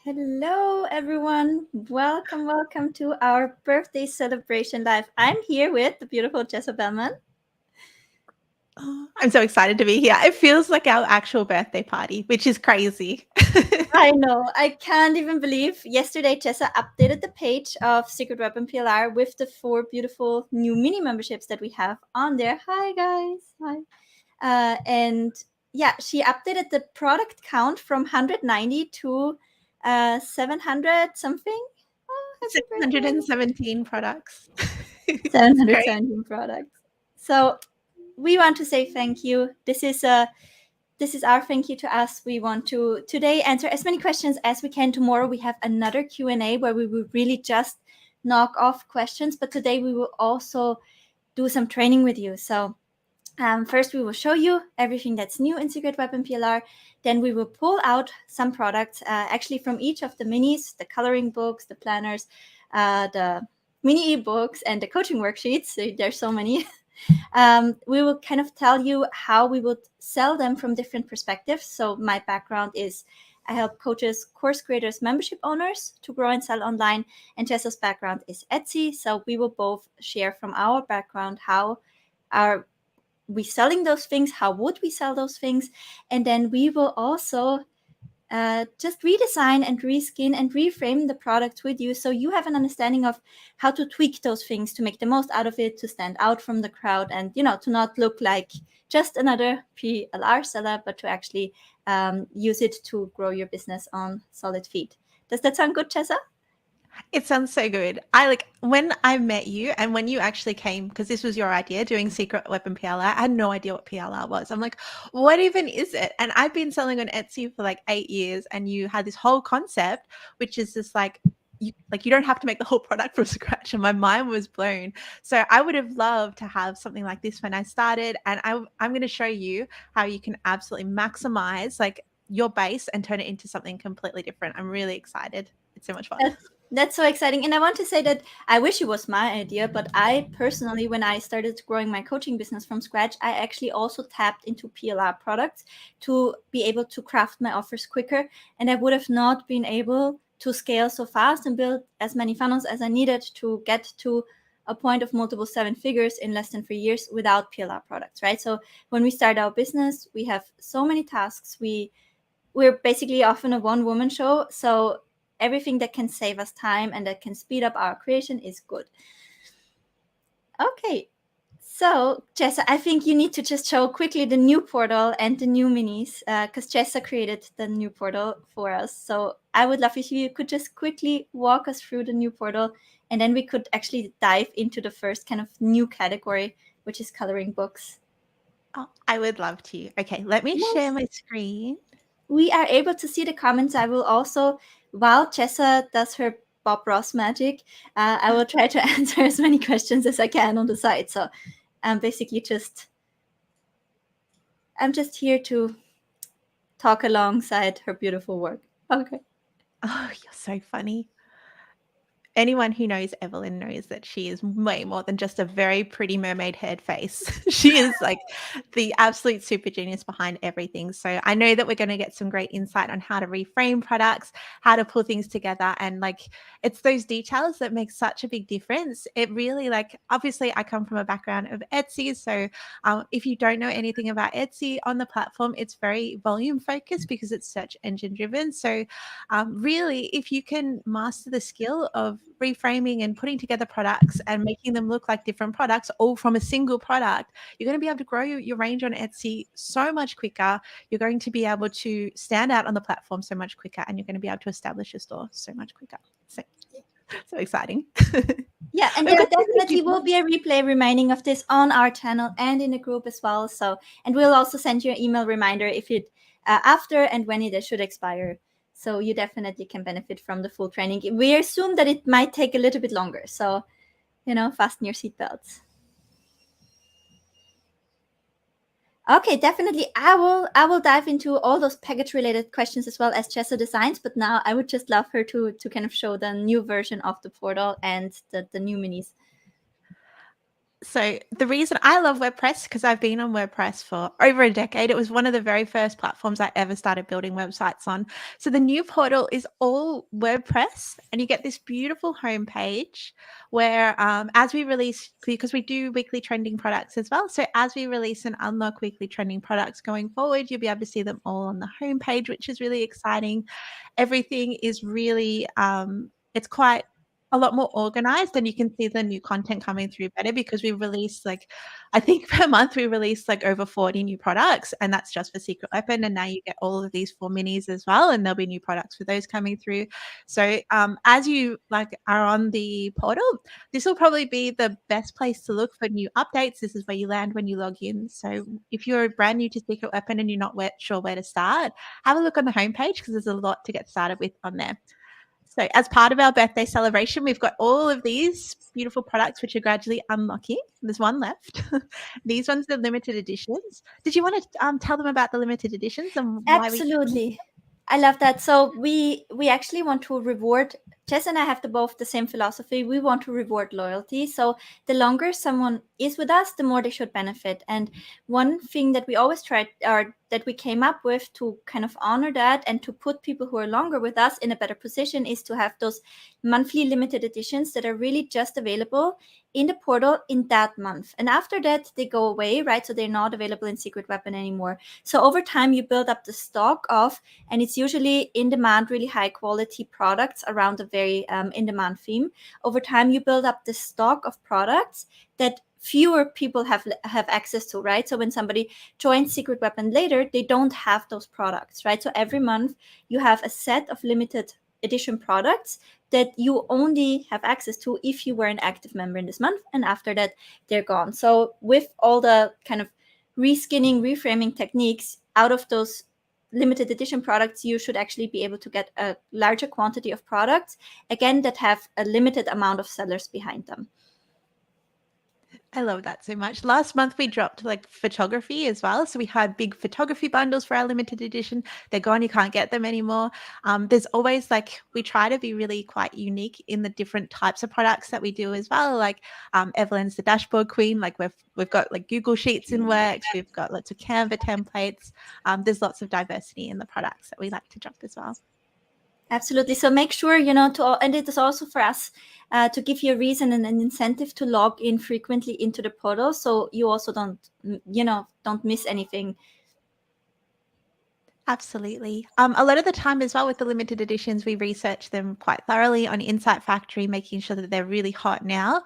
Hello, everyone. Welcome to our birthday celebration live. I'm here with the beautiful Jessa Bellman. Oh, I'm so excited to be here. It feels like our actual birthday party, which is crazy. I know, I can't even believe yesterday Jessa updated the page of Secret Weapon PLR with the 4 beautiful new mini memberships that we have on there. Hi, guys. Hi. And yeah, she updated the product count from 190 to 700 something. Oh, happy birthday. 717 products. It's great. 717 products. So we want to say thank you. This is our thank you to us. We want to today answer as many questions as we can. Tomorrow we have another Q&A where we will really just knock off questions, but today we will also do some training with you. So first we will show you everything that's new in Secret Weapon PLR. Then we will pull out some products actually from each of the minis, the coloring books, the planners, the mini ebooks, and the coaching worksheets. So there's so many. We will kind of tell you how we would sell them from different perspectives. So my background is I help coaches, course creators, membership owners to grow and sell online. And Jessa's background is Etsy. So we will both share from our background how are we selling those things, how would we sell those things, and then we will also just redesign and reskin and reframe the product with you so you have an understanding of how to tweak those things to make the most out of it, to stand out from the crowd, and to not look like just another PLR seller, but to actually use it to grow your business on solid feet. Does that sound good, Chessa? It sounds so good. I like when I met you and when you actually came, because this was your idea doing Secret Weapon PLR, I had no idea what PLR was. I'm like, what even is it? And I've been selling on Etsy for like 8 years, and you had this whole concept, which is just like you don't have to make the whole product from scratch, and my mind was blown. So I would have loved to have something like this when I started, and I'm going to show you how you can absolutely maximize like your base and turn it into something completely different. I'm really excited. It's so much fun. That's so exciting. And I want to say that I wish it was my idea, but I personally, when I started growing my coaching business from scratch, I actually also tapped into PLR products to be able to craft my offers quicker. And I would have not been able to scale so fast and build as many funnels as I needed to get to a point of multiple 7 figures in less than 3 years without PLR products, right? So when we start our business, we have so many tasks. We're basically often a one-woman show. So everything that can save us time and that can speed up our creation is good. Okay, so Jessa, I think you need to just show quickly the new portal and the new minis because Jessa created the new portal for us. So I would love if you could just quickly walk us through the new portal, and then we could actually dive into the first kind of new category, which is coloring books. Oh, I would love to. Okay, let me share Yes. my screen. We are able to see the comments. I will also, while Jessa does her Bob Ross magic, I will try to answer as many questions as I can on the side. So I'm basically I'm just here to talk alongside her beautiful work. Okay. Oh, you're so funny. Anyone who knows Evelyn knows that she is way more than just a very pretty mermaid head face. She is like the absolute super genius behind everything. So I know that we're going to get some great insight on how to reframe products, how to pull things together. And like, it's those details that make such a big difference. It really, like, obviously, I come from a background of Etsy. So if you don't know anything about Etsy on the platform, it's very volume focused because it's search engine driven. So really, if you can master the skill of reframing and putting together products and making them look like different products all from a single product, you're going to be able to grow your range on Etsy so much quicker. You're going to be able to stand out on the platform so much quicker, and you're going to be able to establish your store so much quicker. So exciting. Yeah, and We've there got so many definitely people. will be a replay reminding of this on our channel and in the group as well. So, and we'll also send you an email reminder if it after and when it should expire. So you definitely can benefit from the full training. We assume that it might take a little bit longer. So, fasten your seatbelts. Okay, definitely. I will dive into all those package related questions as well as Chessa designs. But now I would just love her to kind of show the new version of the portal and the new minis. So the reason I love WordPress, because I've been on WordPress for over a decade. It was one of the very first platforms I ever started building websites on. So the new portal is all WordPress, and you get this beautiful homepage where, as we release, because we do weekly trending products as well. So as we release and unlock weekly trending products going forward, you'll be able to see them all on the homepage, which is really exciting. Everything is really, it's quite a lot more organized, and you can see the new content coming through better because we release, like, I think per month we release like over 40 new products, and that's just for Secret Weapon. And now you get all of these 4 minis as well, and there'll be new products for those coming through. So as you like are on the portal, this will probably be the best place to look for new updates. This is where you land when you log in. So if you're brand new to Secret Weapon and you're not sure where to start, have a look on the homepage because there's a lot to get started with on there. So as part of our birthday celebration, we've got all of these beautiful products which are gradually unlocking. There's one left. These ones are limited editions. Did you want to tell them about the limited editions and why we? Absolutely. I love that. So we actually want to reward. Jess and I have both the same philosophy. We want to reward loyalty. So the longer someone is with us, the more they should benefit. And one thing that we always tried, or that we came up with to kind of honor that and to put people who are longer with us in a better position, is to have those monthly limited editions that are really just available in the portal in that month. And after that, they go away, right? So they're not available in Secret Weapon anymore. So over time, you build up the stock of, and it's usually in demand, really high quality products around a very in demand theme. Over time, you build up the stock of products that fewer people have access to, right? So when somebody joins Secret Weapon later, they don't have those products, right? So every month you have a set of limited edition products that you only have access to if you were an active member in this month, and after that they're gone. So with all the kind of reskinning, reframing techniques out of those limited edition products, you should actually be able to get a larger quantity of products, again, that have a limited amount of sellers behind them. I love that so much. Last month we dropped like photography as well. So we had big photography bundles for our limited edition. They're gone. You can't get them anymore. There's always like, we try to be really quite unique in the different types of products that we do as well. Like Evelyn's the dashboard queen. Like we've got like Google Sheets in works. We've got lots of Canva templates. There's lots of diversity in the products that we like to drop as well. Absolutely. So make sure, and it is also for us to give you a reason and an incentive to log in frequently into the portal, so you also don't miss anything. Absolutely. A lot of the time as well with the limited editions, we research them quite thoroughly on Insight Factory, making sure that they're really hot now,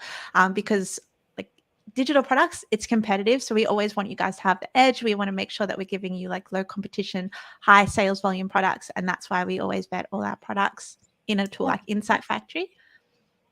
because like digital products, it's competitive. So we always want you guys to have the edge. We want to make sure that we're giving you like low competition, high sales volume products. And that's why we always vet all our products in a tool like Insight Factory.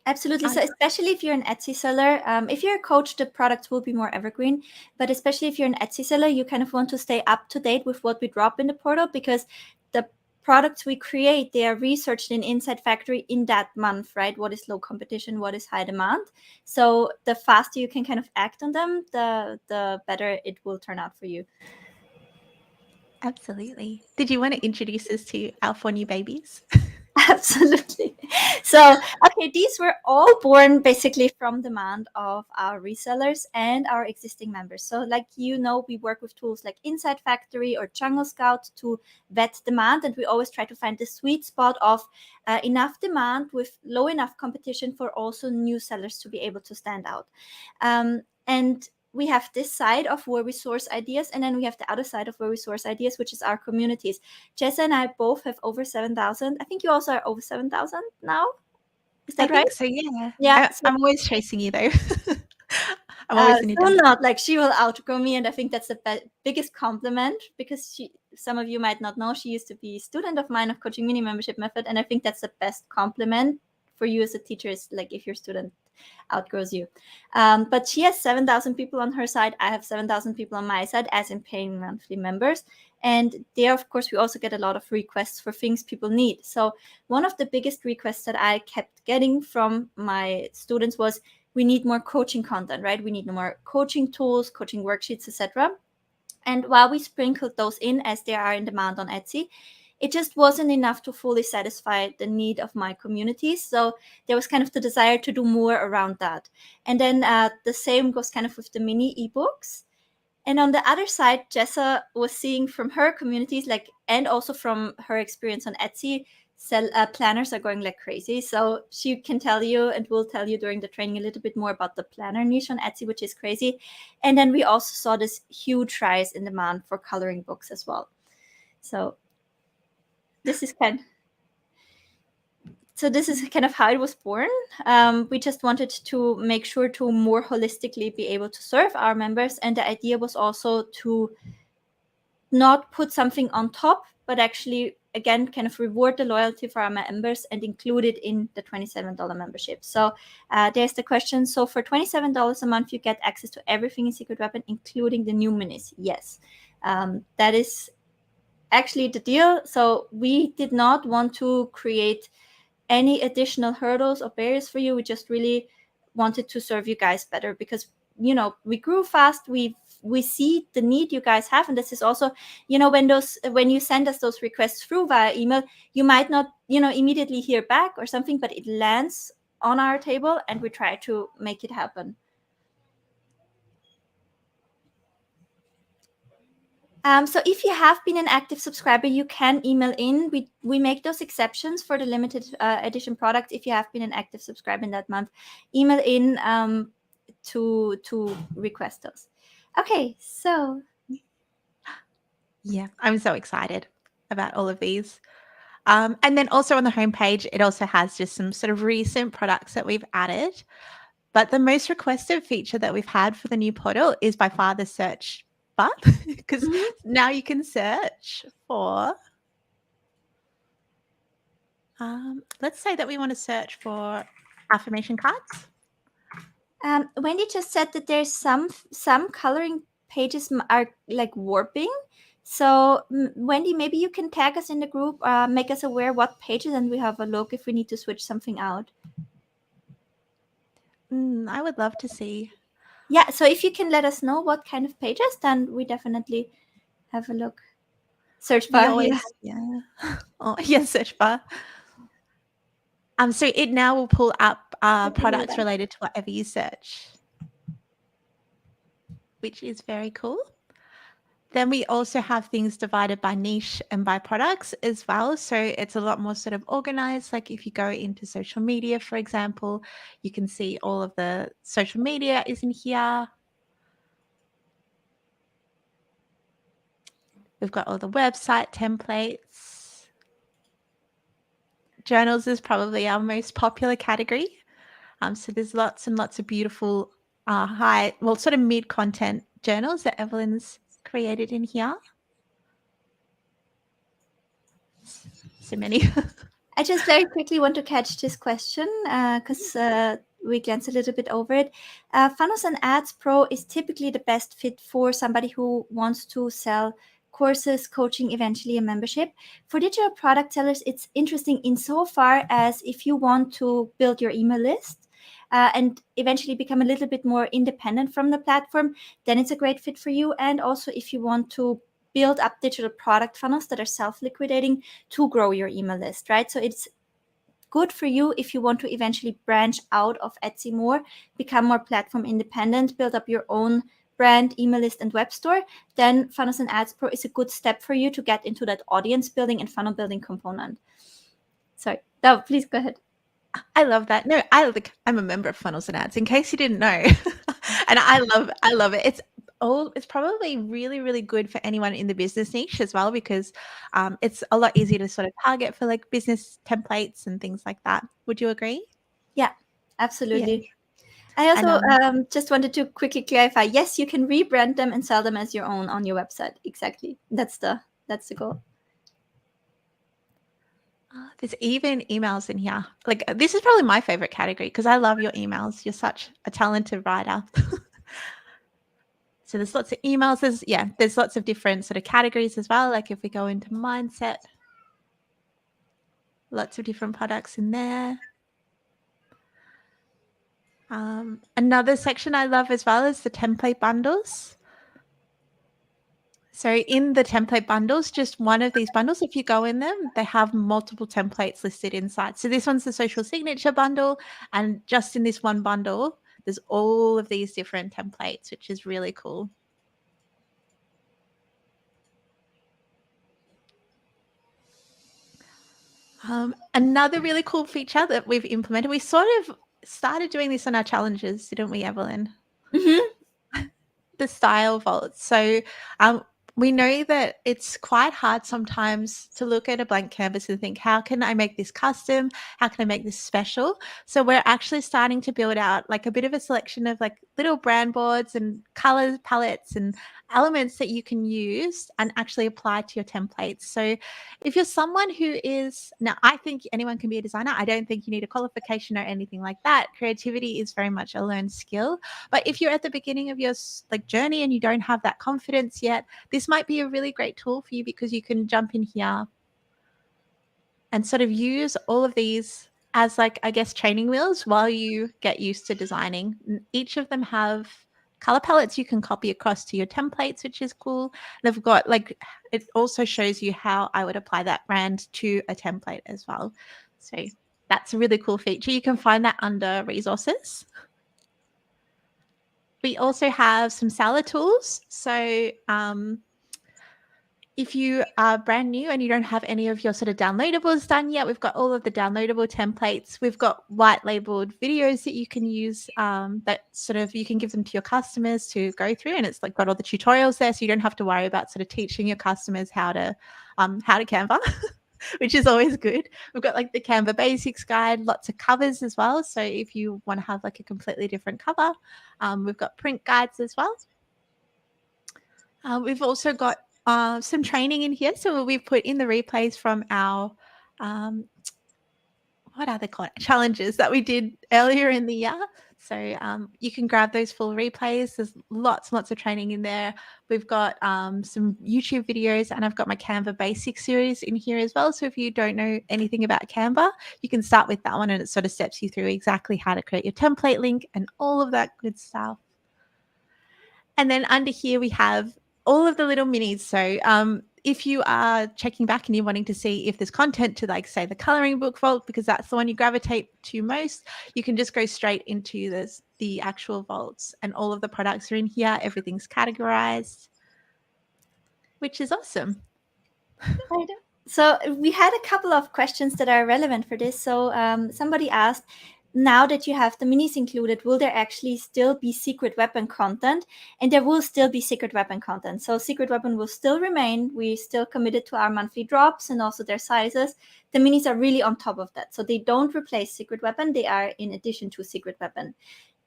Absolutely. So especially if you're an Etsy seller, if you're a coach, the products will be more evergreen. But especially if you're an Etsy seller, you kind of want to stay up to date with what we drop in the portal, because the products we create, they are researched in Insight Factory in that month, right? What is low competition? What is high demand? So the faster you can kind of act on them, the better it will turn out for you. Absolutely. Did you want to introduce us to our 4 new babies? Absolutely. So, okay, these were all born basically from demand of our resellers and our existing members. So, like, we work with tools like Insight Factory or Jungle Scout to vet demand, and we always try to find the sweet spot of enough demand with low enough competition for also new sellers to be able to stand out. And we have this side of where we source ideas, and then we have the other side of where we source ideas, which is our communities. Jessa and I both have over 7,000. I think you also are over 7,000 now. Is that I right? think so, yeah. Yeah. I'm always chasing you though. I'm always in your So not like she will outgrow me, and I think that's the biggest compliment, because some of you might not know, she used to be a student of mine of Coaching Mini Membership Method, and I think that's the best compliment for you as a teacher, is like if your student outgrows you. But she has 7,000 people on her side. I have 7,000 people on my side, as in paying monthly members. And there, of course, we also get a lot of requests for things people need. So one of the biggest requests that I kept getting from my students was, we need more coaching content, right? We need more coaching tools, coaching worksheets, etc. And while we sprinkled those in as they are in demand on Etsy, it just wasn't enough to fully satisfy the need of my communities. So there was kind of the desire to do more around that. And then the same goes kind of with the mini ebooks. And on the other side, Jessa was seeing from her communities, like, and also from her experience on Etsy, planners are going like crazy. So she can tell you, and will tell you during the training, a little bit more about the planner niche on Etsy, which is crazy. And then we also saw this huge rise in demand for coloring books as well. So this is kind of how it was born. We just wanted to make sure to more holistically be able to serve our members. And the idea was also to not put something on top, but actually, again, kind of reward the loyalty for our members and include it in the $27 membership. So there's the question. So for $27 a month, you get access to everything in Secret Weapon, including the new minis. Yes, that is actually the deal. So we did not want to create any additional hurdles or barriers for you. We just really wanted to serve you guys better because, we grew fast. We see the need you guys have. And this is also, when you send us those requests through via email, you might not, immediately hear back or something, but it lands on our table and we try to make it happen. So if you have been an active subscriber, you can email in. We make those exceptions for the limited edition products. If you have been an active subscriber in that month, email in to request those. Okay, so Yeah, I'm so excited about all of these. And then also on the homepage, it also has just some sort of recent products that we've added. But the most requested feature that we've had for the new portal is by far the search bar, because now you can search for, let's say that we want to search for affirmation cards. Wendy just said that there's some coloring pages are like warping. So Wendy, maybe you can tag us in the group, make us aware what pages, and we have a look if we need to switch something out. I would love to see. Yeah, so if you can let us know what kind of pages, then we definitely have a look. Search bar, Always, yeah. Oh, yeah, search bar. So it now will pull up products related to whatever you search, which is very cool. Then we also have things divided by niche and by products as well. So it's a lot more sort of organized. Like if you go into social media, for example, you can see all of the social media is in here. We've got all the website templates. Journals is probably our most popular category. So there's lots and lots of beautiful sort of mid-content journals that Evelyn's created in here. So many. I just very quickly want to catch this question because we glanced a little bit over it. Funnels and Ads Pro is typically the best fit for somebody who wants to sell courses, coaching, eventually a membership. For digital product sellers, it's interesting insofar as if you want to build your email list and eventually become a little bit more independent from the platform, then it's a great fit for you. And also if you want to build up digital product funnels that are self-liquidating to grow your email list, right? So it's good for you if you want to eventually branch out of Etsy more, become more platform independent, build up your own brand, email list, and web store. Then Funnels and Ads Pro is a good step for you to get into that audience building and funnel building component. Sorry, no, please go ahead. I love that. No, I'm a member of Funnels and Ads, in case you didn't know. And I love it. It's probably really, really good for anyone in the business niche as well, because it's a lot easier to sort of target for like business templates and things like that. Would you agree? Yeah, absolutely. Yeah. I also just wanted to quickly clarify. Yes, you can rebrand them and sell them as your own on your website. Exactly. That's the goal. There's even emails in here. Like this is probably my favorite category because I love your emails. You're such a talented writer. So there's lots of emails. There's lots of different sort of categories as well. Like if we go into mindset, lots of different products in there. Another section I love as well is the template bundles. So in the template bundles, just one of these bundles, if you go in them, they have multiple templates listed inside. So this one's the social signature bundle, and just in this one bundle, there's all of these different templates, which is really cool. Another really cool feature that we've implemented, we sort of started doing this on our challenges, didn't we, Evelyn? The style vaults. So we know that it's quite hard sometimes to look at a blank canvas and think, how can I make this custom? How can I make this special? So we're actually starting to build out like a bit of a selection of like little brand boards and color palettes and elements that you can use and actually apply to your templates. So if you're someone who is, now I think anyone can be a designer. I don't think you need a qualification or anything like that. Creativity is very much a learned skill. But if you're at the beginning of your like journey and you don't have that confidence yet, this might be a really great tool for you because you can jump in here and sort of use all of these as like, I guess, training wheels while you get used to designing. Each of them have color palettes you can copy across to your templates, which is cool. They've got like, it also shows you how I would apply that brand to a template as well. So that's a really cool feature. You can find that under resources. We also have some seller tools. So if you are brand new and you don't have any of your sort of downloadables done yet, we've got all of the downloadable templates. We've got white labeled videos that you can use that sort of you can give them to your customers to go through, and it's like got all the tutorials there, so you don't have to worry about sort of teaching your customers how to Canva. Which is always good. We've got like the Canva basics guide, lots of covers as well. So if you want to have like a completely different cover, we've got print guides as well. We've also got some training in here. So we've put in the replays from our, what are they called? Challenges that we did earlier in the year. So you can grab those full replays. There's lots and lots of training in there. We've got some YouTube videos, and I've got my Canva basic series in here as well. So if you don't know anything about Canva, you can start with that one, and it sort of steps you through exactly how to create your template link and all of that good stuff. And then under here, we have all of the little minis. So if you are checking back and you're wanting to see if there's content to, like, say, the coloring book vault, because that's the one you gravitate to most, you can just go straight into the actual vaults, and all of the products are in here. Everything's categorized, which is awesome. So we had a couple of questions that are relevant for this. So somebody asked, now that you have the minis included, will there actually still be secret weapon content? And there will still be secret weapon content. So secret weapon will still remain. We still committed to our monthly drops and also their sizes. The minis are really on top of that. So they don't replace secret weapon. They are in addition to secret weapon.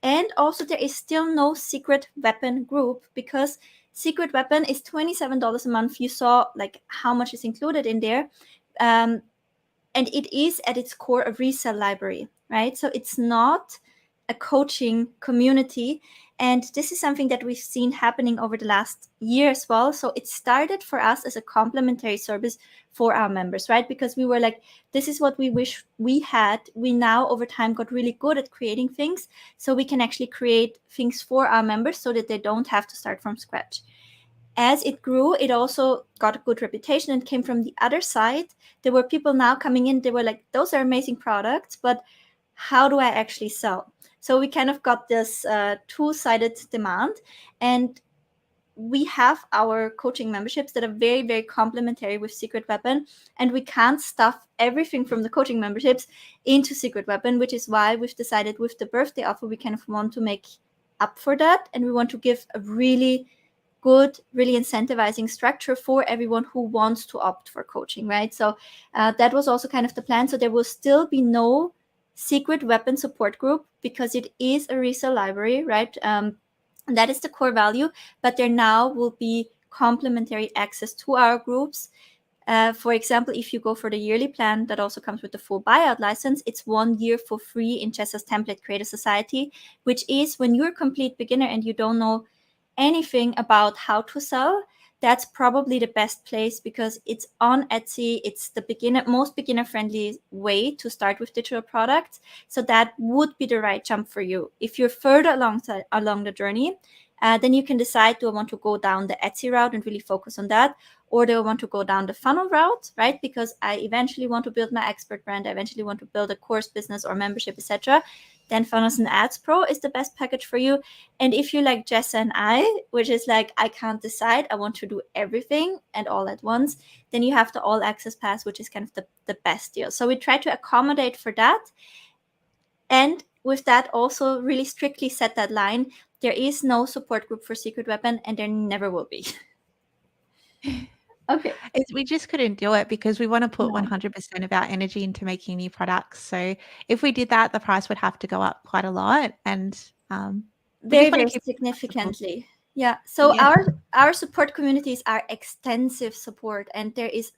And also there is still no secret weapon group, because secret weapon is $27 a month. You saw like how much is included in there. And it is at its core a resale library, right? So it's not a coaching community. And this is something that we've seen happening over the last year as well. So it started for us as a complementary service for our members, right? Because we were like, this is what we wish we had. We now over time got really good at creating things, so we can actually create things for our members so that they don't have to start from scratch. As it grew, it also got a good reputation and came from the other side. There were people now coming in, they were like, those are amazing products, but how do I actually sell? So we kind of got this two-sided demand. And we have our coaching memberships that are very, very complementary with Secret Weapon, and we can't stuff everything from the coaching memberships into Secret Weapon, which is why we've decided with the birthday offer, we kind of want to make up for that, and we want to give a really good, really incentivizing structure for everyone who wants to opt for coaching, right? So that was also kind of the plan. So there will still be no secret weapon support group, because it is a resale library, right? That is the core value, but there now will be complementary access to our groups. For example, if you go for the yearly plan that also comes with the full buyout license, it's 1 year for free in Chessa's Template Creator Society, which is when you're a complete beginner and you don't know anything about how to sell, that's probably the best place, because it's on Etsy. It's the most beginner friendly way to start with digital products. So that would be the right jump for you. If you're further along the journey, Then you can decide, do I want to go down the Etsy route and really focus on that? Or do I want to go down the funnel route, right? Because I eventually want to build my expert brand. I eventually want to build a course business or membership, etc. Then Funnels and Ads Pro is the best package for you. And if you like Jessa and I, which is like, I can't decide, I want to do everything and all at once, then you have the All Access Pass, which is kind of the best deal. So we try to accommodate for that. And with that, also really strictly set that line. There is no support group for Secret Weapon, and there never will be. Okay. We just couldn't do it because we want to put No. 100% of our energy into making new products. So if we did that, the price would have to go up quite a lot, and we Very, just want very to keep it accessible. significantly. Yeah. So Yeah. our support communities are extensive support, and there is.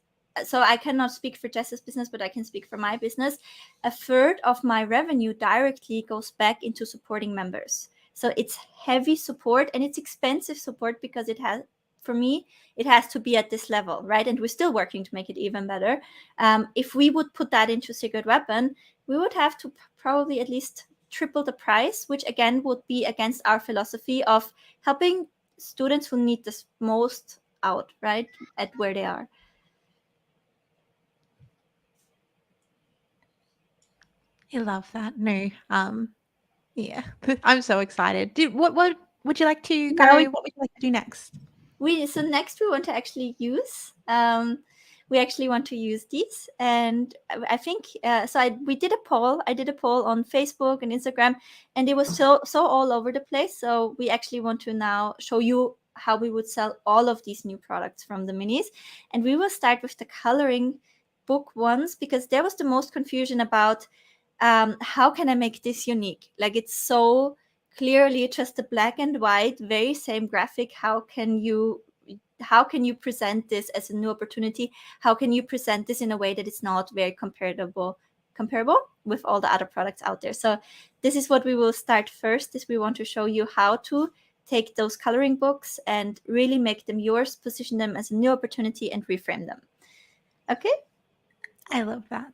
So I cannot speak for Jess's business, but I can speak for my business. A third of my revenue directly goes back into supporting members. So it's heavy support, and it's expensive support because it has, for me, it has to be at this level, right? And we're still working to make it even better. If we would put that into Secret Weapon, we would have to probably at least triple the price, which again would be against our philosophy of helping students who need this most out, right, at where they are. I love that. No, yeah, I'm so excited. What would you like to go? What would you like to do next? So next we want to actually use we actually want to use these, and I think we did a poll. I did a poll on Facebook and Instagram, and it was so all over the place. So we actually want to now show you how we would sell all of these new products from the minis, and we will start with the coloring book ones because there was the most confusion about how can I make this unique? Like, it's so clearly just a black and white, very same graphic. How can you present this as a new opportunity? How can you present this in a way that it's not very comparable with all the other products out there? So this is what we will start first, is we want to show you how to take those coloring books and really make them yours, position them as a new opportunity, and reframe them. Okay? I love that.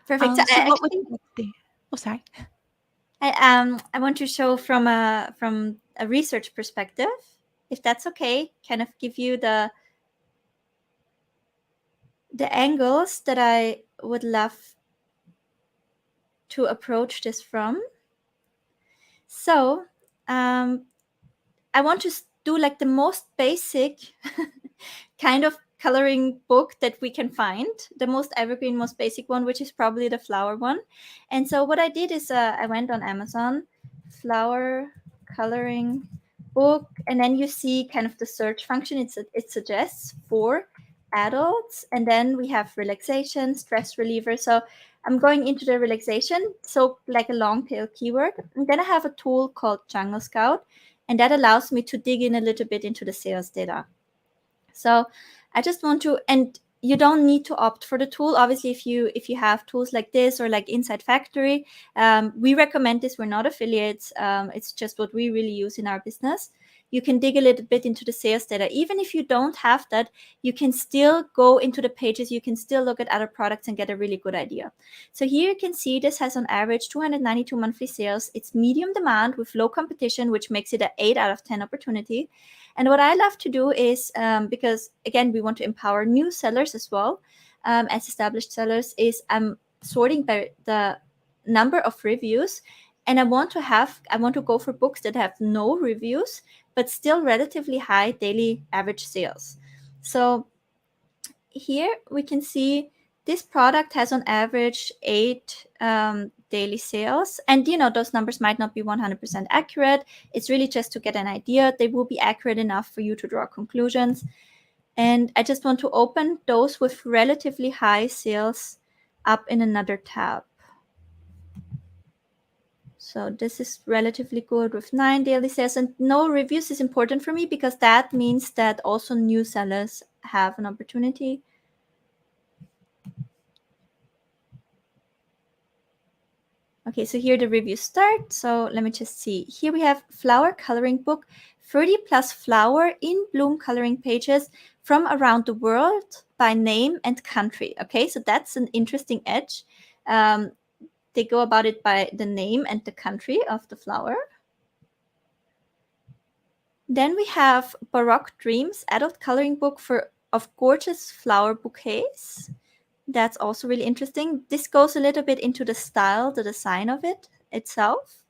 Perfect. So what would you like to do? Oh, sorry. I want to show from a research perspective, if that's okay, kind of give you the angles that I would love to approach this from. So I want to do like the most basic kind of coloring book that we can find, the most evergreen, most basic one, which is probably the flower one. And so what I did is I went on Amazon, flower coloring book, and then you see kind of the search function. It suggests for adults, and then we have relaxation, stress reliever. So I'm going into the relaxation, so like a long tail keyword. And then I have a tool called Jungle Scout, and that allows me to dig in a little bit into the sales data. So I just want to, and you don't need to opt for the tool. Obviously, if you have tools like this or like Inside Factory, we recommend this. We're not affiliates. It's just what we really use in our business. You can dig a little bit into the sales data. Even if you don't have that, you can still go into the pages. You can still look at other products and get a really good idea. So here you can see this has on average 292 monthly sales. It's medium demand with low competition, which makes it an 8 out of 10 opportunity. And what I love to do is, because again, we want to empower new sellers as well as established sellers, is I'm sorting by the number of reviews. And I want to go for books that have no reviews, but still relatively high daily average sales. So here we can see this product has on average 8 daily sales. And, those numbers might not be 100% accurate. It's really just to get an idea. They will be accurate enough for you to draw conclusions. And I just want to open those with relatively high sales up in another tab. So this is relatively good with 9 daily sales, and no reviews is important for me because that means that also new sellers have an opportunity. Okay, so here the reviews start. So let me just see. Here we have flower coloring book, 30 plus flower in bloom coloring pages from around the world by name and country. Okay, so that's an interesting edge. They go about it by the name and the country of the flower. Then we have Baroque Dreams, adult coloring book of gorgeous flower bouquets. That's also really interesting. This goes a little bit into the style, the design of it itself.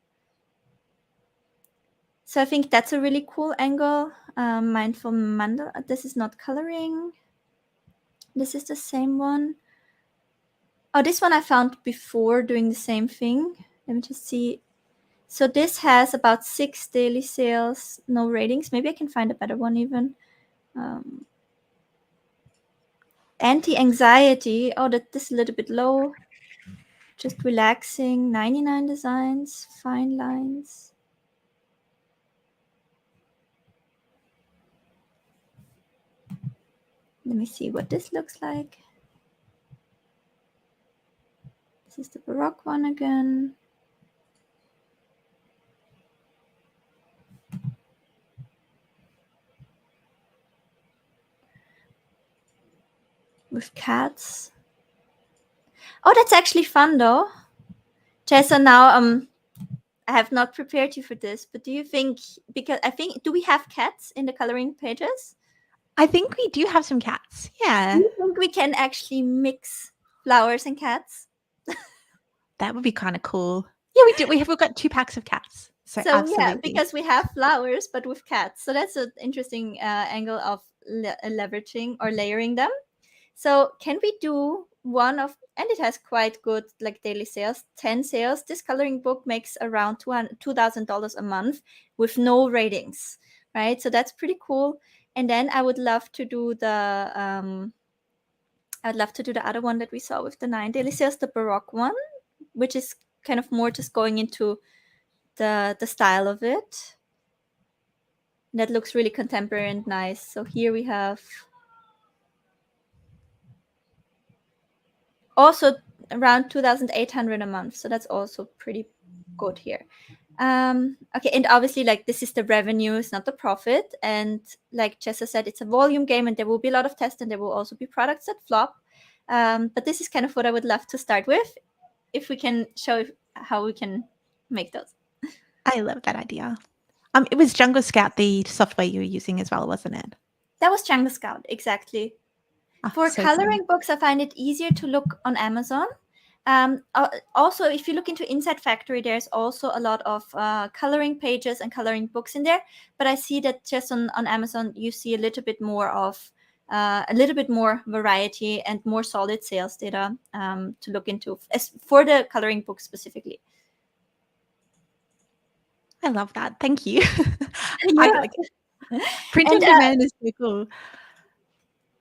So I think that's a really cool angle. Mindful Mandala. This is not coloring. This is the same one. Oh, this one I found before doing the same thing. Let me just see. So this has about 6 daily sales, no ratings. Maybe I can find a better one even. Anti-anxiety. Oh, this is a little bit low. Just relaxing. 99 designs, fine lines. Let me see what this looks like. This is the Baroque one again. With cats. Oh, that's actually fun though. Jessa, now I have not prepared you for this, but do you think, because I think, do we have cats in the coloring pages? I think we do have some cats. Yeah. Do you think we can actually mix flowers and cats? That would be kind of cool. Yeah, we do. We've got 2 packs of cats. So absolutely. Yeah, because we have flowers, but with cats. So that's an interesting angle of leveraging or layering them. So can we do one of, and it has quite good like daily sales, 10 sales. This coloring book makes around $2,000 a month with no ratings, right? So that's pretty cool. And then I would love to do the other one that we saw with the 9 daily sales, the Baroque one, which is kind of more just going into the style of it. That looks really contemporary and nice. So here we have also around 2,800 a month. So that's also pretty good here. Okay, and obviously, like, this is the revenue, it's not the profit. And like Jessa said, it's a volume game, and there will be a lot of tests, and there will also be products that flop. But this is kind of what I would love to start with, if we can show how we can make those. I love that idea. It was Jungle Scout, the software you were using as well, wasn't it? That was Jungle Scout, exactly. Oh, For so coloring fun. books, I find it easier to look on Amazon. Also, if you look into Inside Factory, there's also a lot of coloring pages and coloring books in there. But I see that just on Amazon, you see a little bit more variety and more solid sales data to look into as for the coloring book specifically. I love that. Thank you. Yeah. Print on And demand is so cool.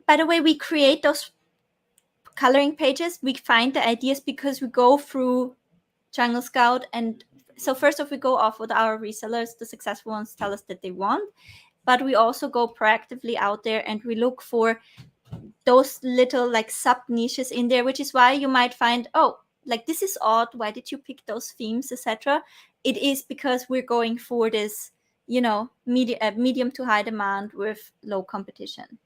by the way, we create those coloring pages. We find the ideas because we go through Jungle Scout, and so first off, we go off what our resellers, the successful ones, tell us that they want, but we also go proactively out there and we look for those little like sub niches in there, which is why you might find, oh, like, this is odd, why did you pick those themes, etc. It is because we're going for this, medium to high demand with low competition.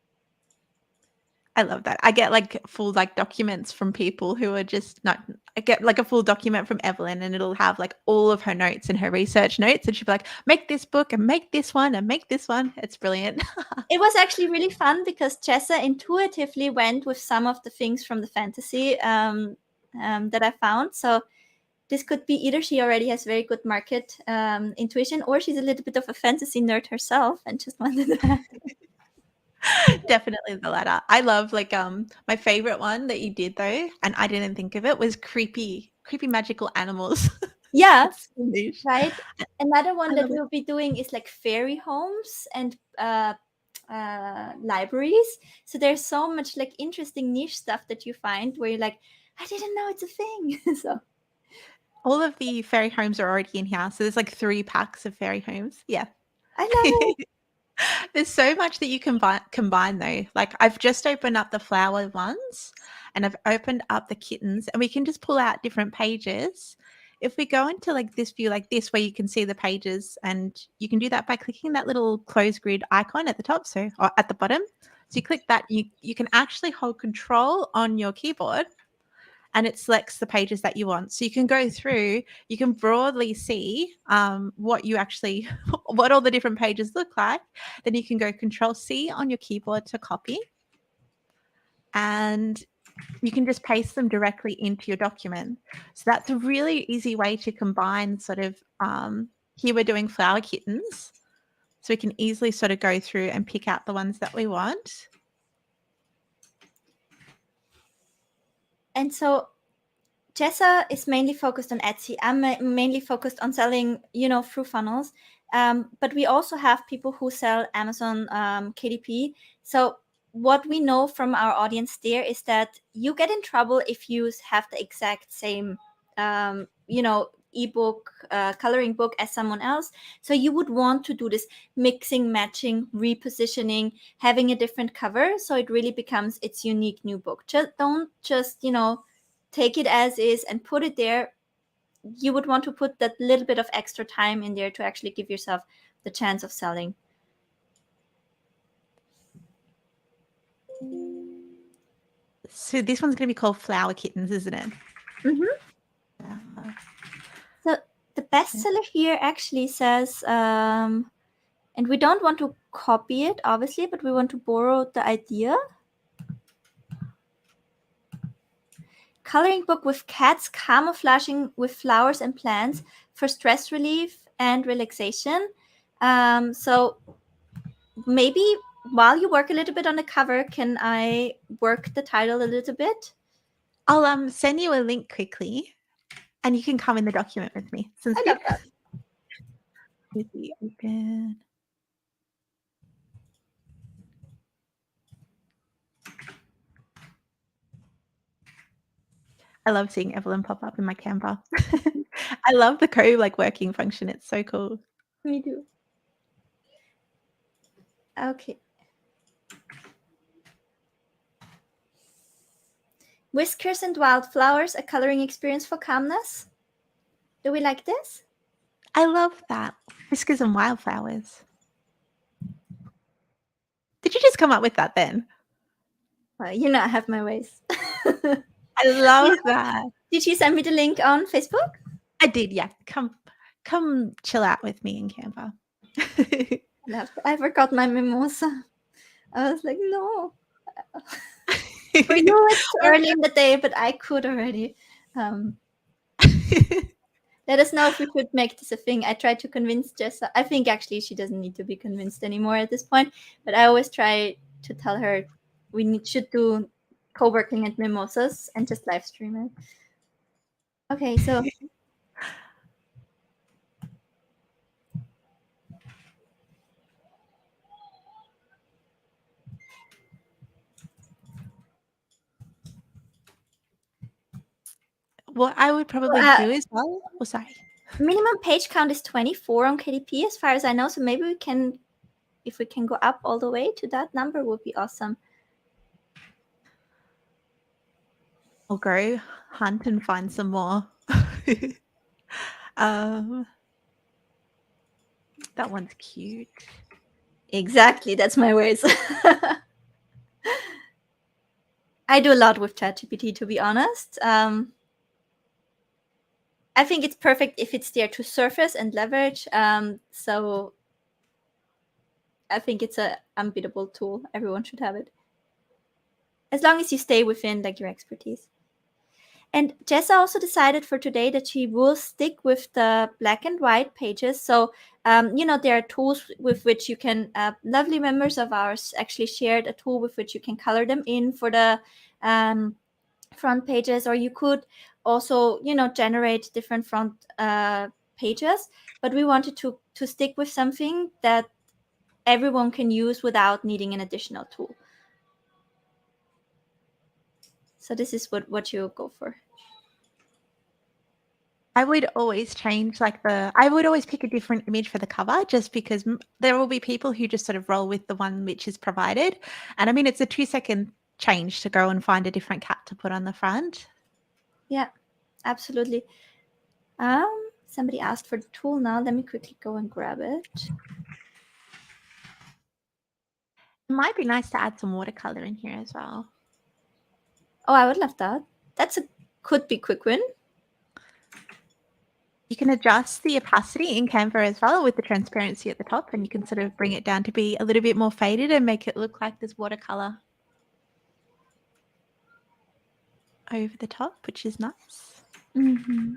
I love that. I get like full like documents from people who are just not. I get like a full document from Evelyn, and it'll have like all of her notes and her research notes, and she'll be like, "Make this book and make this one and make this one." It's brilliant. It was actually really fun because Jessa intuitively went with some of the things from the fantasy that I found. So this could be either she already has very good market intuition, or she's a little bit of a fantasy nerd herself and just wanted that. Definitely the latter. I love like my favorite one that you did though, and I didn't think of it, was creepy magical animals. Yeah, It's so niche. right. Another one I that love it. we'll be doing is like fairy homes and libraries. So there's so much like interesting niche stuff that you find where you're like, I didn't know it's a thing. So All of the fairy homes are already in here. So there's like 3 packs of fairy homes. Yeah. I love it. There's so much that you can combine though. Like I've just opened up the flower ones and I've opened up the kittens, and we can just pull out different pages. If we go into like this view like this, where you can see the pages, and you can do that by clicking that little close grid icon at the top, or at the bottom. So you click that, you can actually hold control on your keyboard, and it selects the pages that you want. So you can go through, you can broadly see what you actually, what all the different pages look like. Then you can go Control C on your keyboard to copy, and you can just paste them directly into your document. So that's a really easy way to combine sort of, here we're doing flower kittens. So we can easily sort of go through and pick out the ones that we want. And so Jessa is mainly focused on Etsy. I'm mainly focused on selling, through funnels. But we also have people who sell Amazon KDP. So what we know from our audience there is that you get in trouble if you have the exact same, ebook, coloring book as someone else. So you would want to do this mixing, matching, repositioning, having a different cover. So it really becomes its unique new book. Don't just, take it as is and put it there. You would want to put that little bit of extra time in there to actually give yourself the chance of selling. So this one's going to be called Flower Kittens, isn't it? Mm-hmm. So the bestseller here actually says, and we don't want to copy it, obviously, but we want to borrow the idea. Coloring book with cats camouflaging with flowers and plants for stress relief and relaxation. So maybe while you work a little bit on the cover, can I work the title a little bit? I'll send you a link quickly, and you can come in the document with me. Sounds good? Love that. Easy open. I love seeing Evelyn pop up in my Canva. I love the working function. It's so cool. Me too. Okay. Whiskers and wildflowers, a coloring experience for calmness. Do we like this? I love that. Whiskers and wildflowers. Did you just come up with that then? Well, I have my ways. I love that. Did you send me the link on Facebook? I did, yeah. Come chill out with me in Canva. I forgot my mimosa. I was like, no. For you, it's early in the day, but I could already. Let us know if we could make this a thing. I tried to convince Jessa. I think actually she doesn't need to be convinced anymore at this point, but I always try to tell her we should do co-working at mimosas and just live stream it. Okay, so what I would probably do as well. Oh, sorry. Minimum page count is 24 on KDP, as far as I know. So maybe we can, if we can go up all the way to that number, would be awesome. I'll go hunt and find some more. That one's cute. Exactly, that's my ways. I do a lot with ChatGPT, to be honest. I think it's perfect if it's there to surface and leverage. So I think it's an unbeatable tool. Everyone should have it, as long as you stay within your expertise. And Jessa also decided for today that she will stick with the black and white pages. So, there are tools with which you can, lovely members of ours actually shared a tool with which you can color them in for the front pages, or you could also, generate different front pages. But we wanted to stick with something that everyone can use without needing an additional tool. So this is what you go for. I would always change I would always pick a different image for the cover, just because there will be people who just sort of roll with the one which is provided. And I mean, it's a 2-second change to go and find a different cat to put on the front. Yeah, absolutely. Somebody asked for the tool now. Let me quickly go and grab it. It might be nice to add some watercolor in here as well. Oh, I would love that. That's a could be quick win. You can adjust the opacity in Canva as well with the transparency at the top, and you can sort of bring it down to be a little bit more faded and make it look like there's watercolor over the top, which is nice. Mm-hmm.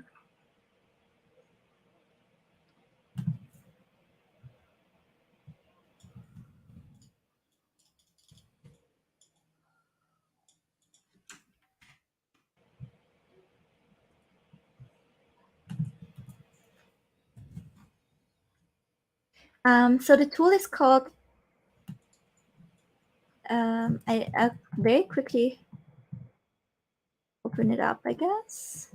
So the tool is called, I'll very quickly open it up, I guess.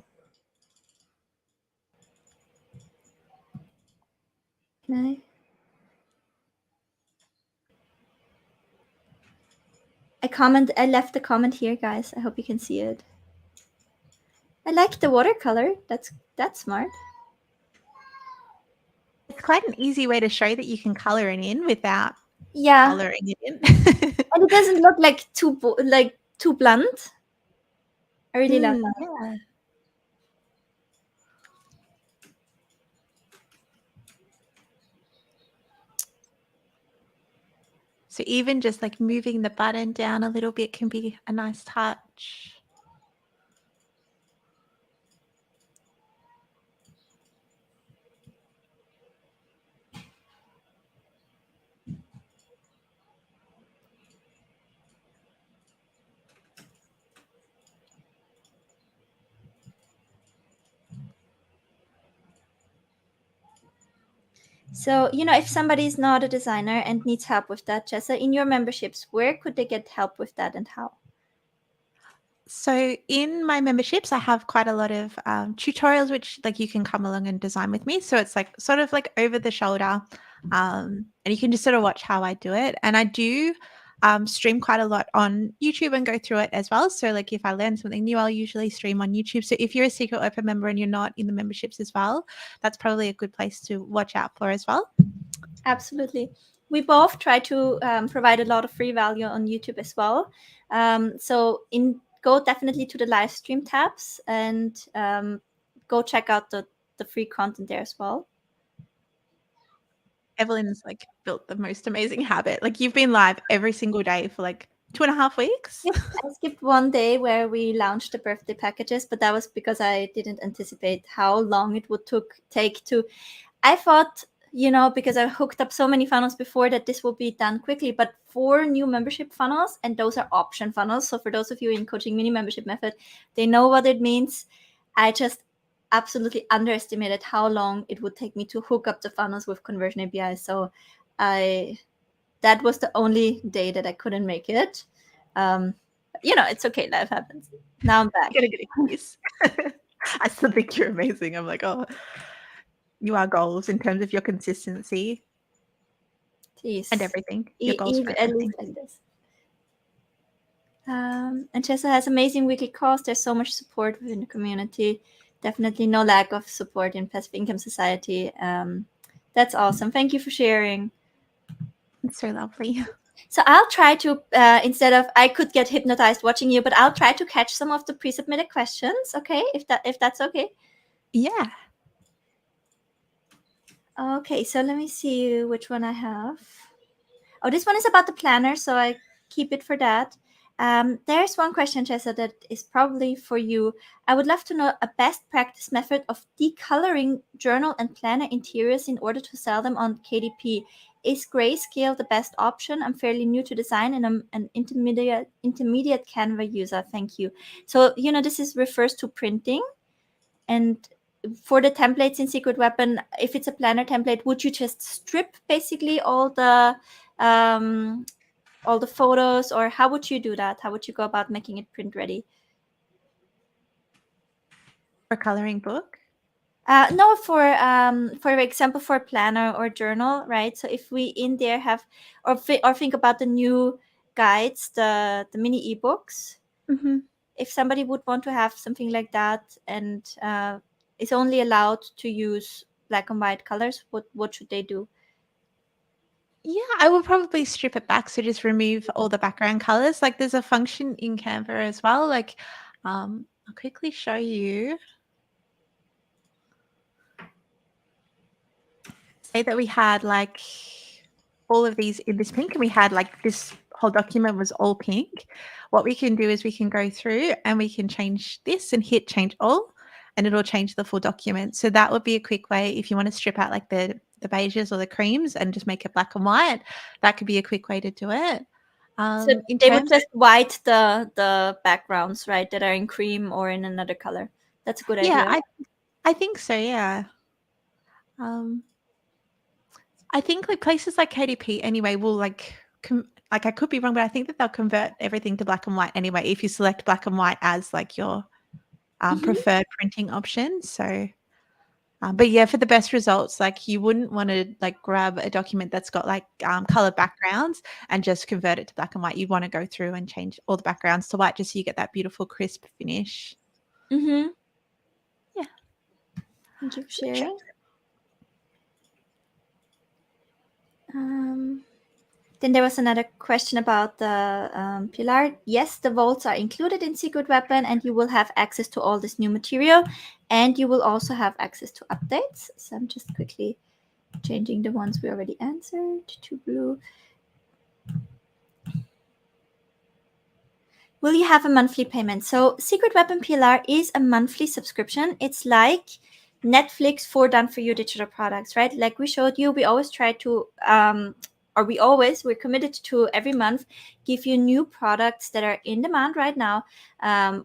Can I left a comment here, guys. I hope you can see it. I like the watercolor. That's smart. It's quite an easy way to show that you can color it in without coloring it in. And it doesn't look like too blunt. I really love that. Yeah. So even just like moving the button down a little bit can be a nice touch. So, if somebody's not a designer and needs help with that, Jessa, in your memberships, where could they get help with that and how? So in my memberships, I have quite a lot of tutorials, which like you can come along and design with me. So it's like sort of like over the shoulder, and you can just sort of watch how I do it. And I do stream quite a lot on YouTube and go through it as well. So like if I learn something new, I'll usually stream on YouTube. So if you're a Secret Weapon member and you're not in the memberships as well, that's probably a good place to watch out for as well. Absolutely. We both try to provide a lot of free value on YouTube as well. So go definitely to the live stream tabs and go check out the free content there as well. Evelyn's like built the most amazing habit. Like you've been live every single day for like 2.5 weeks. I skipped one day where we launched the birthday packages, but that was because I didn't anticipate how long it would take to. I thought, because I hooked up so many funnels before, that this will be done quickly. But 4 new membership funnels, and those are option funnels. So for those of you in Coaching Mini Membership Method, they know what it means. I just absolutely underestimated how long it would take me to hook up the funnels with Conversion API. So that was the only day that I couldn't make it. It's okay. Life happens. Now I'm back. Gonna get a kiss. I still think you're amazing. I'm like, oh, you are goals in terms of your consistency. Jeez. And everything. Your goals for At least like this. And Jessa has amazing weekly calls. There's so much support within the community. Definitely no lack of support in Passive Income Society. That's awesome. Thank you for sharing. It's so lovely. So I'll try to, instead of, I could get hypnotized watching you, but I'll try to catch some of the pre-submitted questions. Okay, if that's okay. Yeah. Okay, so let me see which one I have. Oh, this one is about the planner, so I keep it for that. There's one question, Jessa, that is probably for you. I would love to know a best practice method of decoloring journal and planner interiors in order to sell them on KDP. Is grayscale the best option? I'm fairly new to design and I'm an intermediate Canva user. Thank you. So, this refers to printing. And for the templates in Secret Weapon, if it's a planner template, would you just strip basically all the photos, or how would you do that? How would you go about making it print ready? For coloring book? No, for example, for planner or journal, right? So if we in there have, or think about the new guides, the mini ebooks. Mm-hmm. If somebody would want to have something like that and is only allowed to use black and white colors, what should they do? Yeah, I would probably strip it back. So just remove all the background colors. Like there's a function in Canva as well. Like I'll quickly show you. Say that we had like all of these in this pink, and we had like this whole document was all pink. What we can do is we can go through and we can change this and hit change all, and it'll change the full document. So that would be a quick way if you want to strip out like the beiges or the creams and just make it black and white. That could be a quick way to do it. So In they would terms, just white the backgrounds, right, that are in cream or in another color. That's a good yeah, idea. I think so. Yeah. Um, I think like places like KDP anyway will like like I could be wrong, but I think that they'll convert everything to black and white anyway if you select black and white as like your Mhm. preferred printing option. So, but yeah, for the best results, like you wouldn't want to like grab a document that's got like color backgrounds and just convert it to black and white. You'd want to go through and change all the backgrounds to white just so you get that beautiful crisp finish. Mhm. Yeah. Thank you for So sharing. Then there was another question about the PLR. Yes, the vaults are included in Secret Weapon, and you will have access to all this new material, and you will also have access to updates. So I'm just quickly changing the ones we already answered to blue. Will you have a monthly payment? So Secret Weapon PLR is a monthly subscription. It's like Netflix for done for you digital products, right? Like we showed you, we always try to we're committed to every month give you new products that are in demand right now,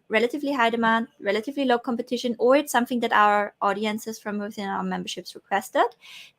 relatively high demand, relatively low competition, or it's something that our audiences from within our memberships requested.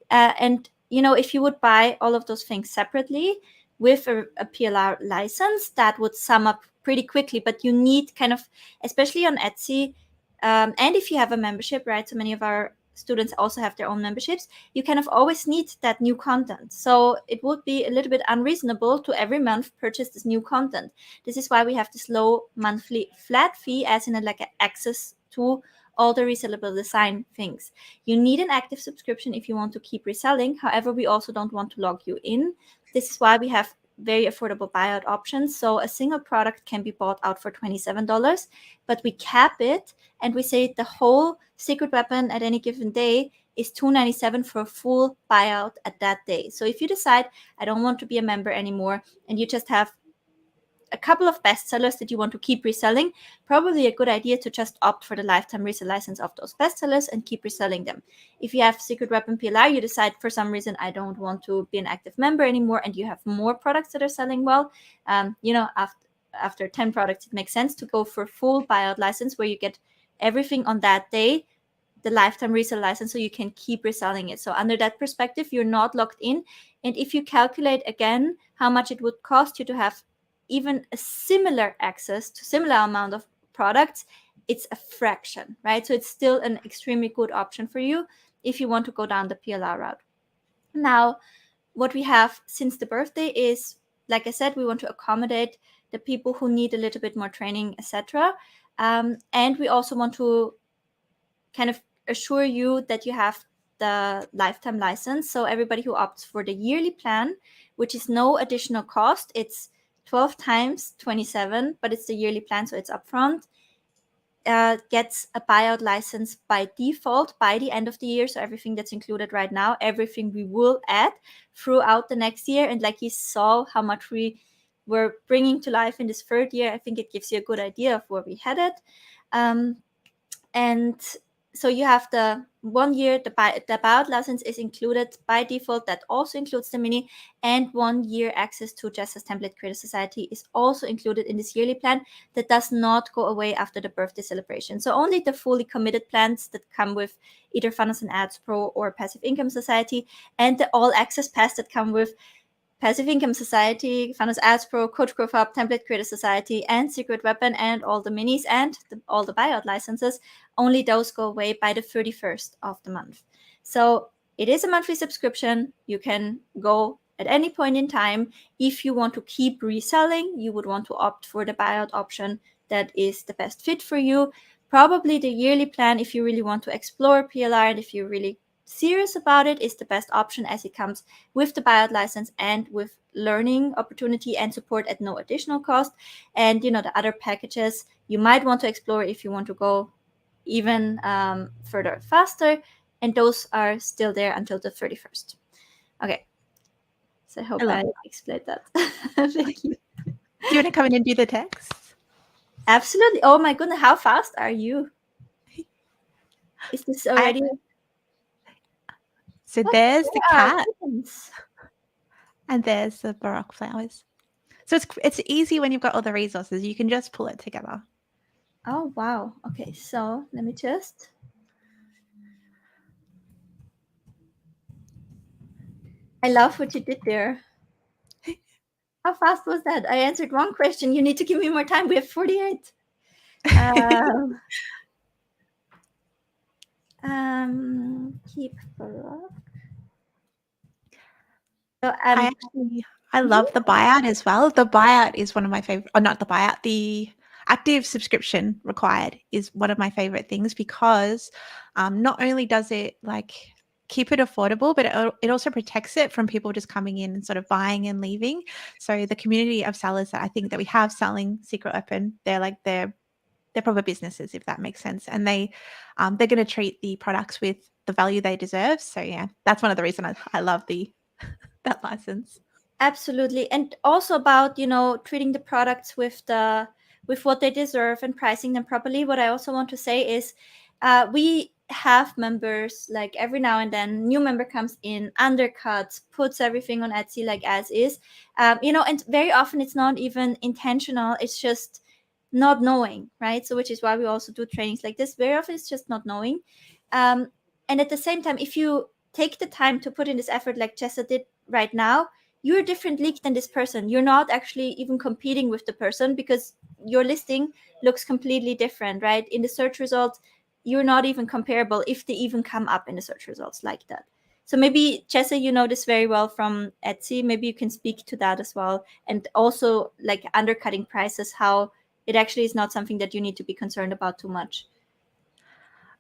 And if you would buy all of those things separately with a PLR license, that would sum up pretty quickly. But you need kind of, especially on Etsy, and if you have a membership, right? So many of our students also have their own memberships. You kind of always need that new content. So it would be a little bit unreasonable to every month purchase this new content. This is why we have this low monthly flat fee, as in like access to all the resellable design things. You need an active subscription if you want to keep reselling. However, we also don't want to log you in. This is why we have very affordable buyout options. So a single product can be bought out for $27, but we cap it and we say the whole Secret Weapon at any given day is $297 for a full buyout at that day. So if you decide I don't want to be a member anymore and you just have a couple of bestsellers that you want to keep reselling, probably a good idea to just opt for the lifetime resale license of those bestsellers and keep reselling them. If you have Secret Weapon PLR, you decide for some reason I don't want to be an active member anymore, and you have more products that are selling well, after 10 products, it makes sense to go for full buyout license where you get everything on that day, the lifetime resale license, so you can keep reselling it. So under that perspective, you're not locked in. And if you calculate again how much it would cost you to have even a similar access to similar amount of products, it's a fraction, right? So it's still an extremely good option for you if you want to go down the PLR route. Now, what we have since the birthday is, like I said, we want to accommodate the people who need a little bit more training, etc. And we also want to kind of assure you that you have the lifetime license. So everybody who opts for the yearly plan, which is no additional cost, it's 12 times 27, but it's the yearly plan, so it's upfront, gets a buyout license by default by the end of the year. So everything that's included right now, everything we will add throughout the next year. And like you saw how much we were bringing to life in this third year, I think it gives you a good idea of where we headed. And so you have the 1 year, the buyout license is included by default. That also includes the mini, and 1 year access to Jessa's Template Creator Society is also included in this yearly plan. That does not go away after the birthday celebration. So only the fully committed plans that come with either Funnels and Ads Pro or Passive Income Society, and the all access pass that come with Passive Income Society, Funnels Ads Pro, Coach Growth Hub, Template Creator Society, and Secret Weapon, and all the minis and all the buyout licenses, only those go away by the 31st of the month. So it is a monthly subscription. You can go at any point in time. If you want to keep reselling, you would want to opt for the buyout option that is the best fit for you. Probably the yearly plan if you really want to explore PLR and if you really serious about it, is the best option, as it comes with the buyout license and with learning opportunity and support at no additional cost. And the other packages you might want to explore if you want to go even further faster, and those are still there until the 31st. Okay, so I hope I explained that. Thank you. Do you want to come in and do the text? Absolutely. Oh my goodness, how fast are you? Is this already? So there's the cat, kittens. and there's the Baroque flowers. So it's easy when you've got all the resources. You can just pull it together. Oh wow. Okay, so let me just. I love what you did there. How fast was that? I answered one question. You need to give me more time. We have 48. Keep Baroque. So, I love the buyout as well. The buyout is one of my favorite, or not the buyout, the active subscription required is one of my favorite things, because not only does it like keep it affordable, but it also protects it from people just coming in and sort of buying and leaving. So the community of sellers that I think that we have selling Secret Weapon, they're proper businesses, if that makes sense, and they're going to treat the products with the value they deserve. So yeah, that's one of the reasons I love that license. Absolutely. And also about treating the products with what they deserve and pricing them properly. What I also want to say is we have members, like every now and then new member comes in, undercuts, puts everything on Etsy like as is, and very often it's not even intentional, it's just not knowing, right? So which is why we also do trainings like this. Very often it's just not knowing, and at the same time, if you take the time to put in this effort like Jessa did right now, you're a different league than this person. You're not actually even competing with the person, because your listing looks completely different, right? In the search results, you're not even comparable if they even come up in the search results like that. So maybe, Jessa, you know this very well from Etsy. Maybe you can speak to that as well. And also like undercutting prices, how it actually is not something that you need to be concerned about too much.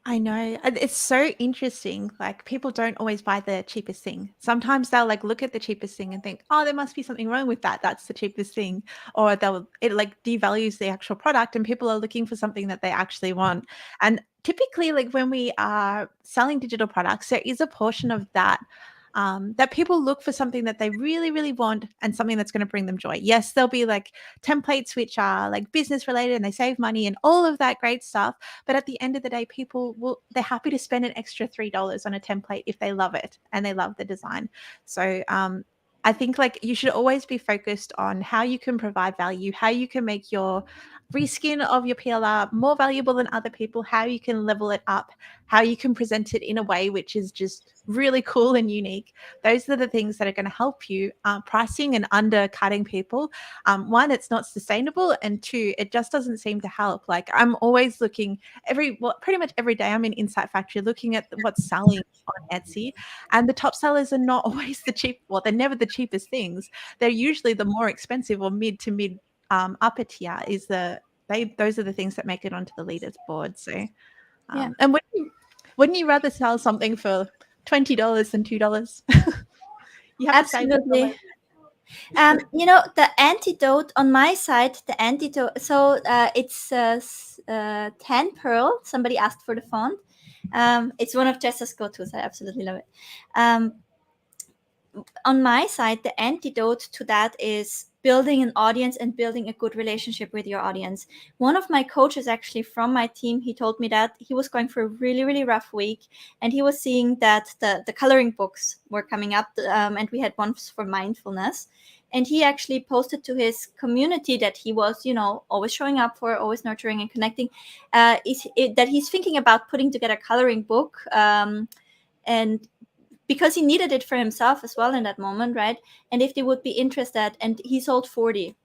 I know. It's so interesting. Like, people don't always buy the cheapest thing. Sometimes they'll like look at the cheapest thing and think, "Oh, there must be something wrong with that. That's the cheapest thing." Or it like devalues the actual product, and people are looking for something that they actually want. And typically, like when we are selling digital products, there is a portion of that that people look for something that they really, really want, and something that's going to bring them joy. Yes, there'll be like templates which are like business related and they save money and all of that great stuff. But at the end of the day, they're happy to spend an extra $3 on a template if they love it and they love the design. So I think like you should always be focused on how you can provide value, how you can make your reskin of your PLR more valuable than other people, how you can level it up, how you can present it in a way which is just really cool and unique. Those are the things that are going to help you. Pricing and undercutting people, one, it's not sustainable, and two, it just doesn't seem to help. Like, I'm always looking pretty much every day I'm in Insight Factory looking at what's selling on Etsy, and the top sellers are not always they're never the cheapest things. They're usually the more expensive or mid to mid upper tier. Those are the things that make it onto the leaders board. So Yeah. and wouldn't you rather sell something for $20 than $2? You have Absolutely. to save The antidote on my side, so it's 10 Pearl. Somebody asked for the font. It's one of Jessa's go-tos. I absolutely love it. On my side, the antidote to that is building an audience and building a good relationship with your audience. One of my coaches, actually from my team, he told me that he was going for a really, really rough week, and he was seeing that the coloring books were coming up, and we had ones for mindfulness. And he actually posted to his community that he was, always showing up for, always nurturing and connecting, that he's thinking about putting together a coloring book, and because he needed it for himself as well in that moment, right? And if they would be interested, and he sold 40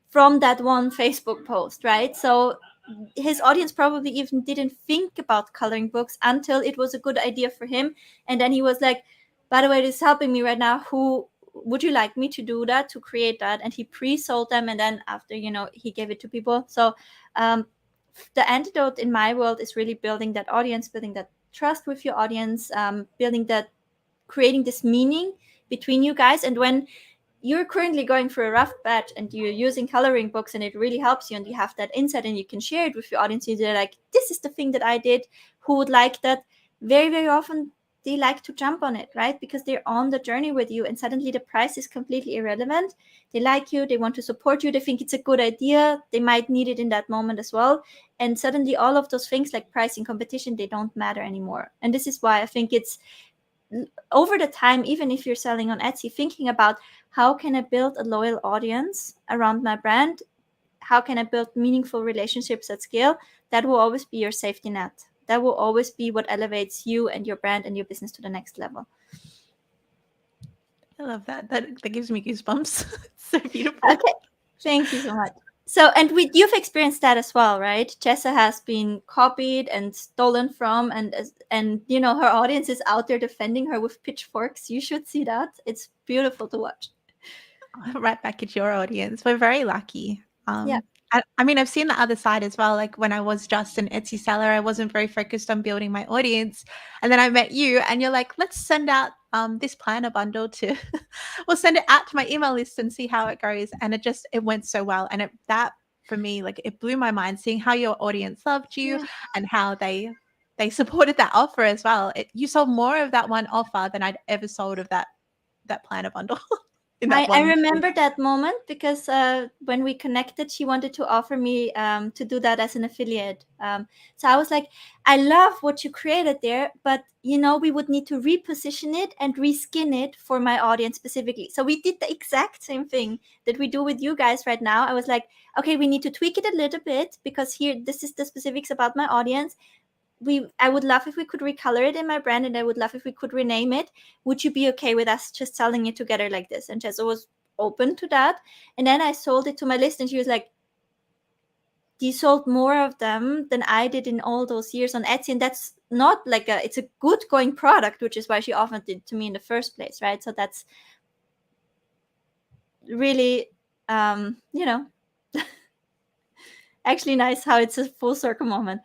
from that one Facebook post, right? So his audience probably even didn't think about coloring books until it was a good idea for him. And then he was like, by the way, this is helping me right now. Who would you like me to do that, to create that? And he pre-sold them. And then after, he gave it to people. So the antidote in my world is really building that audience, building that trust with your audience, creating this meaning between you guys. And when you're currently going through a rough patch and you're using coloring books and it really helps you and you have that insight and you can share it with your audience, you're like, this is the thing that I did, who would like that? Very, very often they like to jump on it, right? Because they're on the journey with you and suddenly the price is completely irrelevant. They like you, they want to support you, they think it's a good idea, they might need it in that moment as well. And suddenly all of those things like pricing, competition, they don't matter anymore. And this is why I think it's over the time, even if you're selling on Etsy, thinking about how can I build a loyal audience around my brand? How can I build meaningful relationships at scale? That will always be your safety net. That will always be what elevates you and your brand and your business to the next level. I love that. That gives me goosebumps. It's so beautiful. Okay, thank you so much. So, and you've experienced that as well, right? Jessa has been copied and stolen from, and you know, her audience is out there defending her with pitchforks. You should see that. It's beautiful to watch. Right back at your audience. We're very lucky. Yeah. I mean, I've seen the other side as well. Like when I was just an Etsy seller, I wasn't very focused on building my audience. And then I met you and you're like, let's send out this planner bundle to, we'll send it out to my email list and see how it goes. And it went so well. And that for me, like it blew my mind seeing how your audience loved you and how they supported that offer as well. You sold more of that one offer than I'd ever sold of that planner bundle. I remember that moment because when we connected, she wanted to offer me to do that as an affiliate. So I was like, I love what you created there, but you know, we would need to reposition it and reskin it for my audience specifically. So we did the exact same thing that we do with you guys right now. I was like, okay, we need to tweak it a little bit because this is the specifics about my audience. I would love if we could recolor it in my brand, and I would love if we could rename it. Would you be okay with us just selling it together like this? And Jessa was open to that. And then I sold it to my list and she was like, you sold more of them than I did in all those years on Etsy. And that's not like it's a good going product, which is why she offered it to me in the first place, right? So that's really, you know, actually nice how it's a full circle moment.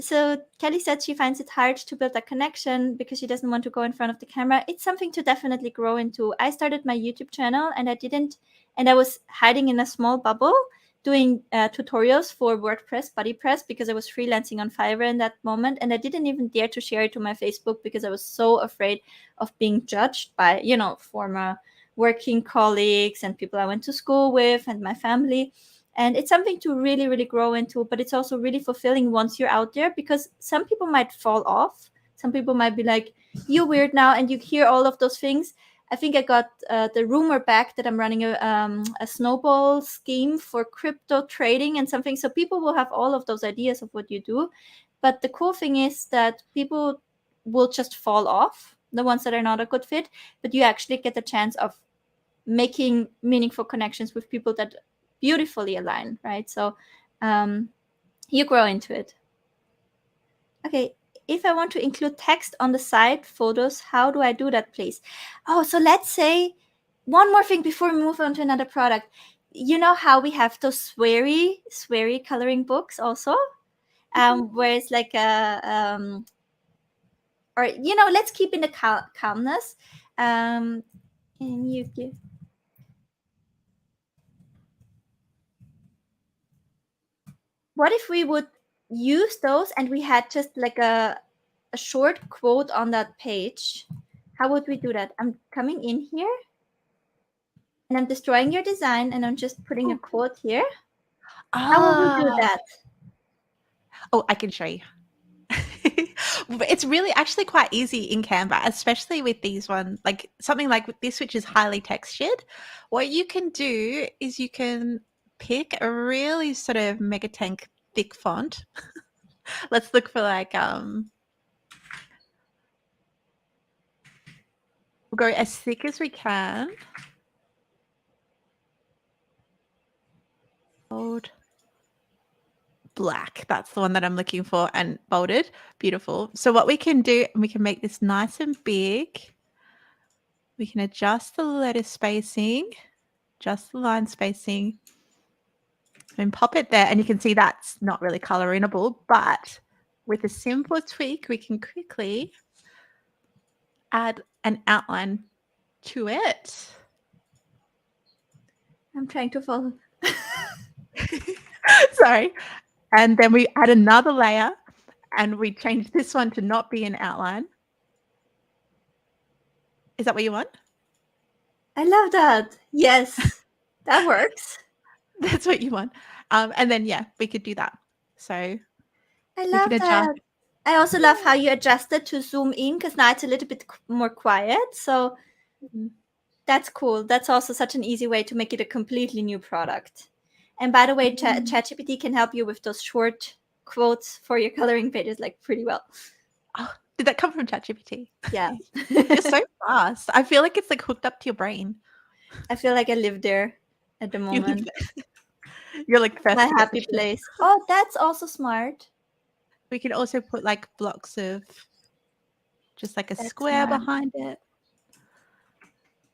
So Kelly said she finds it hard to build a connection because she doesn't want to go in front of the camera. It's something to definitely grow into. I started my YouTube channel and I was hiding in a small bubble doing tutorials for WordPress, BuddyPress, because I was freelancing on Fiverr in that moment. And I didn't even dare to share it to my Facebook because I was so afraid of being judged by, you know, former working colleagues and people I went to school with and my family. And it's something to really, really grow into, but it's also really fulfilling once you're out there because some people might fall off. Some people might be like, you're weird now, and you hear all of those things. I think I got the rumor back that I'm running a snowball scheme for crypto trading and something. So people will have all of those ideas of what you do. But the cool thing is that people will just fall off, the ones that are not a good fit, but you actually get the chance of making meaningful connections with people that beautifully align, right? So you grow into it. Okay, if I want to include text on the side, photos, how do I do that, please? Oh, so let's say one more thing before we move on to another product. You know how we have those sweary coloring books also, where it's like or you know, let's keep in the calmness. And you give. What if we would use those and we had just like a short quote on that page? How would we do that? I'm coming in here and I'm destroying your design and I'm just putting a quote here. How would we do that? Oh, I can show you. It's really actually quite easy in Canva, especially with these ones, like something like this, which is highly textured. What you can do is you can pick a really sort of mega tank thick font. Let's look for like we'll go as thick as we can. Bold. Black, that's the one that I'm looking for, and bolded. Beautiful. So what we can do, we can make this nice and big. We can adjust the letter spacing, adjust the line spacing, and pop it there. And you can see that's not really colorable, but with a simple tweak, we can quickly add an outline to it. I'm trying to follow. Sorry. And then we add another layer and we change this one to not be an outline. Is that what you want? I love that. Yes, that works. That's what you want. And then, yeah, we could do that. So I we love can adjust. that. I also love how you adjusted to zoom in because now it's a little bit more quiet. So that's cool. That's also such an easy way to make it a completely new product. And by the way, ChatGPT can help you with those short quotes for your coloring pages like pretty well. Oh, did that come from ChatGPT? Yeah. You're so fast. I feel like it's like hooked up to your brain. I feel like I live there at the You live moment. there. You're like the first My to get happy the shit. place. Oh, that's also smart. We can also put like blocks of just like a That's square smart. behind it.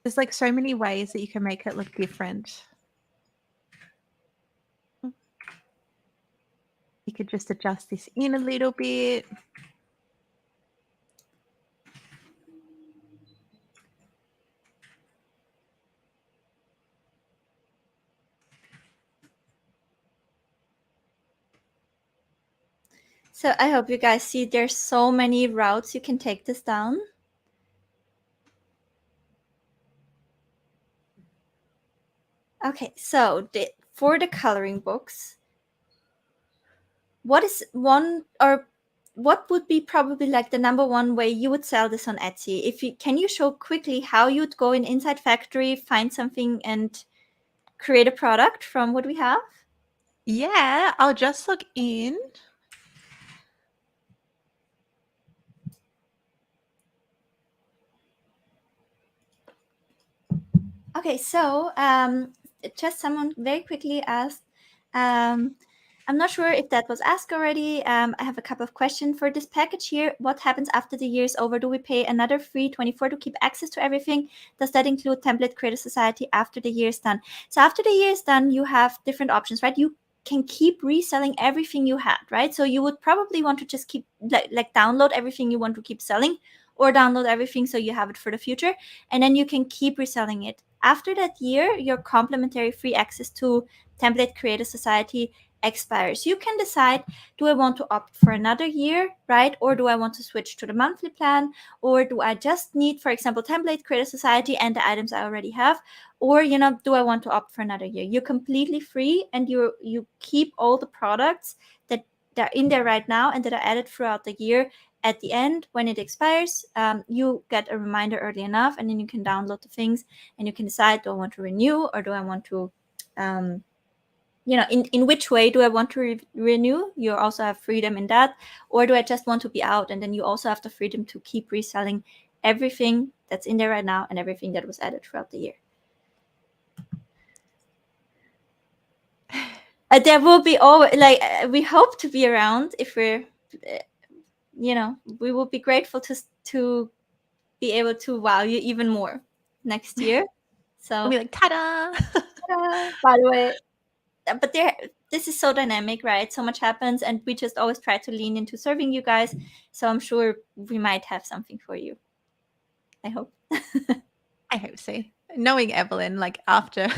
There's like so many ways that you can make it look different. You could just adjust this in a little bit. So I hope you guys see there's so many routes you can take this down. Okay, so for the coloring books, what is one or what would be probably like the number one way you would sell this on Etsy? Can you show quickly how you'd go in Inside Factory, find something and create a product from what we have? Yeah, I'll just log in. Okay, so just someone very quickly asked, I'm not sure if that was asked already. I have a couple of questions for this package here. What happens after the year is over? Do we pay another free 24 to keep access to everything? Does that include Template Creator Society after the year is done? So after the year is done, you have different options, right? You can keep reselling everything you had, right? So you would probably want to just keep like download everything you want to keep selling, or download everything so you have it for the future, and then you can keep reselling it. After that year, your complimentary free access to Template Creator Society expires. You can decide, do I want to opt for another year, right? Or do I want to switch to the monthly plan? Or do I just need, for example, Template Creator Society and the items I already have? Or, do I want to opt for another year? You're completely free, and you keep all the products that are in there right now and that are added throughout the year. At the end, when it expires, you get a reminder early enough, and then you can download the things and you can decide, do I want to renew, or do I want to in which way do I want to renew? You also have freedom in that. Or do I just want to be out? And then you also have the freedom to keep reselling everything that's in there right now and everything that was added throughout the year. There will be always, we hope to be around. If we're, we will be grateful to be able to wow you even more next year. So We'll be like, ta-da! ta-da! By the way, but this is so dynamic, right? So much happens, and we just always try to lean into serving you guys. So I'm sure we might have something for you. I hope. I hope so. Knowing Evelyn, like after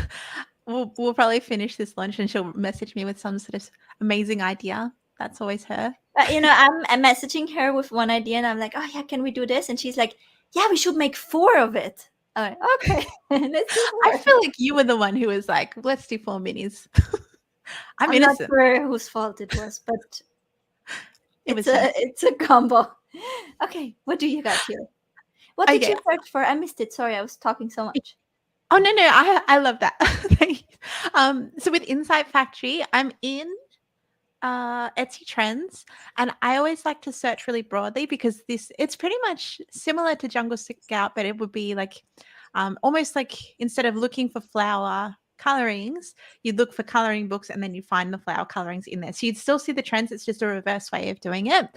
we'll probably finish this lunch and she'll message me with some sort of amazing idea. That's always her. But I'm messaging her with one idea, and I'm like, oh yeah, can we do this? And she's like, yeah, we should make 4 of it. I'm like, okay, let's do 4. I feel like you were the one who was like, let's do 4 minis. I'm innocent. Not sure whose fault it was, but it's a combo. Okay, what do you got here? What did you search for? I missed it. Sorry, I was talking so much. Oh no, I love that. So with Insight Factory, I'm in Etsy Trends, and I always like to search really broadly because it's pretty much similar to Jungle Scout, but it would be like almost like instead of looking for flower colorings, you look for coloring books and then you find the flower colorings in there. So you'd still see the trends. It's just a reverse way of doing it.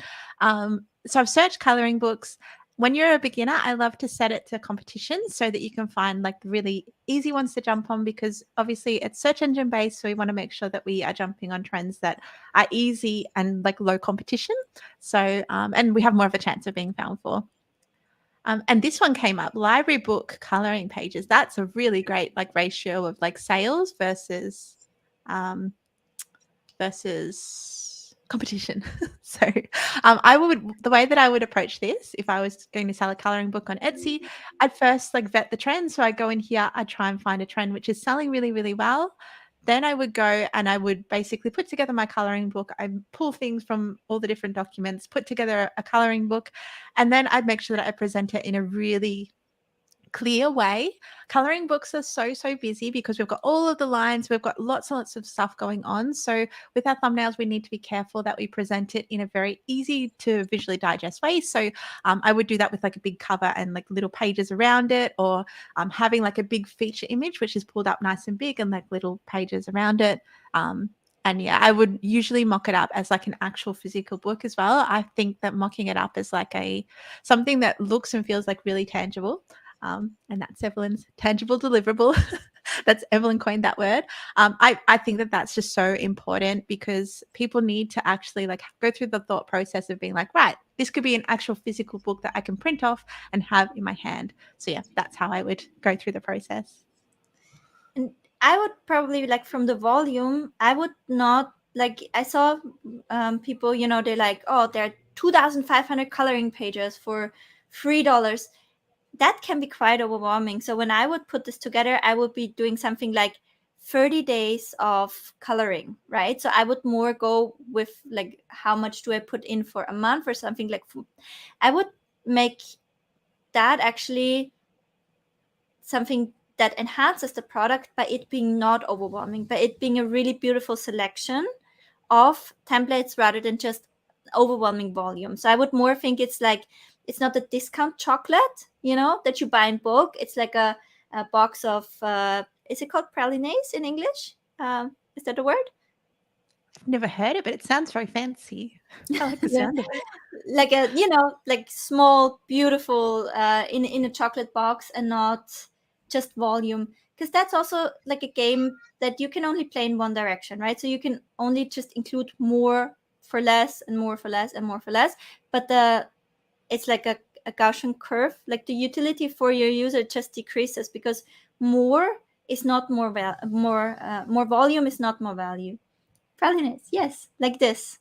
So I've searched coloring books. when you're a beginner, I love to set it to competitions so that you can find like the really easy ones to jump on, because obviously it's search engine based. So we want to make sure that we are jumping on trends that are easy and like low competition. So, and we have more of a chance of being found for. And this one came up, library book coloring pages. That's a really great like ratio of like sales um, versus competition. So the way that I would approach this, if I was going to sell a coloring book on Etsy, I'd first like vet the trend. So I go in here, I try and find a trend which is selling really, really well. Then I would go and I would basically put together my coloring book. I pull things from all the different documents, put together a coloring book, and then I'd make sure that I present it in a really clear way. Coloring books are so busy because we've got all of the lines, we've got lots and lots of stuff going on. So with our thumbnails, we need to be careful that we present it in a very easy to visually digest way. So I would do that with like a big cover and like little pages around it, or having like a big feature image which is pulled up nice and big and like little pages around it. And yeah, I would usually mock it up as like an actual physical book as well. I think that mocking it up is like something that looks and feels like really tangible. And that's Evelyn's tangible deliverable. That's Evelyn coined that word. I think that that's just so important, because people need to actually like go through the thought process of being like, right, this could be an actual physical book that I can print off and have in my hand. So yeah, that's how I would go through the process. And I would probably like, from the volume, I would not like, I saw people, they're like, oh, there are 2,500 coloring pages for $3. That can be quite overwhelming. So when I would put this together, I would be doing something like 30 days of coloring, right? So I would more go with like, how much do I put in for a month or something like food. I would make that actually something that enhances the product by it being not overwhelming, by it being a really beautiful selection of templates rather than just overwhelming volume. So I would more think it's like, it's not a discount chocolate, that you buy in bulk. It's like a box of, is it called pralines in English? Is that a word? I've never heard it, but it sounds very fancy. I like the Yeah. sound of it. Like a, like small, beautiful, in a chocolate box, and not just volume. Because that's also like a game that you can only play in one direction, right? So you can only just include more for less and more for less and more for less. But it's like a Gaussian curve. Like the utility for your user just decreases, because more is not more more volume is not more value. Pralines, yes, like this.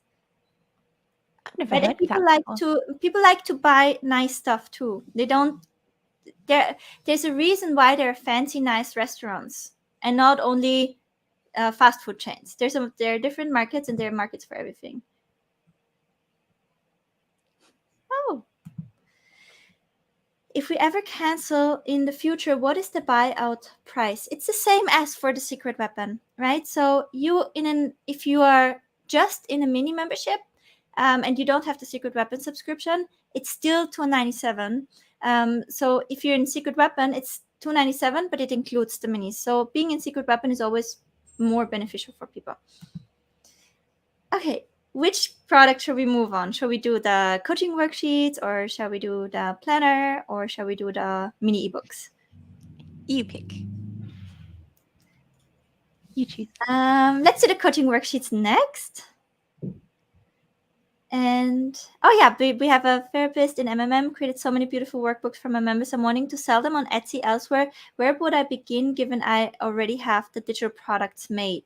I've never Right, and heard of that before. people like to buy nice stuff too. They don't. There's a reason why there are fancy, nice restaurants, and not only fast food chains. There are different markets, and there are markets for everything. Oh, if we ever cancel in the future, what is the buyout price? It's the same as for the secret weapon, right? So if you are just in a mini membership, and you don't have the secret weapon subscription, it's still $297. So if you're in secret weapon, it's $297, but it includes the minis. So being in secret weapon is always more beneficial for people. Okay, which product should we move on? Shall we do the coaching worksheets, or shall we do the planner, or shall we do the mini ebooks? You pick. You choose. Let's do the coaching worksheets next. And oh yeah, we have a therapist in MMM created so many beautiful workbooks for my members. I'm wanting to sell them on Etsy elsewhere. Where would I begin, given I already have the digital products made?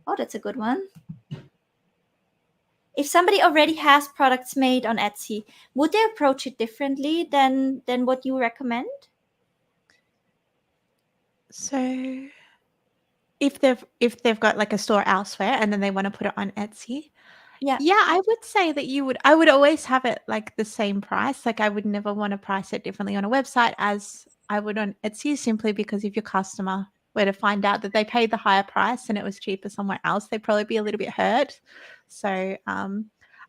Oh, that's a good one. If somebody already has products made on Etsy, would they approach it differently than what you recommend? So if they've got like a store elsewhere and then they want to put it on Etsy, Yeah. yeah, I would say that I would always have it like the same price. Like I would never want to price it differently on a website as I would on Etsy, simply because if your customer were to find out that they paid the higher price and it was cheaper somewhere else, they'd probably be a little bit hurt. So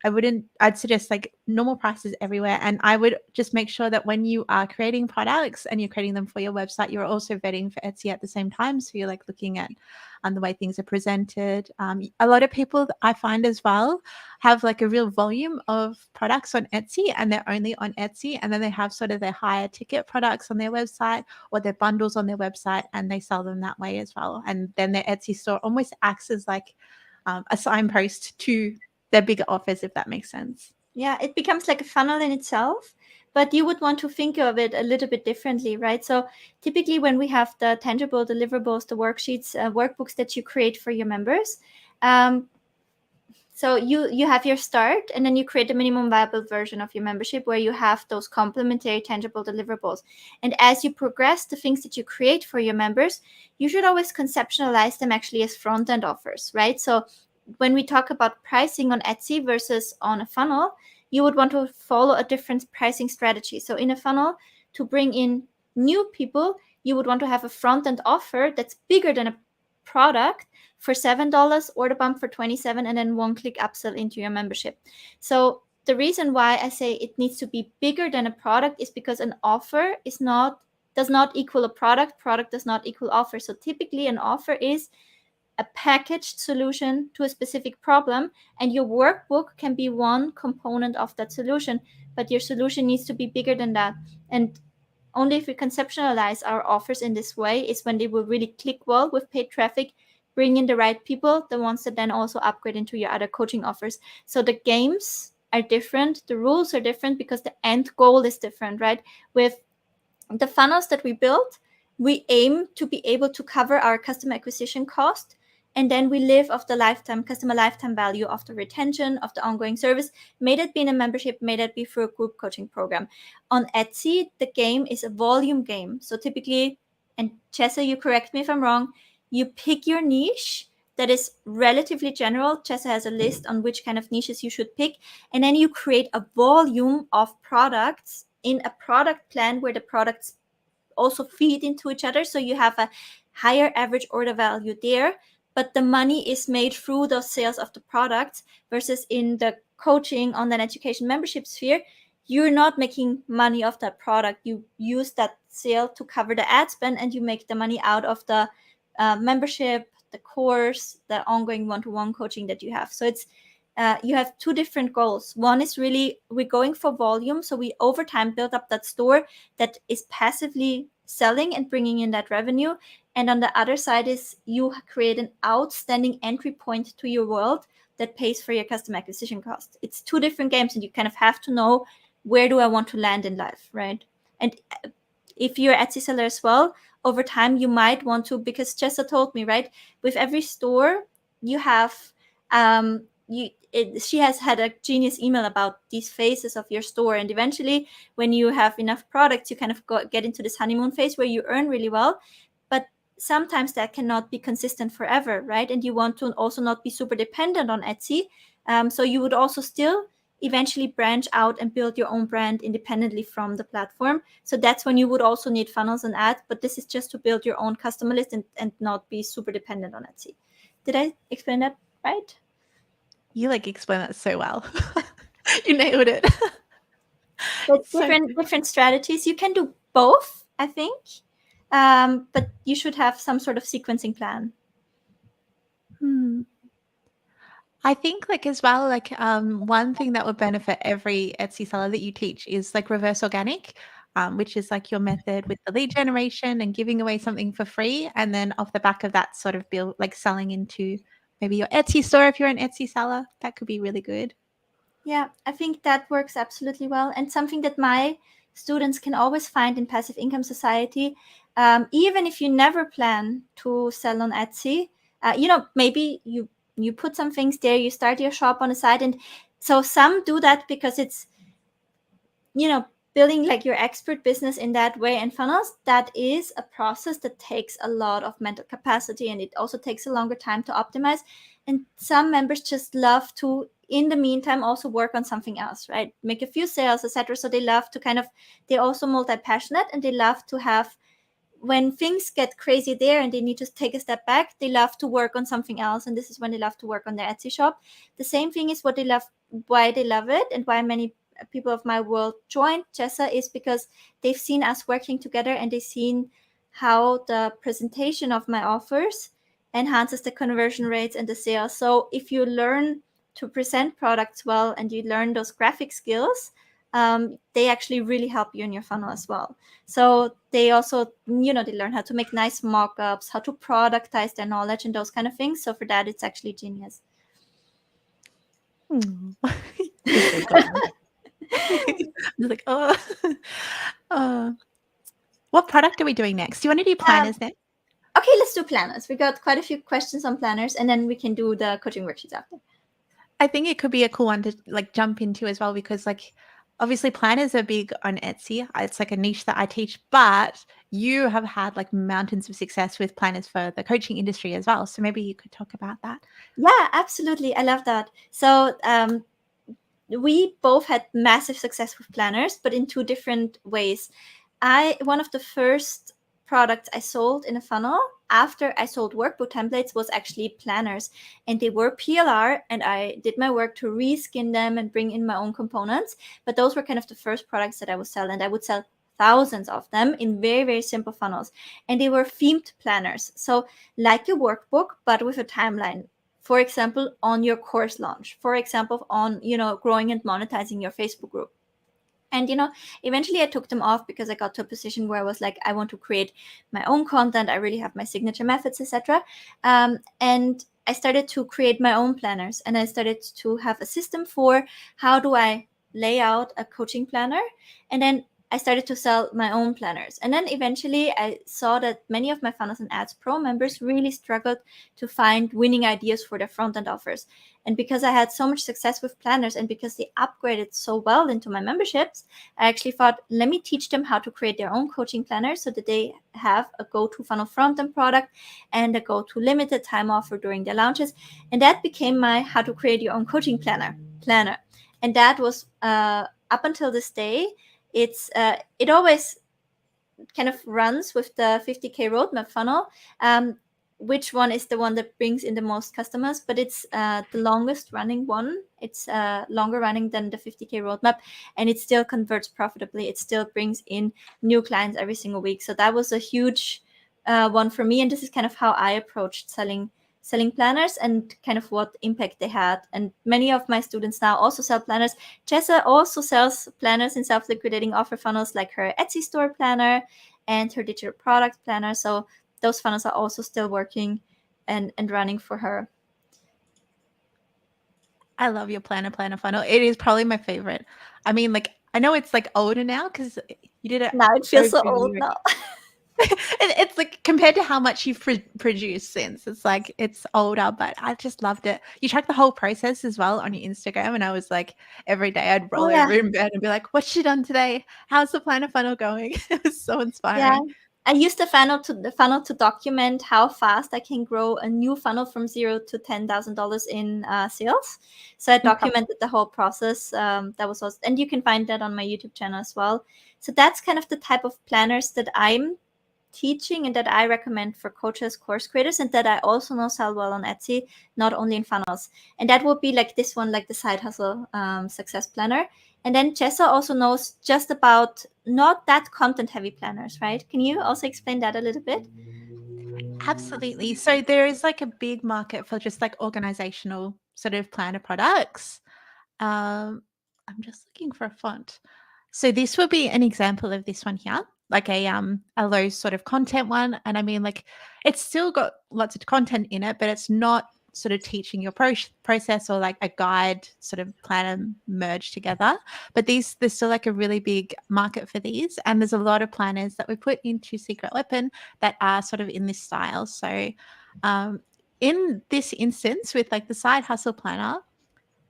I'd suggest like normal prices everywhere. And I would just make sure that when you are creating products and you're creating them for your website, you're also vetting for Etsy at the same time. So you're like looking at the way things are presented. A lot of people I find as well have like a real volume of products on Etsy, and they're only on Etsy, and then they have sort of their higher ticket products on their website or their bundles on their website, and they sell them that way as well. And then their Etsy store almost acts as like a signpost to their bigger offers, if that makes sense. Yeah, it becomes like a funnel in itself, but you would want to think of it a little bit differently, right? So typically when we have the tangible deliverables, the worksheets, workbooks that you create for your members, so you have your start, and then you create a minimum viable version of your membership where you have those complementary tangible deliverables. And as you progress the things that you create for your members, you should always conceptualize them actually as front-end offers, right? So when we talk about pricing on Etsy versus on a funnel, you would want to follow a different pricing strategy. So in a funnel, to bring in new people, you would want to have a front-end offer that's bigger than a product for $7, order bump for $27, and then one-click upsell into your membership. So the reason why I say it needs to be bigger than a product is because an offer does not equal a product. Product does not equal offer. So typically an offer is a packaged solution to a specific problem, and your workbook can be one component of that solution, but your solution needs to be bigger than that. And only if we conceptualize our offers in this way is when they will really click well with paid traffic, bring in the right people, the ones that then also upgrade into your other coaching offers. So the games are different, the rules are different because the end goal is different, right? With the funnels that we build, we aim to be able to cover our customer acquisition cost, and then we live off the customer lifetime value of the retention of the ongoing service. May that be in a membership, may that be through a group coaching program. On Etsy, the game is a volume game. So typically, and Chessa, you correct me if I'm wrong, you pick your niche that is relatively general. Chessa has a list on which kind of niches you should pick, and then you create a volume of products in a product plan where the products also feed into each other. So you have a higher average order value there, but the money is made through those sales of the products, versus in the coaching, online education, membership sphere, you're not making money off that product. You use that sale to cover the ad spend, and you make the money out of the membership, the course, the ongoing one-to-one coaching that you have. So it's you have two different goals. One is really we're going for volume, so we over time build up that store that is passively selling and bringing in that revenue. And on the other side is you create an outstanding entry point to your world that pays for your customer acquisition cost. It's two different games, and you kind of have to know, where do I want to land in life, right? And if you're an Etsy seller as well, over time you might want to, because Jessa told me, right, with every store you have she has had a genius email about these phases of your store, and eventually when you have enough products, you kind of get into this honeymoon phase where you earn really well, but sometimes that cannot be consistent forever, right? And you want to also not be super dependent on Etsy, so you would also still eventually branch out and build your own brand independently from the platform. So that's when you would also need funnels and ads, but this is just to build your own customer list and not be super dependent on Etsy. Did I explain that right? You like explain that so well. You nailed it. So So different strategies. You can do both, I think, but you should have some sort of sequencing plan. I think like as well, like one thing that would benefit every Etsy seller that you teach is like reverse organic, which is like your method with the lead generation and giving away something for free. And then off the back of that sort of build like selling into maybe your Etsy store if you're an Etsy seller. That could be really good. Yeah, I think that works absolutely well. And something that my students can always find in Passive Income Society, even if you never plan to sell on Etsy, maybe you put some things there, you start your shop on the side. And so some do that because it's, building like your expert business in that way. And funnels, that is a process that takes a lot of mental capacity, and it also takes a longer time to optimize. And some members just love to, in the meantime, also work on something else, right? Make a few sales, etc. So they love to they're also multi-passionate, and they love to have, when things get crazy there and they need to take a step back, they love to work on something else. And this is when they love to work on their Etsy shop. The same thing is what they love why they love it and why many people of my world joined Jessa is because they've seen us working together and they've seen how the presentation of my offers enhances the conversion rates and the sales. So if you learn to present products well and you learn those graphic skills, they actually really help you in your funnel as well. So they also, they learn how to make nice mock-ups, how to productize their knowledge and those kind of things. So for that, it's actually genius. You're so good. I'm just like, oh. What product are we doing next? Do you want to do planners next? Okay, let's do planners. We got quite a few questions on planners, and then we can do the coaching worksheets after. I think it could be a cool one to like jump into as well, because like obviously planners are big on Etsy. It's like a niche that I teach, but you have had like mountains of success with planners for the coaching industry as well. So maybe you could talk about that. Yeah, absolutely. I love that. So we both had massive success with planners, but in two different ways. One of the first products I sold in a funnel after I sold workbook templates was actually planners, and they were PLR, and I did my work to reskin them and bring in my own components. But those were kind of the first products that I would sell, and I would sell thousands of them in very, very simple funnels. And they were themed planners. So like a workbook, but with a timeline. For example, on your course launch, for example, on, growing and monetizing your Facebook group. And, eventually I took them off because I got to a position where I was like, I want to create my own content. I really have my signature methods, etc. And I started to create my own planners, and I started to have a system for how do I lay out a coaching planner. And then I started to sell my own planners. And then eventually I saw that many of my Funnels and Ads Pro members really struggled to find winning ideas for their front-end offers. And because I had so much success with planners and because they upgraded so well into my memberships, I actually thought, let me teach them how to create their own coaching planner so that they have a go-to funnel front-end product and a go-to limited time offer during their launches. And that became my how to create your own coaching planner. And that was up until this day. It always kind of runs with the 50K roadmap funnel. Which one is the one that brings in the most customers? But it's the longest running one. It's longer running than the 50K roadmap, and it still converts profitably. It still brings in new clients every single week. So that was a huge one for me. And this is kind of how I approached selling planners and kind of what impact they had. And many of my students now also sell planners. Jessa also sells planners in self-liquidating offer funnels, like her Etsy store planner and her digital product planner. So those funnels are also still working and running for her. I love your planner funnel. It is probably my favorite. I mean, like, I know it's like older now because you did it. Now it feels so old now. It's like compared to how much you've produced since, it's like it's older, but I just loved it. You track the whole process as well on your Instagram, and I was like, every day I'd roll over in bed and be like, what's she done today? How's the planner funnel going? It was so inspiring. Yeah. I use the funnel to document how fast I can grow a new funnel from $0 to $10,000 in sales. So I documented the whole process. That was awesome. And you can find that on my YouTube channel as well. So that's kind of the type of planners that I'm teaching and that I recommend for coaches, course creators, and that I also know sell well on Etsy, not only in funnels. And that would be like this one, like the side hustle success planner. And then Jessa also knows just about not that content heavy planners, right? Can you also explain that a little bit? Absolutely. So there is like a big market for just like organizational sort of planner products. I'm just looking for a font. So this would be an example of this one here, like a low sort of content one. And I mean, like, it's still got lots of content in it, but it's not sort of teaching your process or like a guide sort of planner merged together. But there's still like a really big market for these, and there's a lot of planners that we put into Secret Weapon that are sort of in this style. So in this instance with like the side hustle planner,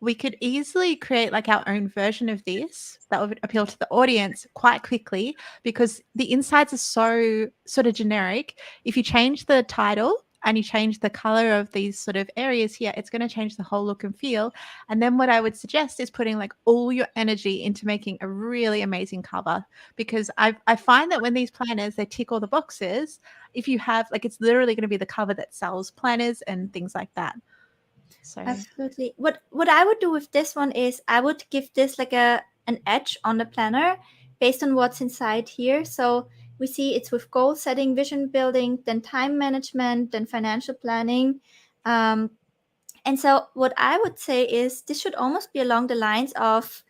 we could easily create like our own version of this that would appeal to the audience quite quickly, because the insides are so sort of generic. If you change the title and you change the color of these sort of areas here, it's going to change the whole look and feel. And then what I would suggest is putting like all your energy into making a really amazing cover, because I find that when these planners, they tick all the boxes, if you have like, it's literally going to be the cover that sells planners and things like that. So Absolutely. What I would do with this one is I would give this like an edge on the planner based on what's inside here. So we see it's with goal setting, vision building, then time management, then financial planning. And so what I would say is this should almost be along the lines of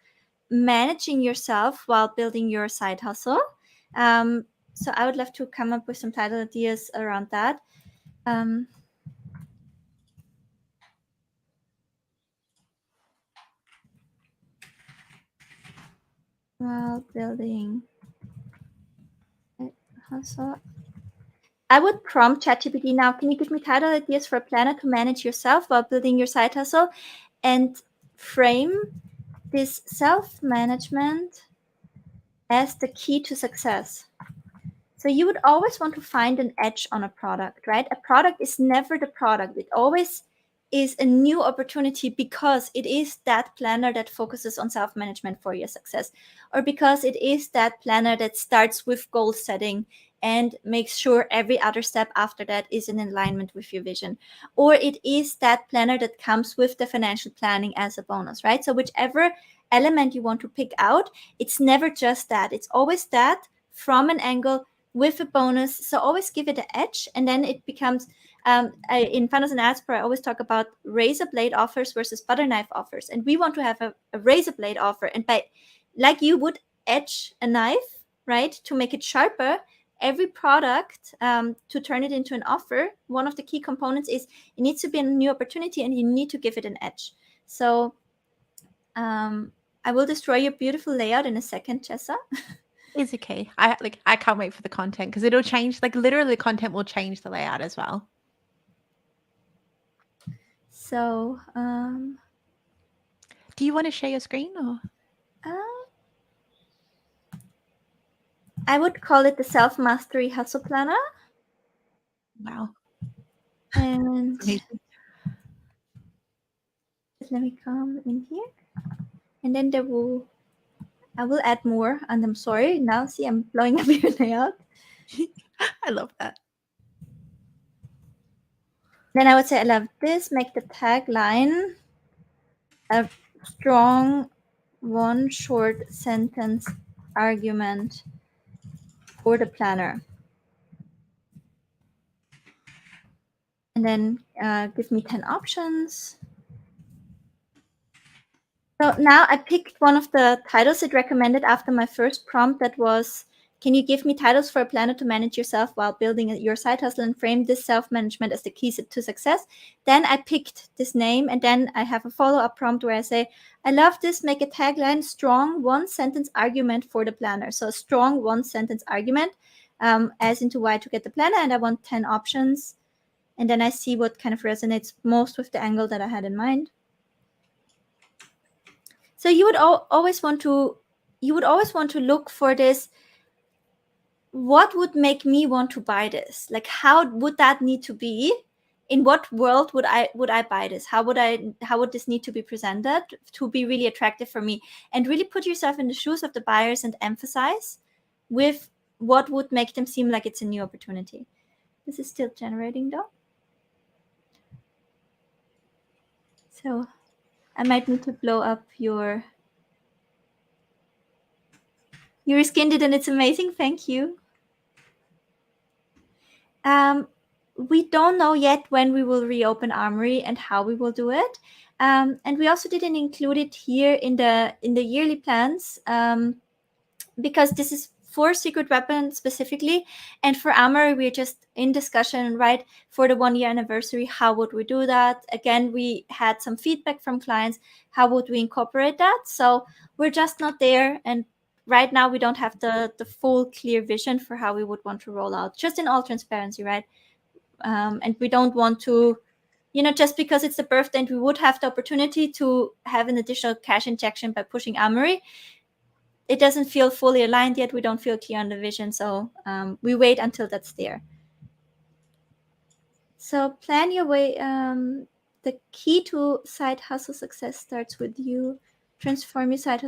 managing yourself while building your side hustle. So I would love to come up with some title ideas around that. While building a hustle. I would prompt ChatGPT now, can you give me title ideas for a planner to manage yourself while building your side hustle? And frame this self-management as the key to success. So you would always want to find an edge on a product, right? A product is never the product. It always is a new opportunity because it is that planner that focuses on self-management for your success, or because it is that planner that starts with goal setting and makes sure every other step after that is in alignment with your vision, or it is that planner that comes with the financial planning as a bonus, right? So whichever element you want to pick out, it's never just that. It's always that from an angle with a bonus. So always give it an edge, and then it becomes in Funnels and Ads Pro, I always talk about razor blade offers versus butter knife offers. And we want to have a razor blade offer. And by like you would edge a knife, right, to make it sharper, every product to turn it into an offer, one of the key components is it needs to be a new opportunity and you need to give it an edge. So I will destroy your beautiful layout in a second, Jessa. it's okay. I can't wait for the content because it'll change. Like literally, the content will change the layout as well. So do you want to share your screen or? I would call it the Self-Mastery Hustle Planner. Wow. And let me come in here. And then I will add more. And I'm sorry. Now, see, I'm blowing up your layout. I love that. Then I would say I love this. Make the tagline a strong one short sentence argument for the planner. And then give me 10 options. So now I picked one of the titles it recommended after my first prompt that was, can you give me titles for a planner to manage yourself while building your side hustle and frame this self-management as the key to success? Then I picked this name, and then I have a follow-up prompt where I say, I love this, make a tagline, strong one-sentence argument for the planner. So a strong one-sentence argument as into why to get the planner, and I want 10 options. And then I see what kind of resonates most with the angle that I had in mind. So you would always want to look for this. What would make me want to buy this? Like, how would that need to be? In what world would I buy this? How would this need to be presented to be really attractive for me? And really put yourself in the shoes of the buyers and emphasize with what would make them seem like it's a new opportunity. This is still generating though. So I might need to blow up your skin did, and it's amazing. Thank you. We don't know yet when we will reopen Armory and how we will do it. And we also didn't include it here in the yearly plans because this is for Secret Weapon specifically, and for Armory we're just in discussion, right? For the 1 year anniversary, how would we do that? Again, we had some feedback from clients. How would we incorporate that? So we're just not there, and right now we don't have the full clear vision for how we would want to roll out, just in all transparency, right? And we don't want to, just because it's the birthday and we would have the opportunity to have an additional cash injection by pushing Armory, it doesn't feel fully aligned yet. We don't feel clear on the vision. So we wait until that's there. So plan your way. The key to side hustle success starts with you. Transform your side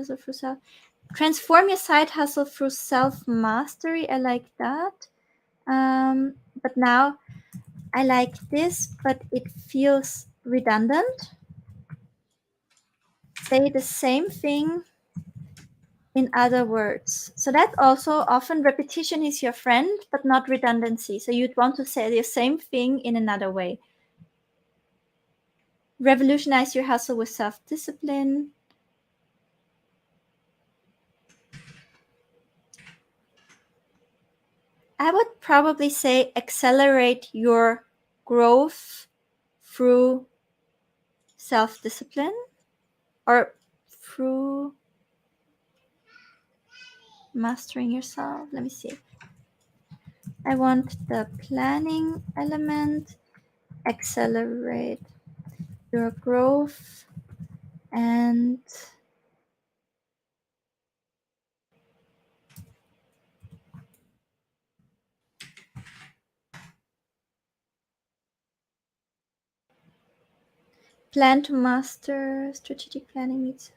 hustle through self-mastery. I like that. But now I like this, but it feels redundant. Say the same thing in other words. So that also often repetition is your friend, but not redundancy. So you'd want to say the same thing in another way. Revolutionize your hustle with self-discipline. I would probably say accelerate your growth through self-discipline or through mastering yourself. Let me see. I want the planning element, accelerate your growth, and plan to master strategic planning needs.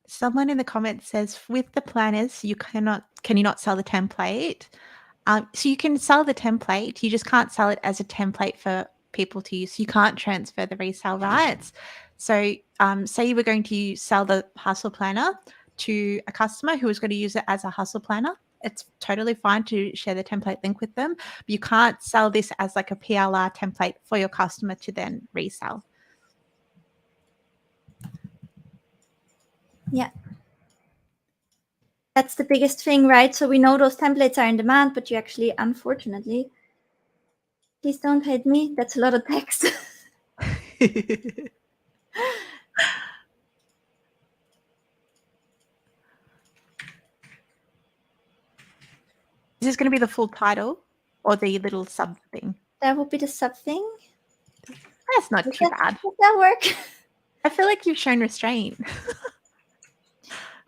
Someone in the comments says, with the planners, can you not sell the template? So you can sell the template, you just can't sell it as a template for people to use. You can't transfer the resale rights. So say you were going to sell the hustle planner to a customer who was going to use it as a hustle planner. It's totally fine to share the template link with them, but you can't sell this as like a PLR template for your customer to then resell. Yeah. That's the biggest thing, right? So we know those templates are in demand, but you actually, unfortunately, please don't hate me. That's a lot of text. Is this going to be the full title or the little sub thing? That would be the sub thing. That's not too bad. Does that work? I feel like you've shown restraint.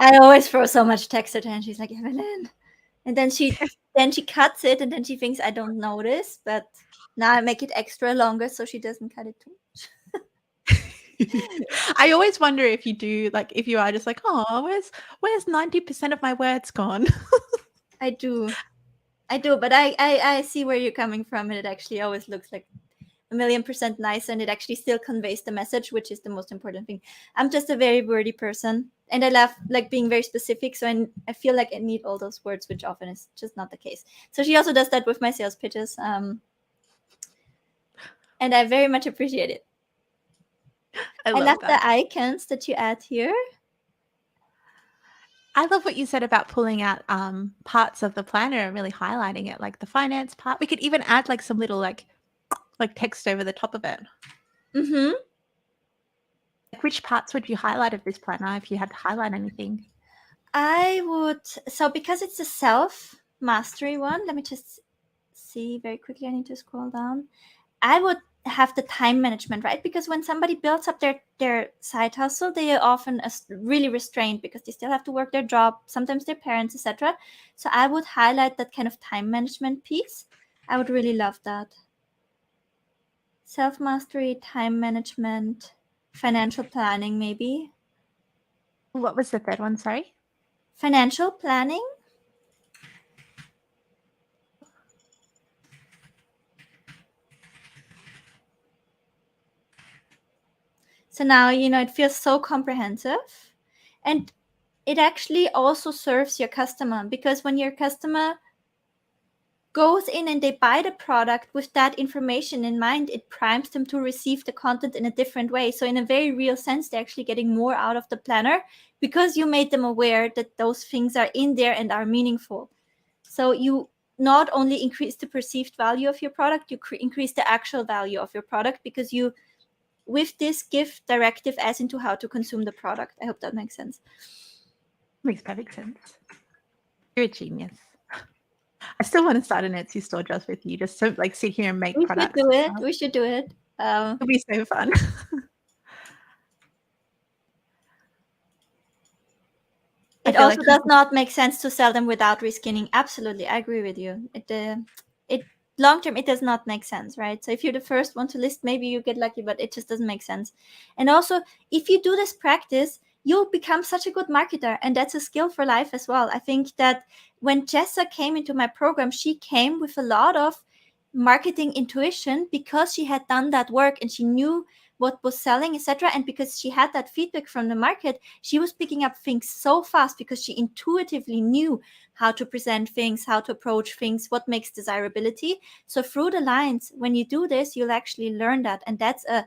I always throw so much text at her, and she's like, Evelyn. And then she cuts it, and then she thinks I don't notice. But now I make it extra longer so she doesn't cut it too much. I always wonder if you do, like, if you are just like, oh, where's 90% of my words gone? I do, but I see where you're coming from, and it actually always looks like 1,000,000% nice, and it actually still conveys the message, which is the most important thing. I'm just a very wordy person, and I love like being very specific, so I feel like I need all those words, which often is just not the case. So she also does that with my sales pitches, and I very much appreciate it. I love the icons that you add here. I love what you said about pulling out parts of the planner and really highlighting it, like the finance part. We could even add like some little like text over the top of it. Mm-hmm. Like, which parts would you highlight of this planner if you had to highlight anything? I would, so because it's a self-mastery one, let me just see very quickly. I need to scroll down. I would have the time management, right? Because when somebody builds up their side hustle, they are often really restrained because they still have to work their job, sometimes their parents, etc. So I would highlight that kind of time management piece. I would really love that. Self-mastery, time management, financial planning, maybe. What was the third one? Sorry. Financial planning. So now, it feels so comprehensive, and it actually also serves your customer, because when your customer goes in and they buy the product with that information in mind, it primes them to receive the content in a different way. So in a very real sense, they're actually getting more out of the planner because you made them aware that those things are in there and are meaningful. So you not only increase the perceived value of your product, you increase the actual value of your product, because you, with this, give directive as into how to consume the product. I hope that makes sense. Makes perfect sense. You're a genius. I still want to start an Etsy store just with you, just to like sit here and make products. We should do it. It'll be so fun. It feel also like does not make sense to sell them without reskinning. Absolutely, I agree with you. It long term, it does not make sense, right? So if you're the first one to list, maybe you get lucky, but it just doesn't make sense. And also, if you do this practice, you'll become such a good marketer, and that's a skill for life as well. I think that when Jessa came into my program, she came with a lot of marketing intuition because she had done that work and she knew what was selling, etc. And because she had that feedback from the market, she was picking up things so fast because she intuitively knew how to present things, how to approach things, what makes desirability. So through the lines, when you do this, you'll actually learn that. And that's a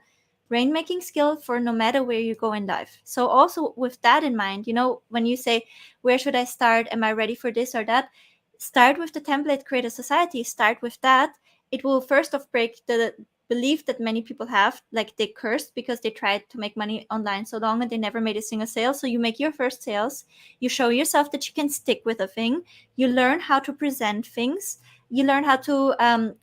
rainmaking skill for no matter where you go in life. So also with that in mind, when you say, where should I start? Am I ready for this or that? Start with the template creator society. Start with that. It will first off break the belief that many people have, like they cursed because they tried to make money online so long and they never made a single sale. So you make your first sales, you show yourself that you can stick with a thing, you learn how to present things, you learn how to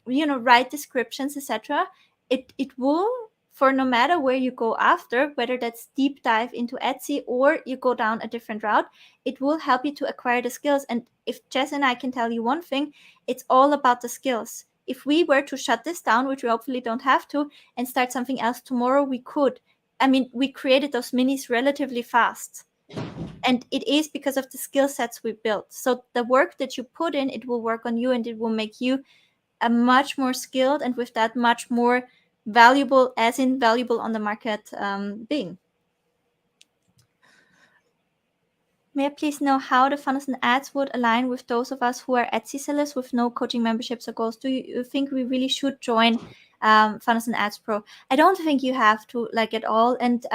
write descriptions, etc. It will, for no matter where you go after, whether that's deep dive into Etsy or you go down a different route, it will help you to acquire the skills. And if Jess and I can tell you one thing, it's all about the skills. If we were to shut this down, which we hopefully don't have to, and start something else tomorrow, we could. I mean, we created those minis relatively fast. And it is because of the skill sets we built. So the work that you put in, it will work on you and it will make you a much more skilled and with that much more valuable, as in valuable on the market being. May I please know how the funnels and ads would align with those of us who are Etsy sellers with no coaching memberships or goals? Do you think we really should join Funnels and Ads Pro? I don't think you have to, like, at all. And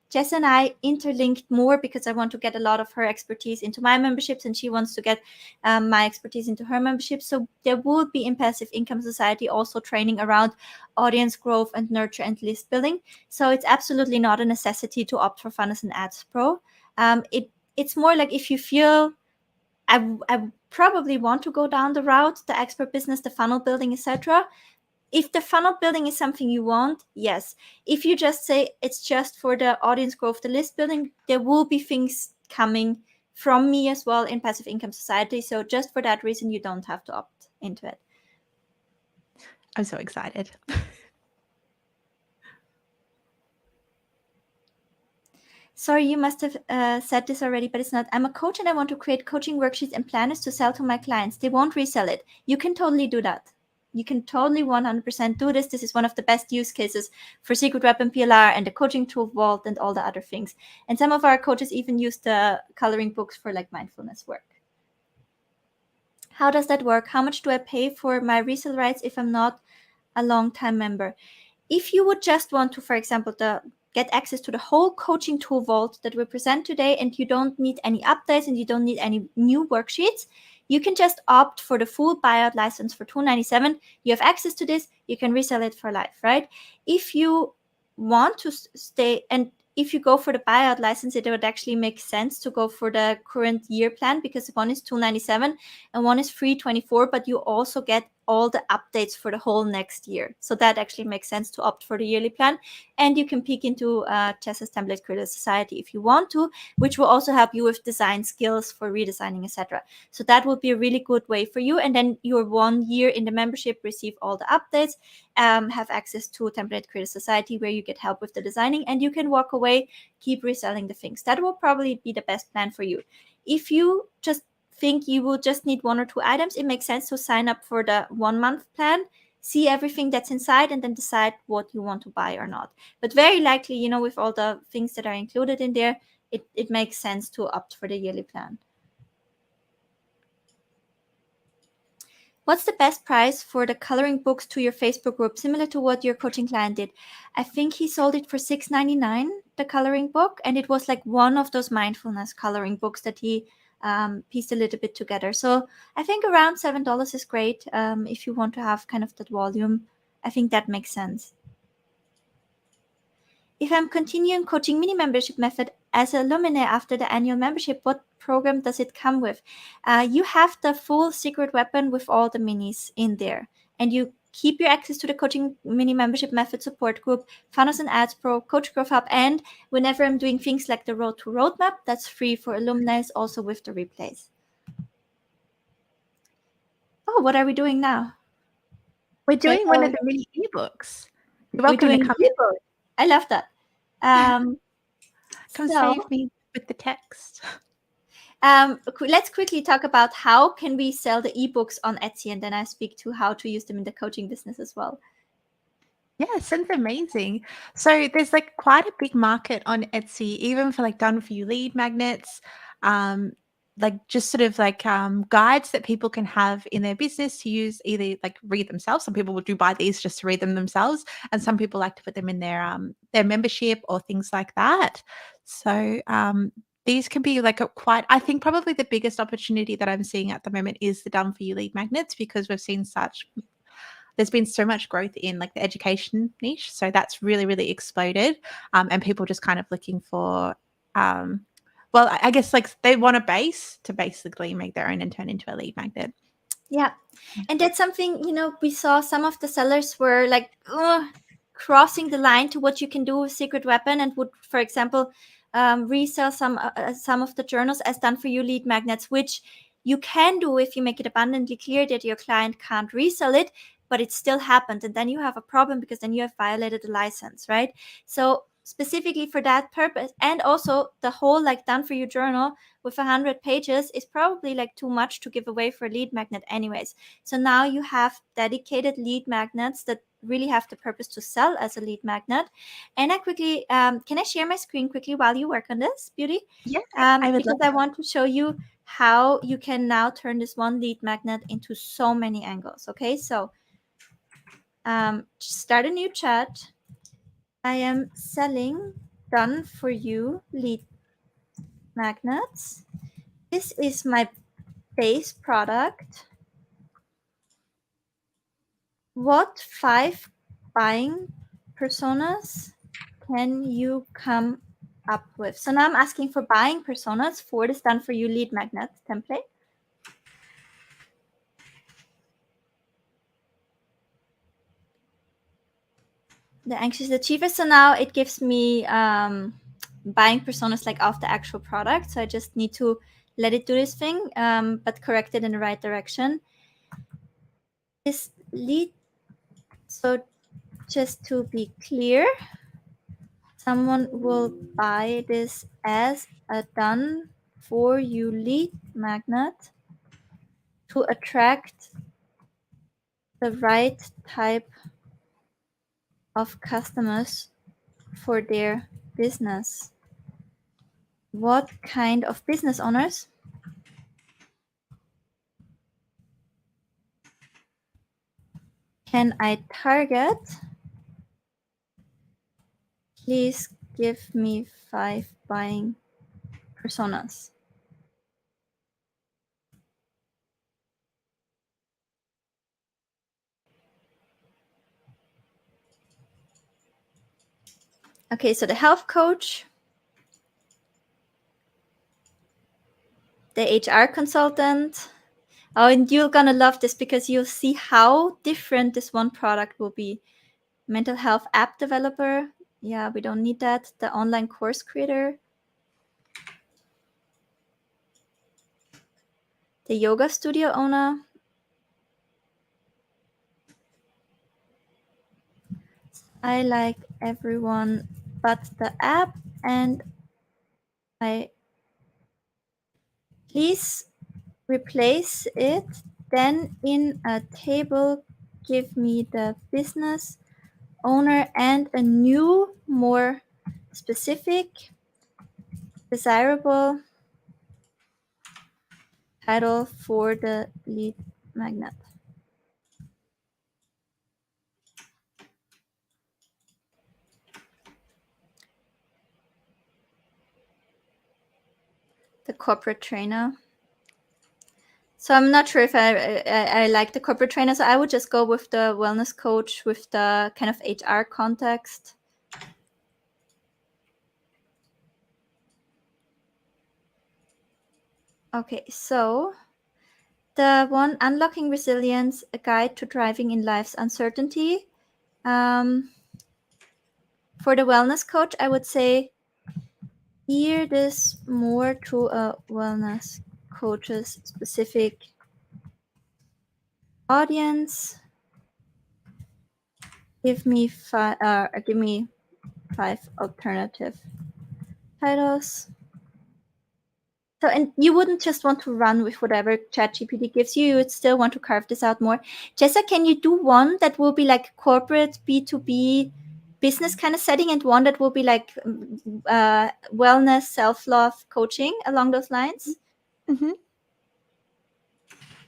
Jess and I interlinked more because I want to get a lot of her expertise into my memberships and she wants to get my expertise into her membership. So there will be in Passive Income Society also training around audience growth and nurture and list building. So it's absolutely not a necessity to opt for Funnels and Ads Pro. It's more like if you feel I probably want to go down the route, the expert business, the funnel building, etc. If the funnel building is something you want, yes. If you just say it's just for the audience growth, the list building, there will be things coming from me as well in Passive Income Society. So just for that reason, you don't have to opt into it. I'm so excited. Sorry, you must have said this already, but it's not. I'm a coach and I want to create coaching worksheets and planners to sell to my clients. They won't resell it. You can totally do that. You can totally 100% do this. This is one of the best use cases for Secret Weapon PLR and the coaching tool vault and all the other things. And some of our coaches even use the coloring books for like mindfulness work. How does that work? How much do I pay for my resale rights if I'm not a long-time member? If you would just want to, for example, get access to the whole coaching tool vault that we present today, and you don't need any updates and you don't need any new worksheets, you can just opt for the full buyout license for $297. You have access to this. You can resell it for life, right? If you want to stay, and if you go for the buyout license, it would actually make sense to go for the current year plan because one is $297 and one is $324, but you also get all the updates for the whole next year. So that actually makes sense to opt for the yearly plan. And you can peek into Jess's Template Creator Society if you want to, which will also help you with design skills for redesigning, etc. So that would be a really good way for you. And then your 1 year in the membership, receive all the updates, have access to Template Creator Society where you get help with the designing, and you can walk away, keep reselling the things. That will probably be the best plan for you. If you just think you will just need 1 or 2 items, it makes sense to sign up for the 1 month plan, see everything that's inside, and then decide what you want to buy or not. But very likely, with all the things that are included in there, it makes sense to opt for the yearly plan. What's the best price for the coloring books to your Facebook group, similar to what your coaching client did? I think he sold it for $6.99, the coloring book, and it was like one of those mindfulness coloring books that he pieced a little bit together. So I think around $7 is great if you want to have kind of that volume. I think that makes sense. If I'm continuing coaching mini membership method as a alumni after the annual membership, what program does it come with? You have the full Secret Weapon with all the minis in there, and you keep your access to the Coaching Mini Membership Method Support Group, Funnels and Ads Pro, Coach Growth Hub, and whenever I'm doing things like the Road to Roadmap, that's free for alumni, also with the replays. Oh, what are we doing now? We're doing one of the mini ebooks. You're We're welcome to doing come in. ebook. I love that. Come save me with the text. Let's quickly talk about how can we sell the ebooks on Etsy, and then I speak to how to use them in the coaching business as well. Yeah, sounds amazing. So there's like quite a big market on Etsy, even for like done for you lead magnets, like just sort of like guides that people can have in their business to use, either like read themselves. Some people do buy these just to read them themselves, and some people like to put them in their membership or things like that. So these can be like I think probably the biggest opportunity that I'm seeing at the moment is the done for you lead magnets, because we've seen there's been so much growth in like the education niche. So that's really, really exploded. And people just kind of looking for, well, I guess like they want a base to basically make their own and turn into a lead magnet. Yeah. And that's something, we saw some of the sellers were like crossing the line to what you can do with Secret Weapon, and would, for example, resell some of the journals as done for you lead magnets, which you can do if you make it abundantly clear that your client can't resell it, but it still happened. And then you have a problem, because then you have violated the license, right? So specifically for that purpose, and also the whole like done for you journal with 100 pages is probably like too much to give away for a lead magnet anyways. So now you have dedicated lead magnets that really have the purpose to sell as a lead magnet. And I quickly, can I share my screen quickly while you work on this, Beauty? Yeah, I would because I want to show you how you can now turn this one lead magnet into so many angles. Okay, so start a new chat. I am selling done for you lead magnets. This is my base product. What 5 buying personas can you come up with? So now I'm asking for buying personas for this done for you lead magnet template. The anxious achiever. So now it gives me buying personas like of the actual product. So I just need to let it do this thing, but correct it in the right direction. This lead. So just to be clear, someone will buy this as a done for you lead magnet to attract the right type of customers for their business. What kind of business owners? Can I target? Please give me 5 buying personas. Okay, so the health coach, the HR consultant. Oh, and you're gonna love this, because you'll see how different this one product will be. Mental health app developer. Yeah, we don't need that. The online course creator. The yoga studio owner. I like everyone but the app, and I please replace it. Then in a table, give me the business owner and a new, more specific, desirable title for the lead magnet. The corporate trainer. So I'm not sure if I like the corporate trainer. So I would just go with the wellness coach with the kind of HR context. Okay, so The one, Unlocking Resilience, a guide to driving in life's uncertainty. For the wellness coach, I would say gear this more to a wellness coach's specific audience. Give me 5 alternative titles. So, and you wouldn't just want to run with whatever ChatGPT gives you. You would still want to carve this out more. Jessa, can you do one that will be like corporate B2B business kind of setting, and one that will be like wellness, self-love coaching along those lines? Mm-hmm.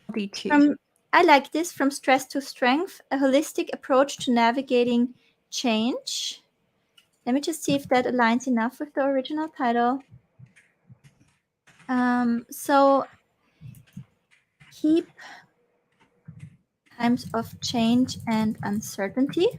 I'll do two. I like this. From Stress to Strength, a holistic approach to navigating change. Let me just see if that aligns enough with the original title. So keep times of change and uncertainty.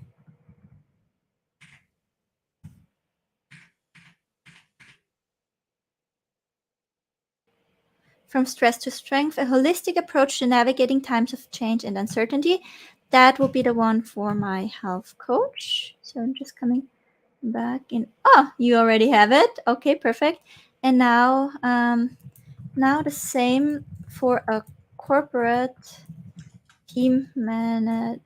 From Stress to Strength, a holistic approach to navigating times of change and uncertainty. That will be the one for my health coach. So I'm just coming back in. Oh, you already have it. Okay, perfect. And now the same for a corporate team manager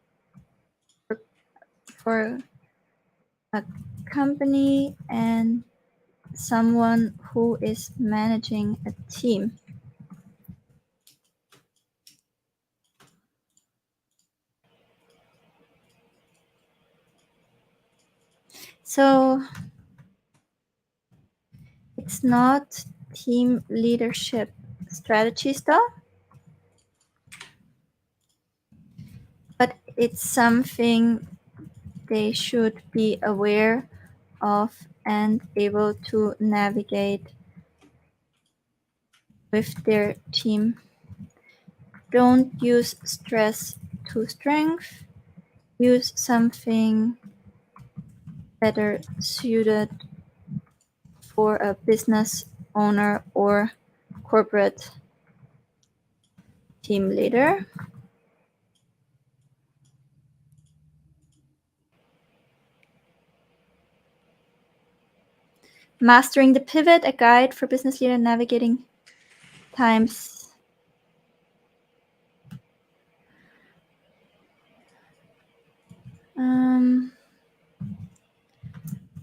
for a company and someone who is managing a team. So it's not team leadership strategy stuff, but it's something they should be aware of and able to navigate with their team. Don't use stress to strength. Use something better suited for a business owner or corporate team leader. Mastering the Pivot, a guide for business leader navigating times.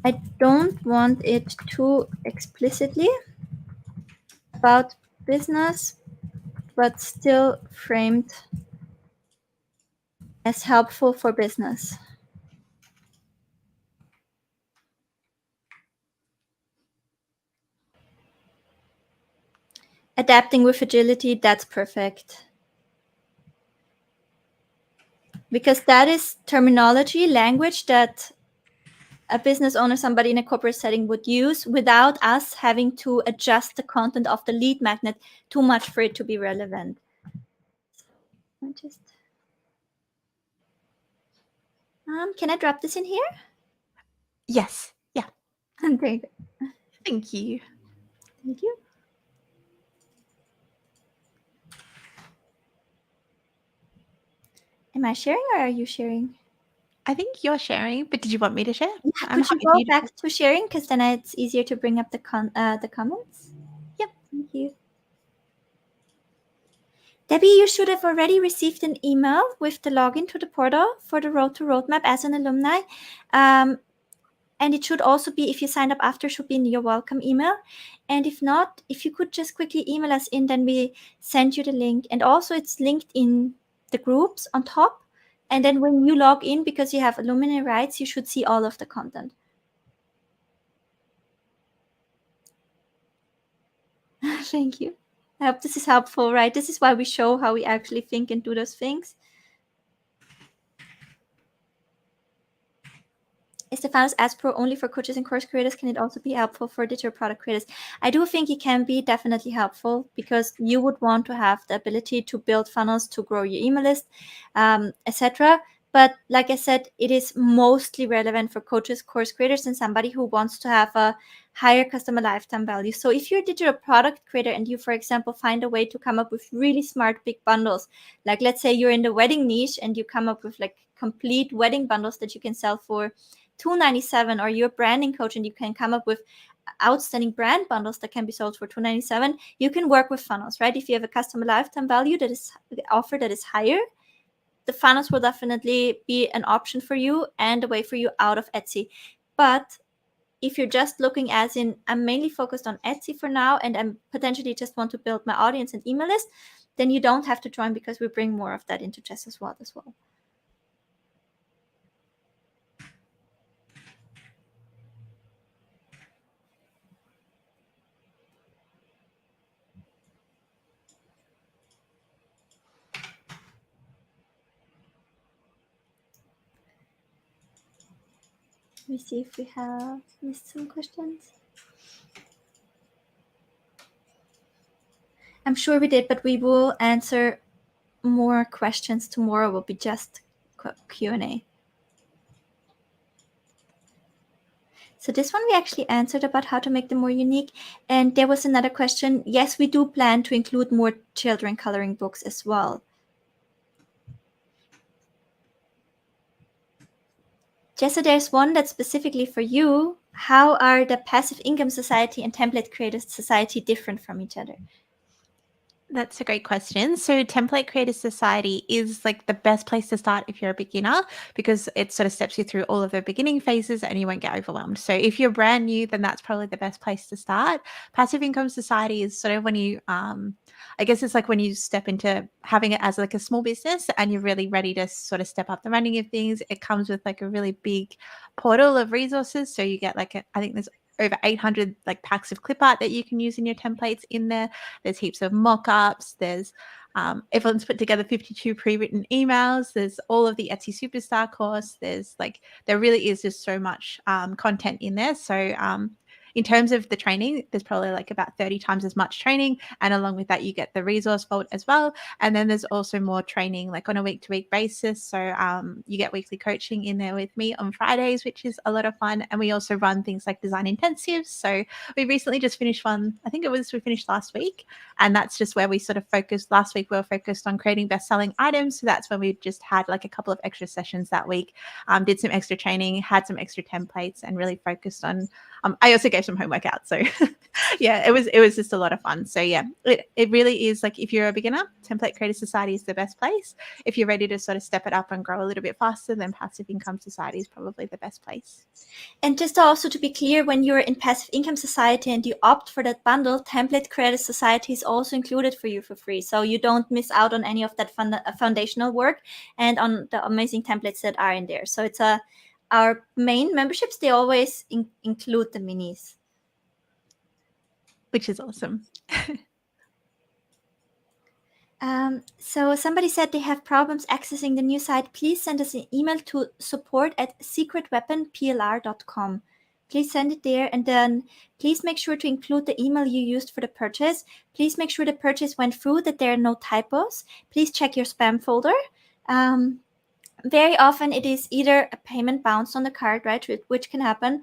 I don't want it too explicitly about business, but still framed as helpful for business. Adapting with agility, that's perfect. Because that is terminology, language that a business owner, somebody in a corporate setting would use without us having to adjust the content of the lead magnet too much for it to be relevant. Can I drop this in here? Yes. Yeah. Very good. Thank you. Thank you. Am I sharing or are you sharing? I think you're sharing, but did you want me to share? Yeah, I'm could you happy go for you to back to sharing, because then it's easier to bring up the comments? Yep. Thank you. Debbie, you should have already received an email with the login to the portal for the Road to Roadmap as an alumni. And it should also be, if you signed up after, should be in your welcome email. And if not, if you could just quickly email us in, then we send you the link. And also it's linked in the groups on top. And then when you log in, because you have alumni rights, you should see all of the content. Thank you. I hope this is helpful, right? This is why we show how we actually think and do those things. Is the Founders Ads Pro only for coaches and course creators? Can it also be helpful for digital product creators? I do think it can be definitely helpful, because you would want to have the ability to build funnels to grow your email list, etc. But like I said, it is mostly relevant for coaches, course creators, and somebody who wants to have a higher customer lifetime value. So if you're a digital product creator and you, for example, find a way to come up with really smart big bundles, like let's say you're in the wedding niche and you come up with like complete wedding bundles that you can sell for $297, or you're a branding coach and you can come up with outstanding brand bundles that can be sold for $297, you can work with funnels, right? If you have a customer lifetime value that is offer that is higher, the funnels will definitely be an option for you and a way for you out of Etsy. But if you're just looking as in, I'm mainly focused on Etsy for now and I'm potentially just want to build my audience and email list, then you don't have to join, because we bring more of that into Jess as well. Let me see if we have missed some questions. I'm sure we did, but we will answer more questions tomorrow. Will be just Q&A. So this one we actually answered about how to make them more unique. And there was another question. Yes, we do plan to include more children coloring books as well. Jessa, there's one that's specifically for you. How are the Passive Income Society and Template Creators Society different from each other? That's a great question. So Template Creators Society is like the best place to start if you're a beginner, because it sort of steps you through all of the beginning phases and you won't get overwhelmed. So if you're brand new, then that's probably the best place to start. Passive Income Society is sort of when you, I guess it's like when you step into having it as like a small business and you're really ready to sort of step up the running of things. It comes with like a really big portal of resources. So you get like, I think there's over 800 like packs of clip art that you can use in your templates in there. There's heaps of mock-ups. There's everyone's put together 52 pre-written emails. There's all of the Etsy Superstar course. There really is just so much content in there. So in terms of the training, there's probably like about 30 times as much training. And along with that, you get the resource vault as well. And then there's also more training like on a week-to-week basis. So you get weekly coaching in there with me on Fridays, which is a lot of fun. And we also run things like design intensives. So we recently just finished one. I think we finished last week. And that's just where we sort of focused. Last week, we were focused on creating best-selling items. So that's when we just had like a couple of extra sessions that week, did some extra training, had some extra templates, and really focused on I also gave some homework out. So yeah, it was just a lot of fun. So yeah, it really is like, if you're a beginner, Template Creator Society is the best place. If you're ready to sort of step it up and grow a little bit faster, then Passive Income Society is probably the best place. And just also to be clear, when you're in Passive Income Society and you opt for that bundle, Template Creator Society is also included for you for free. So you don't miss out on any of that foundational work and on the amazing templates that are in there. So it's our main memberships, they always include the minis. Which is awesome. So somebody said they have problems accessing the new site. Please send us an email to support@secretweaponplr.com. Please send it there, and then please make sure to include the email you used for the purchase. Please make sure the purchase went through, that there are no typos. Please check your spam folder. Very often it is either a payment bounced on the card, right, which can happen,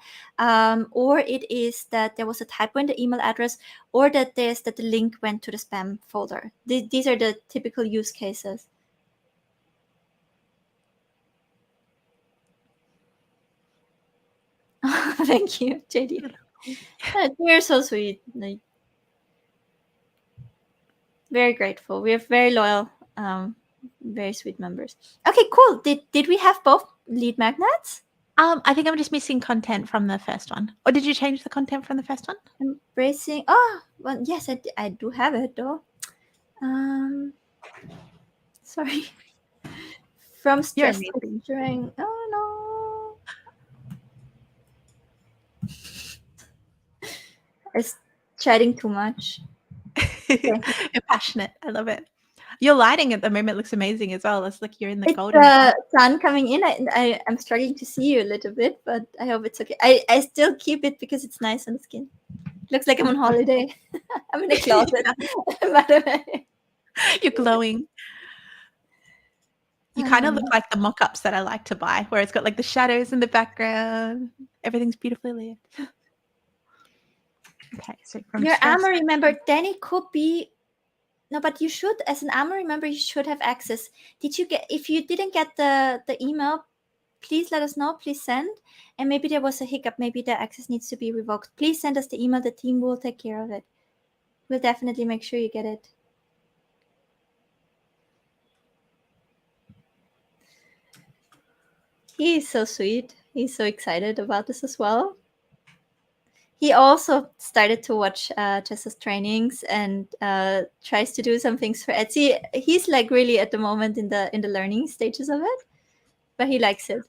or it is that there was a typo in the email address, or that the link went to the spam folder. These are the typical use cases. Thank you, JD. You're so sweet. Like, very grateful. We have very loyal, very sweet members. Okay, cool. Did we have both lead magnets? I think I'm just missing content from the first one. Or did you change the content from the first one? Embracing. Oh, well, yes, I do have it though. Sorry. From stress during. Oh no. I was chatting too much. You're passionate. I love it. Your lighting at the moment looks amazing as well. It's like you're in the It's golden. the sun coming in. I'm struggling to see you a little bit, but I hope it's okay. I still keep it because it's nice on the skin. Looks like I'm on holiday. I'm in a closet, by the way. You're glowing. You kind of look like the mock-ups that I like to buy, where it's got like the shadows in the background. Everything's beautifully lit. Okay, so from your stress. armor member, then it could be. No, but you should, as an armor member, you should have access. Did you get? If you didn't get the email, please let us know. Please send. And maybe there was a hiccup. Maybe the access needs to be revoked. Please send us the email. The team will take care of it. We'll definitely make sure you get it. He is so sweet. He's so excited about this as well. He also started to watch Jessa's trainings and tries to do some things for Etsy. He's like really at the moment in the learning stages of it, but he likes it.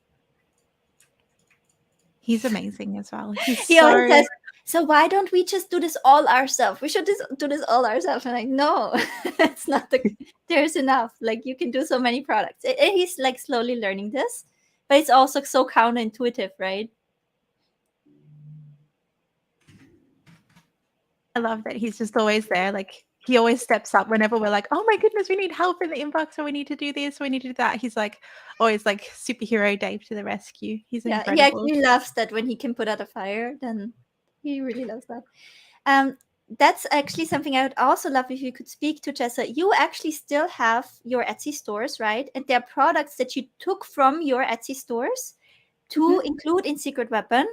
He's amazing as well. He always says, so why don't we just do this all ourselves? We should do this all ourselves. And like, no, it's not there's enough. Like you can do so many products. He's like slowly learning this, but it's also so counterintuitive, right? I love that he's just always there. Like he always steps up whenever we're like, oh my goodness, we need help in the inbox, or we need to do this, or we need to do that. He's like always like superhero Dave to the rescue. He's incredible. He actually loves that when he can put out a fire, then he really loves that. That's actually something I would also love if you could speak to, Jessa. You actually still have your Etsy stores, right? And there are products that you took from your Etsy stores to include in Secret Weapon.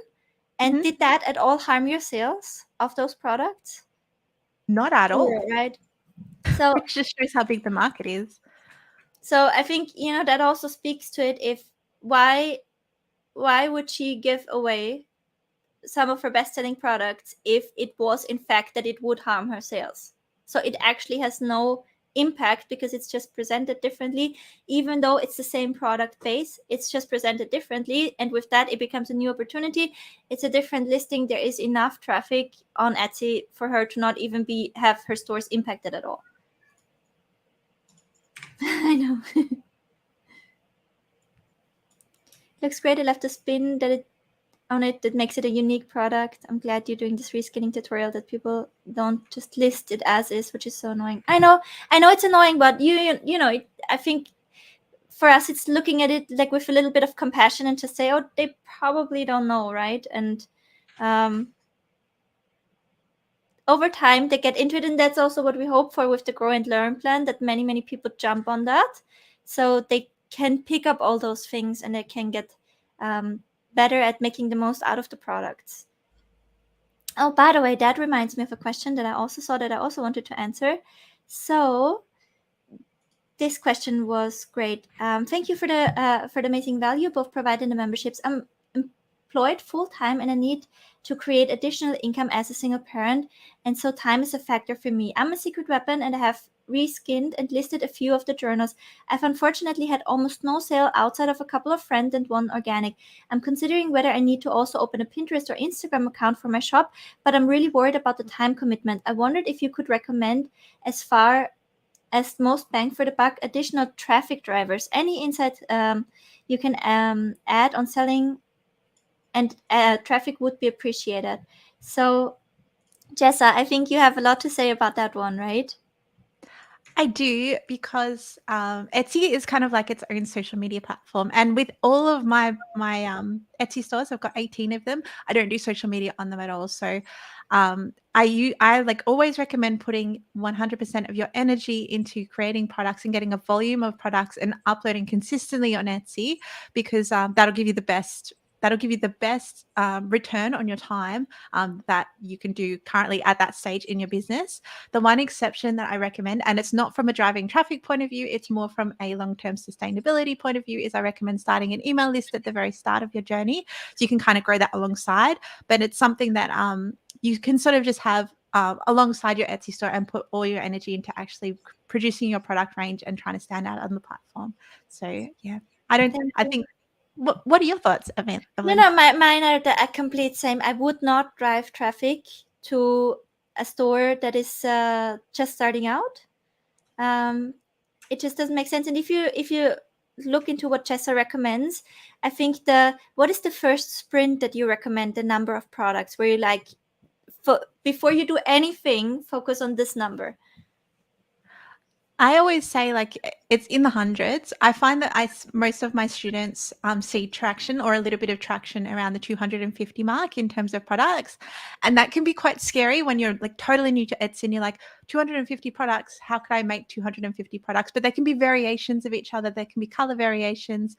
And did that at all harm your sales of those products? Not at all. Right. So which just shows how big the market is. So I think, that also speaks to it. If why would she give away some of her best-selling products if it was in fact that it would harm her sales? So it actually has no impact because it's just presented differently. Even though it's the same product base, it's just presented differently, and with that it becomes a new opportunity. It's a different listing. There is enough traffic on Etsy for her to not even have her stores impacted at all. I know. Looks great. I left a spin that makes it a unique product. I'm glad you're doing this reskinning tutorial that people don't just list it as is, which is so annoying. I know it's annoying, but I think for us it's looking at it like with a little bit of compassion and just say, oh, they probably don't know, right? And over time they get into it, and that's also what we hope for with the Grow and Learn plan, that many people jump on that so they can pick up all those things and they can get better at making the most out of the products. Oh, by the way, that reminds me of a question that I also saw that I also wanted to answer. So this question was great. Thank you for the amazing value both provided in the memberships. I'm employed full-time and I need to create additional income as a single parent, and so time is a factor for me. I'm a Secret Weapon and I have reskinned and listed a few of the journals. I've unfortunately had almost no sale outside of a couple of friends and one organic. I'm considering whether I need to also open a Pinterest or Instagram account for my shop, but I'm really worried about the time commitment. I wondered if you could recommend, as far as most bang for the buck, additional traffic drivers. Any insight you can add on selling and traffic would be appreciated. So Jessa, I think you have a lot to say about that one, right? I do, because Etsy is kind of like its own social media platform, and with all of my Etsy stores, I've got 18 of them. I don't do social media on them at all, so I like always recommend putting 100% of your energy into creating products and getting a volume of products and uploading consistently on Etsy, because that'll give you the best return on your time that you can do currently at that stage in your business. The one exception that I recommend, and it's not from a driving traffic point of view, it's more from a long-term sustainability point of view, is I recommend starting an email list at the very start of your journey, so you can kind of grow that alongside. But it's something that you can sort of just have alongside your Etsy store and put all your energy into actually producing your product range and trying to stand out on the platform. So yeah, I think. What are your thoughts, Evelyn? No, mine are the complete same. I would not drive traffic to a store that is just starting out. It just doesn't make sense. And if you look into what Jessa recommends, I think what is the first sprint that you recommend, the number of products where you like, before you do anything, focus on this number? I always say like it's in the hundreds. I find that most of my students see traction or a little bit of traction around the 250 mark in terms of products. And that can be quite scary when you're like totally new to Etsy and you're like 250 products. How could I make 250 products? But they can be variations of each other. There can be color variations.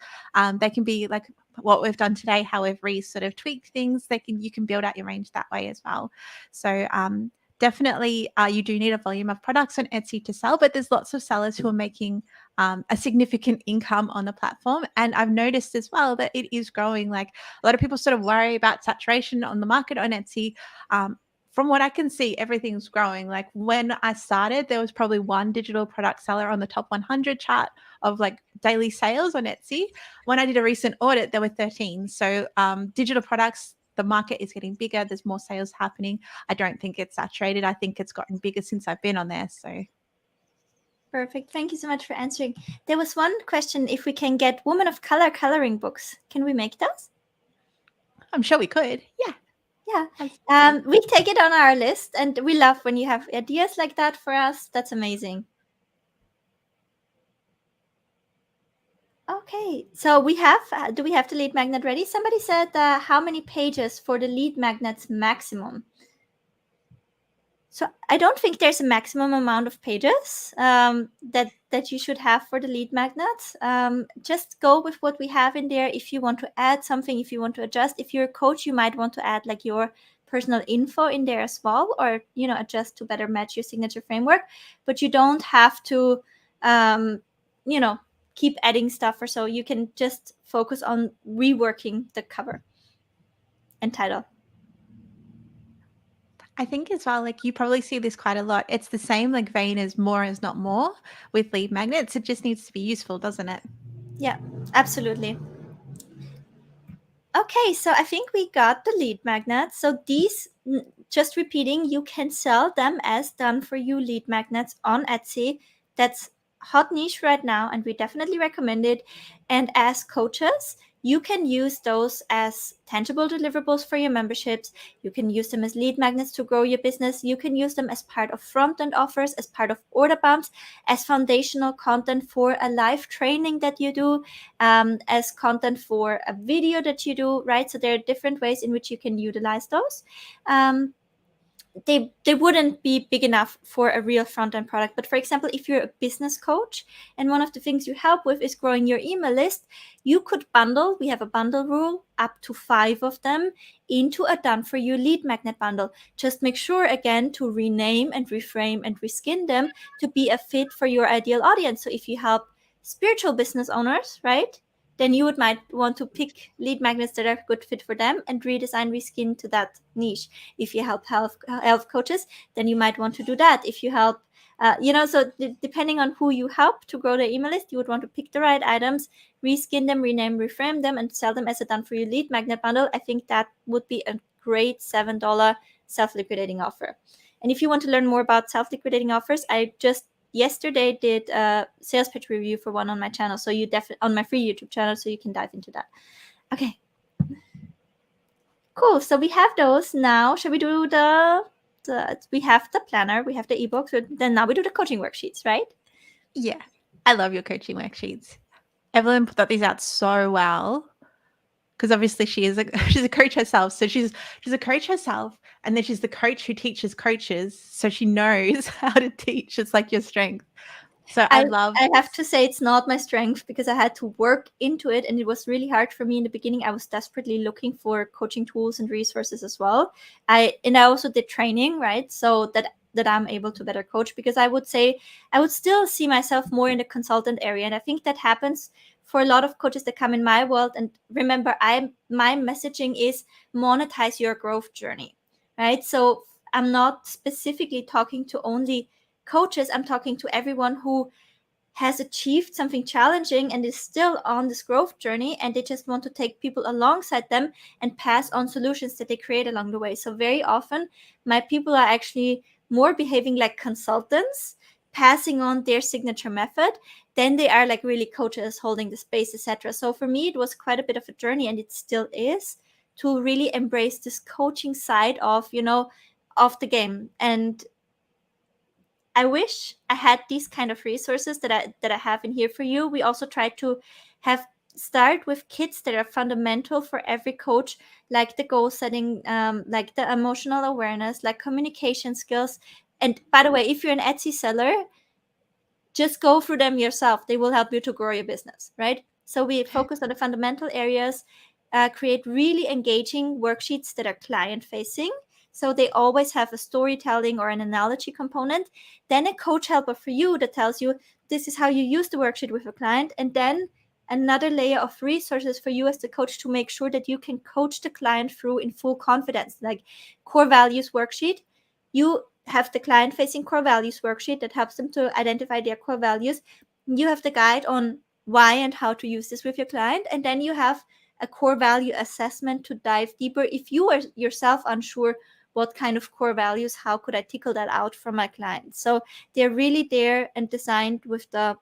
They can be like what we've done today, how we've sort of tweaked things. You can build out your range that way as well. So definitely you do need a volume of products on Etsy to sell, but there's lots of sellers who are making a significant income on the platform. And I've noticed as well that it is growing. Like a lot of people sort of worry about saturation on the market on Etsy. From what I can see, everything's growing. Like when I started, there was probably one digital product seller on the top 100 chart of like daily sales on Etsy. When I did a recent audit, there were 13. So digital products, the market is getting bigger. There's more sales happening. I don't think it's saturated. I think it's gotten bigger since I've been on there. So Perfect. Thank you so much for answering. There was one question if we can get women of color coloring books. Can we make those? I'm sure we could. Yeah. Yeah. We take it on our list, and we love when you have ideas like that for us. That's amazing. Okay, so we have, do we have the lead magnet ready? Somebody said how many pages for the lead magnets maximum? So I don't think there's a maximum amount of pages that you should have for the lead magnets. Just go with what we have in there. If you want to add something, if you want to adjust, if you're a coach, you might want to add like your personal info in there as well, or adjust to better match your signature framework. But you don't have to, keep adding stuff or so. You can just focus on reworking the cover and title. I think as well, like you probably see this quite a lot. It's the same like vein as more is not more with lead magnets. It just needs to be useful, doesn't it? Yeah, absolutely. Okay, so I think we got the lead magnets. So these, just repeating, you can sell them as done for you lead magnets on Etsy. That's hot niche right now, and we definitely recommend it. And as coaches, you can use those as tangible deliverables for your memberships. You can use them as lead magnets to grow your business. You can use them as part of front-end offers, as part of order bumps, as foundational content for a live training that you do, as content for a video that you do, right? So there are different ways in which you can utilize those. They wouldn't be big enough for a real front-end product. But for example, if you're a business coach and one of the things you help with is growing your email list, you could bundle, we have a bundle rule, up to 5 of them into a done for you lead magnet bundle. Just make sure again to rename and reframe and reskin them to be a fit for your ideal audience. So if you help spiritual business owners, right, then you might want to pick lead magnets that are a good fit for them and redesign, reskin to that niche. If you help health coaches, then you might want to do that. If you help, so depending on who you help to grow their email list, you would want to pick the right items, reskin them, rename, reframe them, and sell them as a done for you lead magnet bundle. I think that would be a great $7 self-liquidating offer. And if you want to learn more about self-liquidating offers, I just yesterday did a sales pitch review for one on my channel, so you definitely on my free YouTube channel, so you can dive into that. Okay, cool. So we have those now. Shall we do we have the planner, we have the ebook, so then now we do the coaching worksheets, right? Yeah. I love your coaching worksheets. Evelyn thought these out so well because obviously she's a coach herself. So she's a coach herself, and then she's the coach who teaches coaches. So she knows how to teach. It's like your strength. So I have to say it's not my strength because I had to work into it, and it was really hard for me in the beginning. I was desperately looking for coaching tools and resources as well. I also did training, right? So that I'm able to better coach, because I would say I would still see myself more in the consultant area. And I think that happens for a lot of coaches that come in my world. And remember, my messaging is monetize your growth journey, right? So I'm not specifically talking to only coaches. I'm talking to everyone who has achieved something challenging and is still on this growth journey, and they just want to take people alongside them and pass on solutions that they create along the way. So very often my people are actually more behaving like consultants, passing on their signature method, then they are like really coaches holding the space, etc. So for me, it was quite a bit of a journey, and it still is, to really embrace this coaching side of of the game. And I wish I had these kind of resources that I have in here for you. We also try to have start with kits that are fundamental for every coach, like the goal setting, like the emotional awareness, like communication skills. And by the way, if you're an Etsy seller, just go through them yourself. They will help you to grow your business, right? So we focus on the fundamental areas, create really engaging worksheets that are client facing. So they always have a storytelling or an analogy component. Then a coach helper for you that tells you this is how you use the worksheet with a client. And then another layer of resources for you as the coach to make sure that you can coach the client through in full confidence, like core values worksheet. You have the client facing core values worksheet that helps them to identify their core values. You have the guide on why and how to use this with your client. And then you have a core value assessment to dive deeper. If you are yourself unsure what kind of core values, how could I tickle that out for my clients? So they're really there and designed with the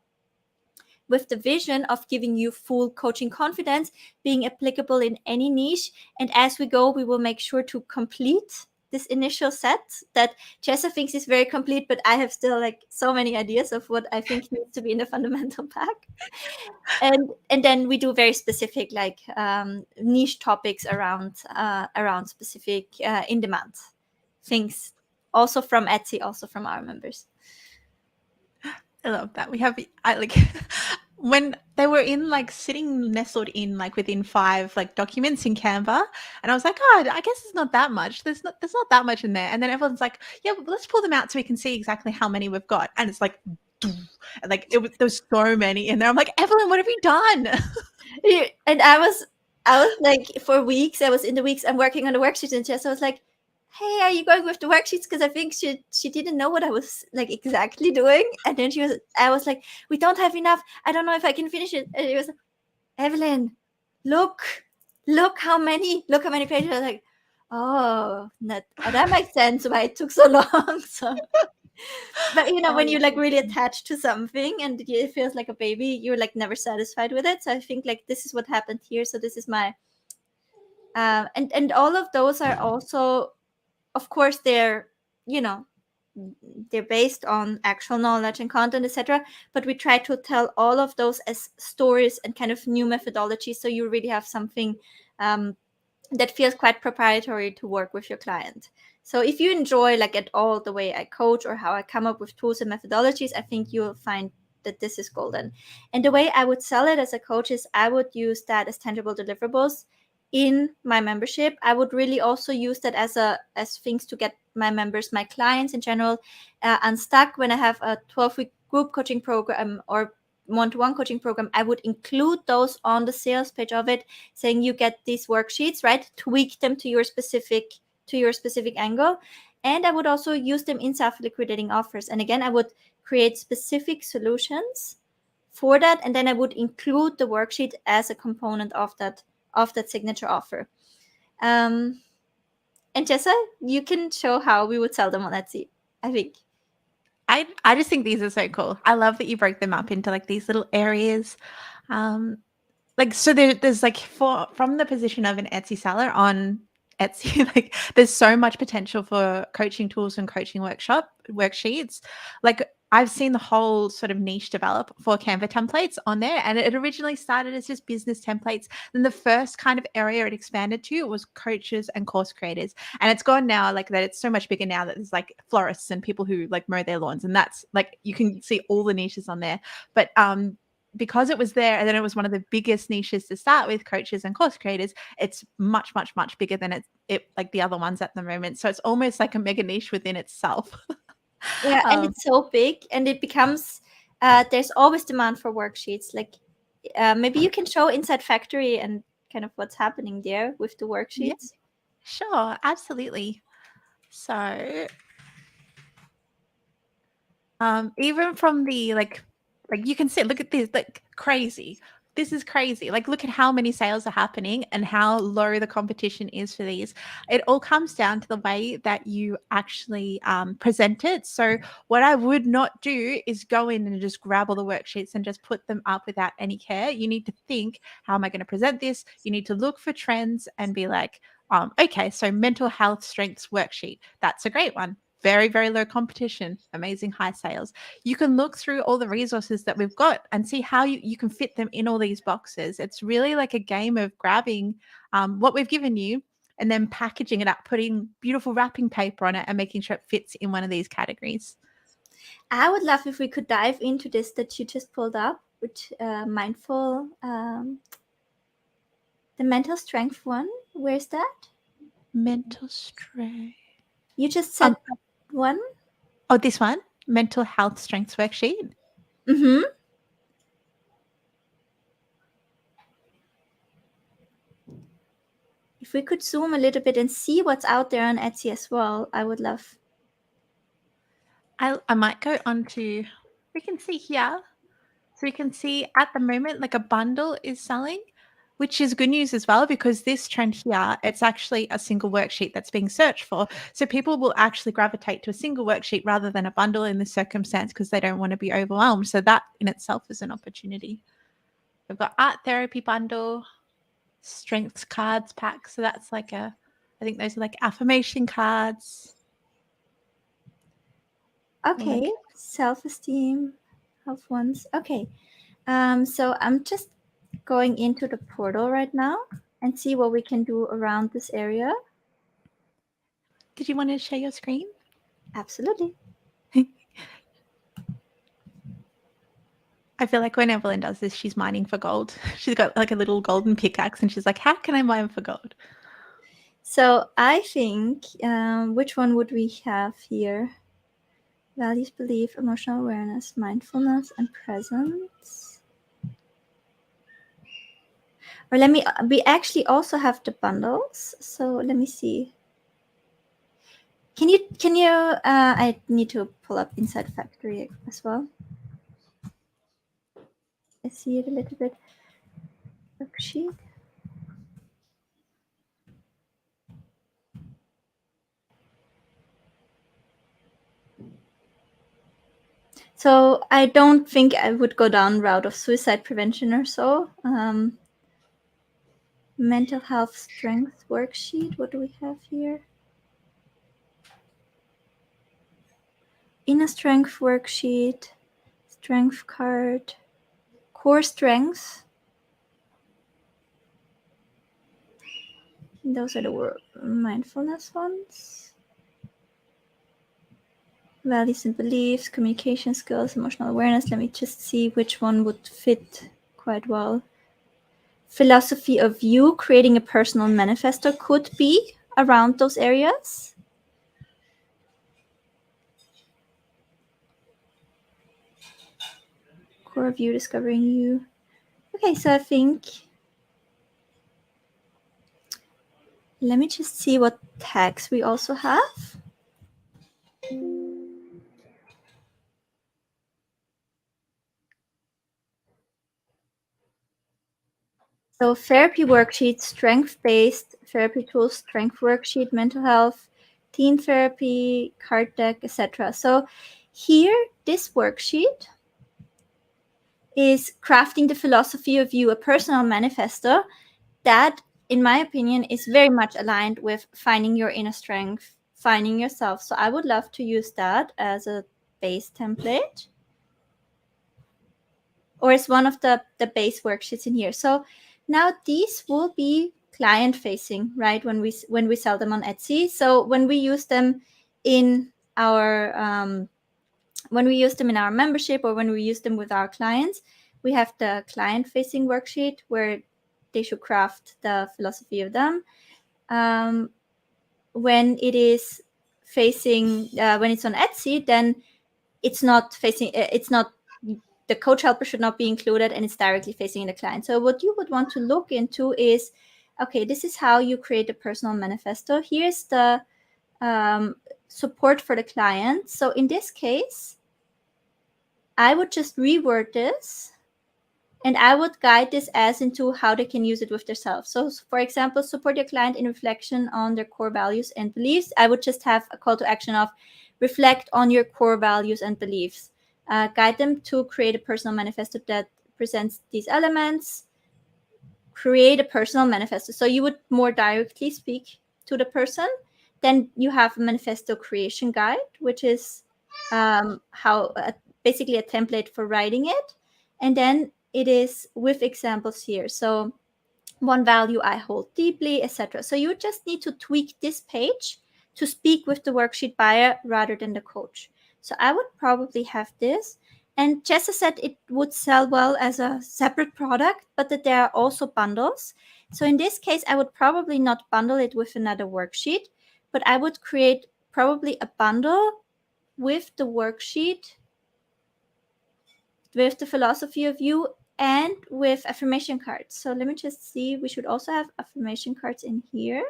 vision of giving you full coaching confidence, being applicable in any niche. And as we go, we will make sure to complete this initial set that Jessa thinks is very complete, but I have still like so many ideas of what I think needs to be in the fundamental pack. And then we do very specific like niche topics around specific in demand things, also from Etsy, also from our members. I love that. I like when they were in like sitting nestled in like within 5 like documents in Canva, and I was like, oh, I guess it's not that much. There's not that much in there. And then everyone's like, yeah, but let's pull them out so we can see exactly how many we've got. And it's like, there's so many in there. I'm like, Evelyn, what have you done? And I was like, for weeks, I was in the weeks I'm working on the worksheets, and Jess was like, hey, are you going with the worksheets? Because I think she didn't know what I was like exactly doing. And then I was like, we don't have enough. I don't know if I can finish it. And it was, Evelyn, look how many pages. I was like, oh, that makes sense why it took so long. So but when you're like really attached to something and it feels like a baby, you're like never satisfied with it. So I think like this is what happened here. So this is my and all of those are also, of course, you know they're based on actual knowledge and content, etc. But we try to tell all of those as stories and kind of new methodologies, so you really have something that feels quite proprietary to work with your client. So if you enjoy like at all the way I coach or how I come up with tools and methodologies, I think you'll find that this is golden. And the way I would sell it as a coach is I would use that as tangible deliverables in my membership. I would really also use that as things to get my members, my clients in general, unstuck. When I have a 12-week group coaching program or one-to-one coaching program, I would include those on the sales page of it, saying you get these worksheets, right? Tweak them to your specific angle. And I would also use them in self-liquidating offers. And again, I would create specific solutions for that, and then I would include the worksheet as a component of that signature offer. And Jessa, you can show how we would sell them on Etsy, I think. I just think these are so cool. I love that you broke them up into like these little areas. Like so there's like from the position of an Etsy seller on Etsy, like there's so much potential for coaching tools and coaching worksheets. Like I've seen the whole sort of niche develop for Canva templates on there, and it originally started as just business templates. Then the first kind of area it expanded to was coaches and course creators, and it's gone now like that. It's so much bigger now that there's like florists and people who like mow their lawns, and that's like you can see all the niches on there. But because it was there and then it was one of the biggest niches to start with, coaches and course creators, it's much, much, much bigger than it like the other ones at the moment. So it's almost like a mega niche within itself. Yeah, and it's so big, and it becomes there's always demand for worksheets. Like maybe you can show Inside Factory and kind of what's happening there with the worksheets. Yeah, sure, absolutely. So even from the like you can see, look at this, like crazy. This is crazy. Like, look at how many sales are happening and how low the competition is for these. It all comes down to the way that you actually present it. So what I would not do is go in and just grab all the worksheets and just put them up without any care. You need to think, how am I going to present this? You need to look for trends and be like, okay, so mental health strengths worksheet. That's a great one. very, very low competition, amazing high sales. You can look through all the resources that we've got and see how you can fit them in all these boxes. It's really like a game of grabbing what we've given you and then packaging it up, putting beautiful wrapping paper on it and making sure it fits in one of these categories. I would love if we could dive into this that you just pulled up, which mindful, the mental strength one. Where's that? Mental strength. You just said one? Oh, this one, mental health strengths worksheet. Mm-hmm. If we could zoom a little bit and see what's out there on Etsy as well, I would love. I might go on to, we can see here. So we can see at the moment, like a bundle is selling, which is good news as well, because this trend here, it's actually a single worksheet that's being searched for. So people will actually gravitate to a single worksheet rather than a bundle in this circumstance because they don't want to be overwhelmed. So that in itself is an opportunity. We've got art therapy bundle, strengths cards pack. So that's like I think those are like affirmation cards. Okay, Like, self-esteem, health ones. Okay, so I'm just going into the portal right now and see what we can do around this area. did you want to share your screen? Absolutely. I feel like when Evelyn does this, she's mining for gold. She's got like a little golden pickaxe and she's like, how can I mine for gold? So I think, which one would we have here? Values, belief, emotional awareness, mindfulness, and presence. Or we actually also have the bundles. So let me see. Can you, I need to pull up Inside Factory as well. I see it a little bit. Worksheet. So I don't think I would go down route of suicide prevention or so. Mental health strength worksheet. What do we have here? Inner strength worksheet, strength card, core strengths. Those are the mindfulness ones. Values and beliefs, communication skills, emotional awareness. Let me just see which one would fit quite well. Philosophy of you, creating a personal manifesto could be around those areas. Core of you, discovering you. Okay, so I think, let me just see what tags we also have. So therapy worksheet, strength-based therapy tools, strength worksheet, mental health, teen therapy, card deck, etc. So here, this worksheet is crafting the philosophy of you, a personal manifesto that, in my opinion, is very much aligned with finding your inner strength, finding yourself. So I would love to use that as a base template, or as one of the base worksheets in here. So now these will be client facing, right? When we sell them on Etsy. So when we use them in our membership, or when we use them with our clients, we have the client facing worksheet where they should craft the philosophy of them. When it is facing, when it's on Etsy, then it's not facing, the coach helper should not be included, and it's directly facing the client. So what you would want to look into is, okay, this is how you create a personal manifesto. Here's the support for the client. So in this case, I would just reword this, and I would guide this as into how they can use it with themselves. So for example, support your client in reflection on their core values and beliefs. I would just have a call to action of reflect on your core values and beliefs. Guide them to create a personal manifesto that presents these elements. Create a personal manifesto. So you would more directly speak to the person. then you have a manifesto creation guide, which is basically a template for writing it. And then it is with examples here. So one value I hold deeply, etc. So you just need to tweak this page to speak with the worksheet buyer rather than the coach. So I would probably have this. And Jessa said it would sell well as a separate product, but that there are also bundles. So in this case, I would probably not bundle it with another worksheet, but I would create probably a bundle with the worksheet, with the philosophy of you, and with affirmation cards. So let me just see. We should also have affirmation cards in here.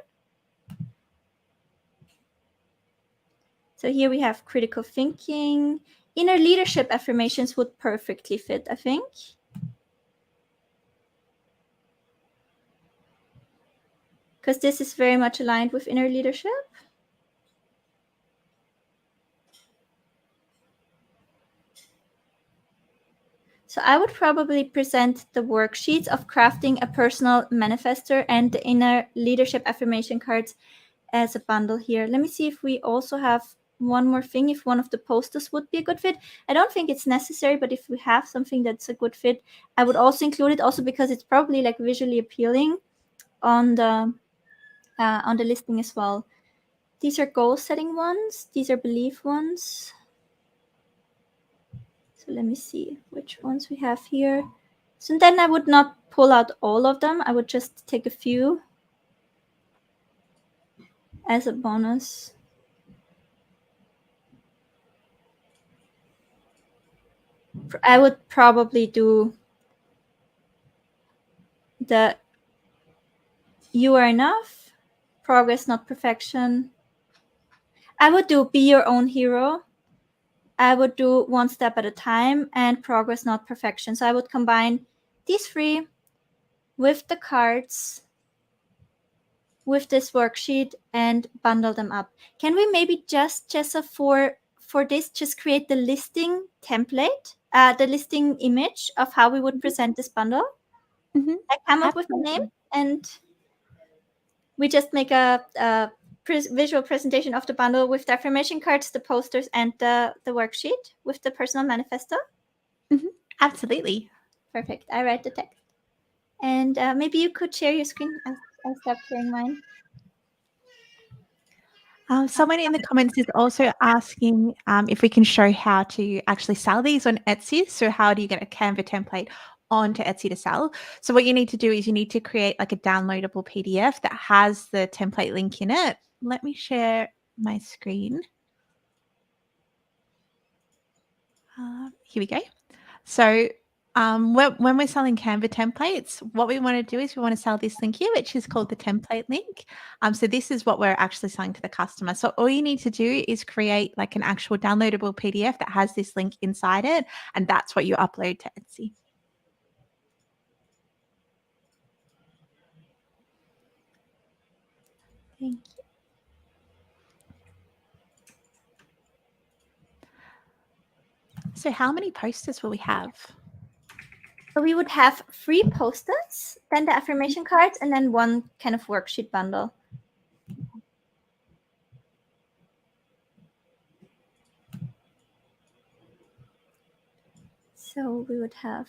So here we have critical thinking. Inner leadership affirmations would perfectly fit, I think. Because this is very much aligned with inner leadership. So I would probably present the worksheets of crafting a personal manifestor and the inner leadership affirmation cards as a bundle here. Let me see if we also have one more thing, if one of the posters would be a good fit. I don't think it's necessary, but if we have something that's a good fit, I would also include it, also because it's probably like visually appealing on the listing as well. These are goal setting ones. These are belief ones. So let me see which ones we have here. So then I would not pull out all of them. I would just take a few as a bonus. I would probably do the you are enough, progress not perfection. I would do be your own hero. I would do one step at a time and progress not perfection. So I would combine these three with the cards, with this worksheet, and bundle them up. Can we maybe just Jessa, for this, just create the listing template, the listing image of how we would present this bundle? Mhm. I come up with a Absolutely. name, and we just make a visual presentation of the bundle with the affirmation cards, the posters, and the worksheet with the personal manifesto. Mhm. Absolutely. Perfect. I write the text. And maybe you could share your screen. I stopped sharing mine. Someone in the comments is also asking if we can show how to actually sell these on Etsy. So how do you get a Canva template onto Etsy to sell? So what you need to do is you need to create like a downloadable PDF that has the template link in it. Let me share my screen. Here we go. So when we're selling Canva templates, what we want to do is we want to sell this link here, which is called the template link. So this is what we're actually selling to the customer. So all you need to do is create like an actual downloadable PDF that has this link inside it, and that's what you upload to Etsy. Thank you. So how many posters will we have? So we would have 3 posters, then the affirmation cards, and then one kind of worksheet bundle. So we would have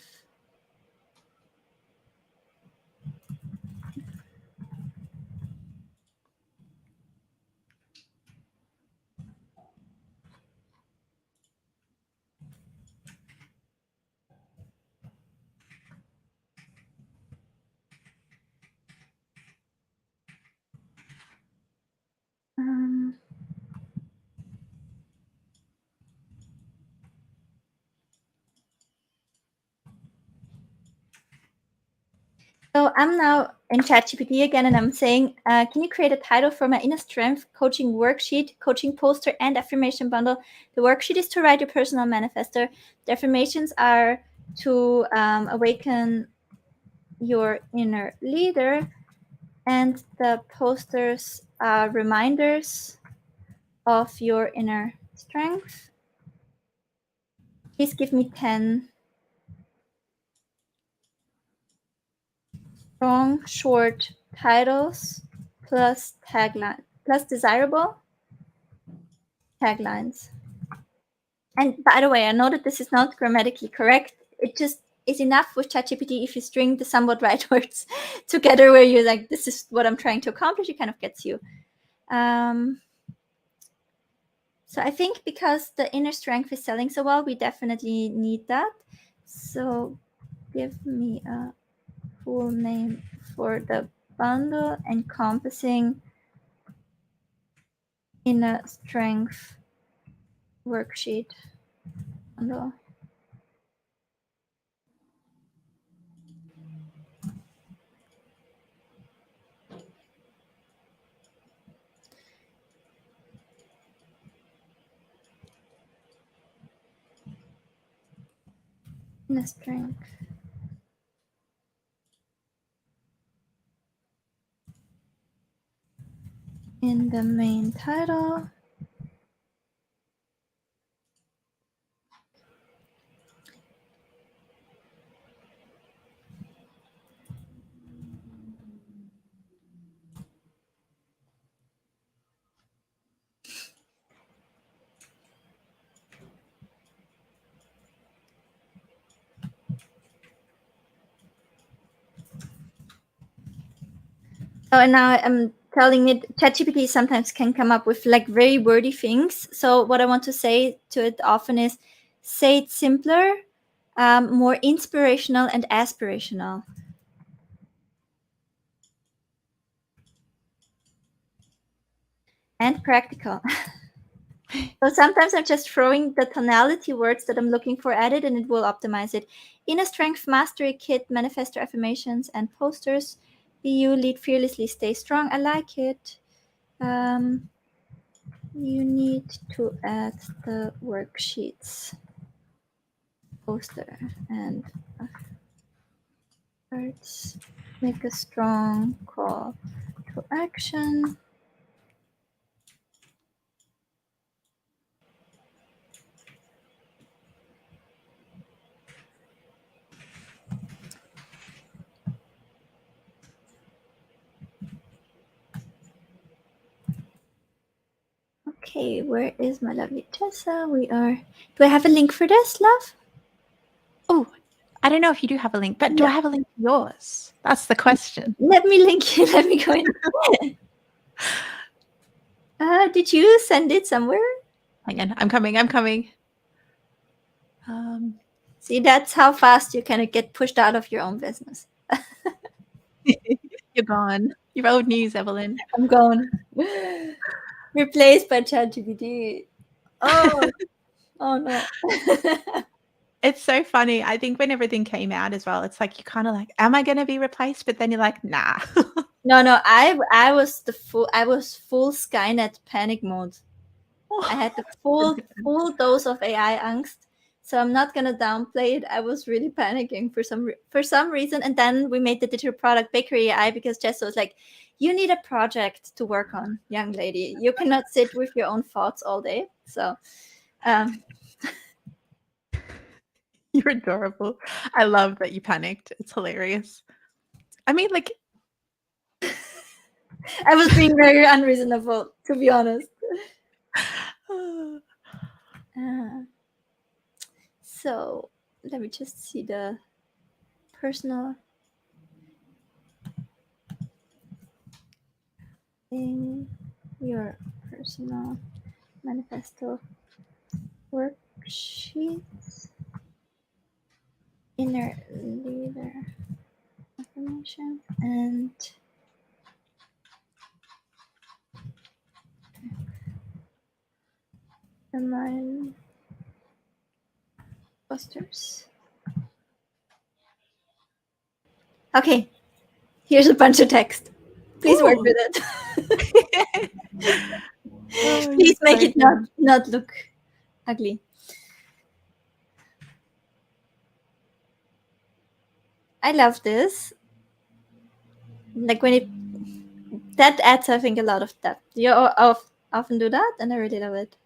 so I'm now in ChatGPT again, and I'm saying, can you create a title for my inner strength coaching worksheet, coaching poster, and affirmation bundle? The worksheet is to write your personal manifesto. The affirmations are to awaken your inner leader, and the posters are reminders of your inner strength. Please give me 10 strong, short titles plus tagline. plus desirable taglines. And by the way, I know that this is not grammatically correct. It just is enough with ChatGPT if you string the somewhat right words together where you're like, this is what I'm trying to accomplish, it kind of gets you. So I think because the inner strength is selling so well, we definitely need that. So give me a full name for the bundle encompassing inner strength worksheet bundle. Inner strength. In the main title. Oh, and now I'm telling it, ChatGPT sometimes can come up with like very wordy things. So what I want to say to it often is, say it simpler, more inspirational and aspirational. And practical. So sometimes I'm just throwing the tonality words that I'm looking for at it and it will optimize it. Inner Strength Mastery Kit, Manifesto Affirmations and Posters. Be you, lead fearlessly, stay strong. I like it. You need to add the worksheets, poster, and words. Make a strong call to action. Okay, where is my lovely Tessa? Do I have a link for this, love? Oh, I don't know if you do have a link, but do I have a link to yours? That's the question. Let me link you. Let me go in. Did you send it somewhere? Hang on, I'm coming. See, that's how fast you kind of get pushed out of your own business. You're gone. You're old news, Evelyn. I'm gone. Replaced by ChatGPT. Oh, oh no. It's so funny. I think when everything came out as well, it's like you're kind of like, am I going to be replaced? But then you're like, nah. No. I was full Skynet panic mode. I had the full dose of AI angst. So I'm not gonna downplay it. I was really panicking for some reason, and then we made the digital product Bakery AI because Jess was like, "You need a project to work on, young lady. You cannot sit with your own thoughts all day." So, You're adorable. I love that you panicked. It's hilarious. I mean, like, I was being very unreasonable, to be honest. So let me just see the personal in your personal manifesto worksheets, inner leader affirmation, and the mind busters. Okay, here's a bunch of text. Please work with it. Please make it not look ugly. I love this. Like that adds, I think, a lot of depth. You often do that, and I really love it.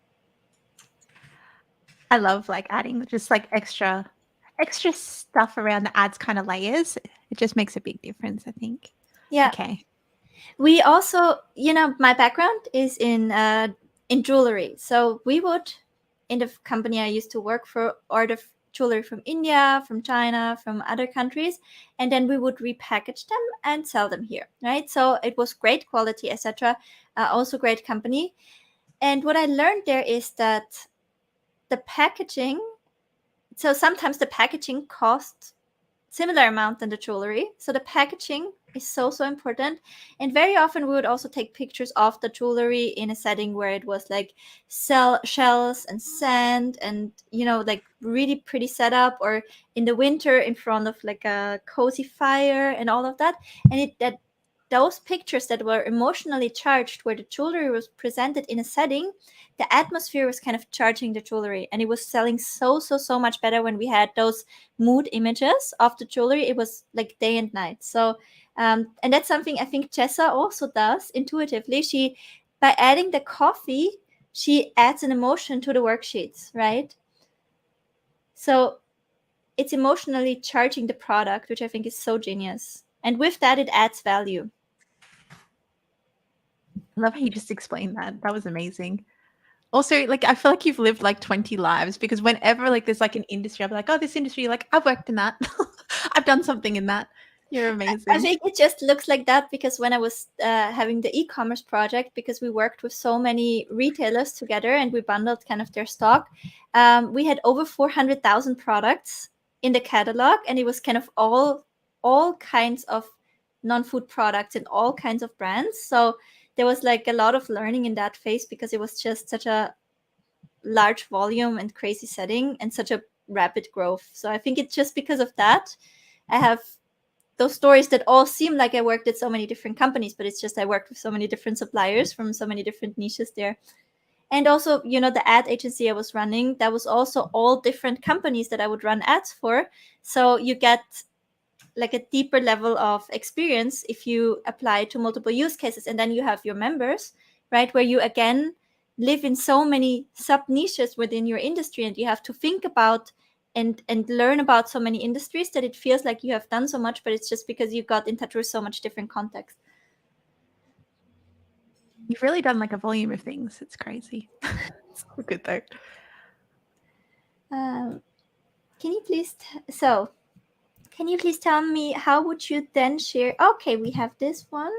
I love like adding just like extra stuff around that adds kind of layers. It just makes a big difference, I think. Yeah. Okay. We also, my background is in jewelry. So we would, in the company I used to work for, order jewelry from India, from China, from other countries, and then we would repackage them and sell them here, right? So it was great quality, etc. Also great company. And what I learned there is that the packaging, so sometimes the packaging costs similar amount than the jewelry. So the packaging is so important. And very often we would also take pictures of the jewelry in a setting where it was like shells and sand and, like really pretty setup, or in the winter in front of like a cozy fire and all of that. And that those pictures that were emotionally charged, where the jewelry was presented in a setting, the atmosphere was kind of charging the jewelry, and it was selling so much better when we had those mood images of the jewelry. It was like day and night. So and that's something I think Jessa also does intuitively. She, by adding the coffee, she adds an emotion to the worksheets, right? So it's emotionally charging the product, which I think is so genius, and with that it adds value. I love how you just explained that. That was amazing. Also, like, I feel like you've lived like 20 lives, because whenever like there's like an industry, I'll be like, oh, this industry, like I've worked in that. I've done something in that. You're I amazing. think it just looks like that because when I was having the e-commerce project, because we worked with so many retailers together and we bundled kind of their stock, we had over 400,000 products in the catalog, and it was kind of all kinds of non-food products and all kinds of brands. So there was like a lot of learning in that phase, because it was just such a large volume and crazy setting and such a rapid growth. So I think it's just because of that I have those stories that all seem like I worked at so many different companies, but it's just I worked with so many different suppliers from so many different niches there. And also, the ad agency I was running, that was also all different companies that I would run ads for. So you get like a deeper level of experience if you apply to multiple use cases, and then you have your members, right, where you again live in so many sub niches within your industry, and you have to think about and learn about so many industries that it feels like you have done so much, but it's just because you got in touch with so much different context. You've really done like a volume of things. It's crazy. It's so good though. Can you please can you please tell me how would you then share? Okay, we have this one.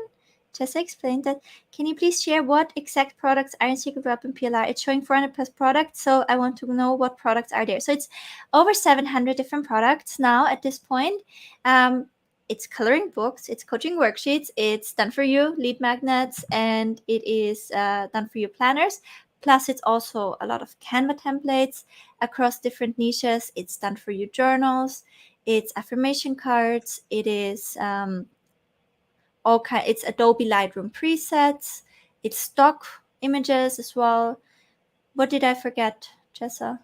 Jessa explained that. Can you please share what exact products are in Secret Weapon PLR? It's showing 400 plus products, so I want to know what products are there. So it's over 700 different products now at this point. It's coloring books, it's coaching worksheets, it's done for you lead magnets, and it is done for you planners. Plus, it's also a lot of Canva templates across different niches. It's done for you journals. It's affirmation cards. It is it's Adobe Lightroom presets. It's stock images as well. What did I forget, Jessa?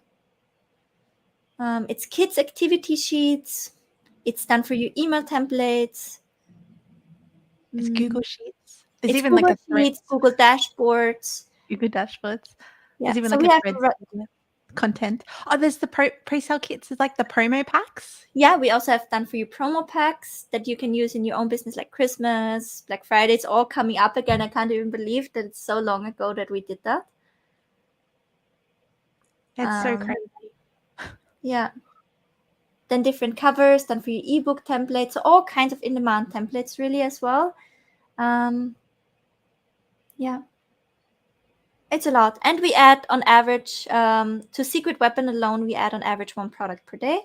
It's kids activity sheets. It's done for you email templates. It's Google Sheets. There's It's even like Google a thread. Sheets, Google dashboards. Google dashboards. Yeah. There's even So like we a have thread content. Oh, there's the pre-sale kits. There's like the promo packs. Yeah, we also have done for you promo packs that you can use in your own business, like Christmas, Black Friday. It's all coming up again. I can't even believe that it's so long ago that we did that. It's so crazy. Yeah. Then different covers, done for your ebook templates, so all kinds of in-demand templates really as well. Yeah. It's a lot. And we add on average, to Secret Weapon alone, we add on average 1 product per day.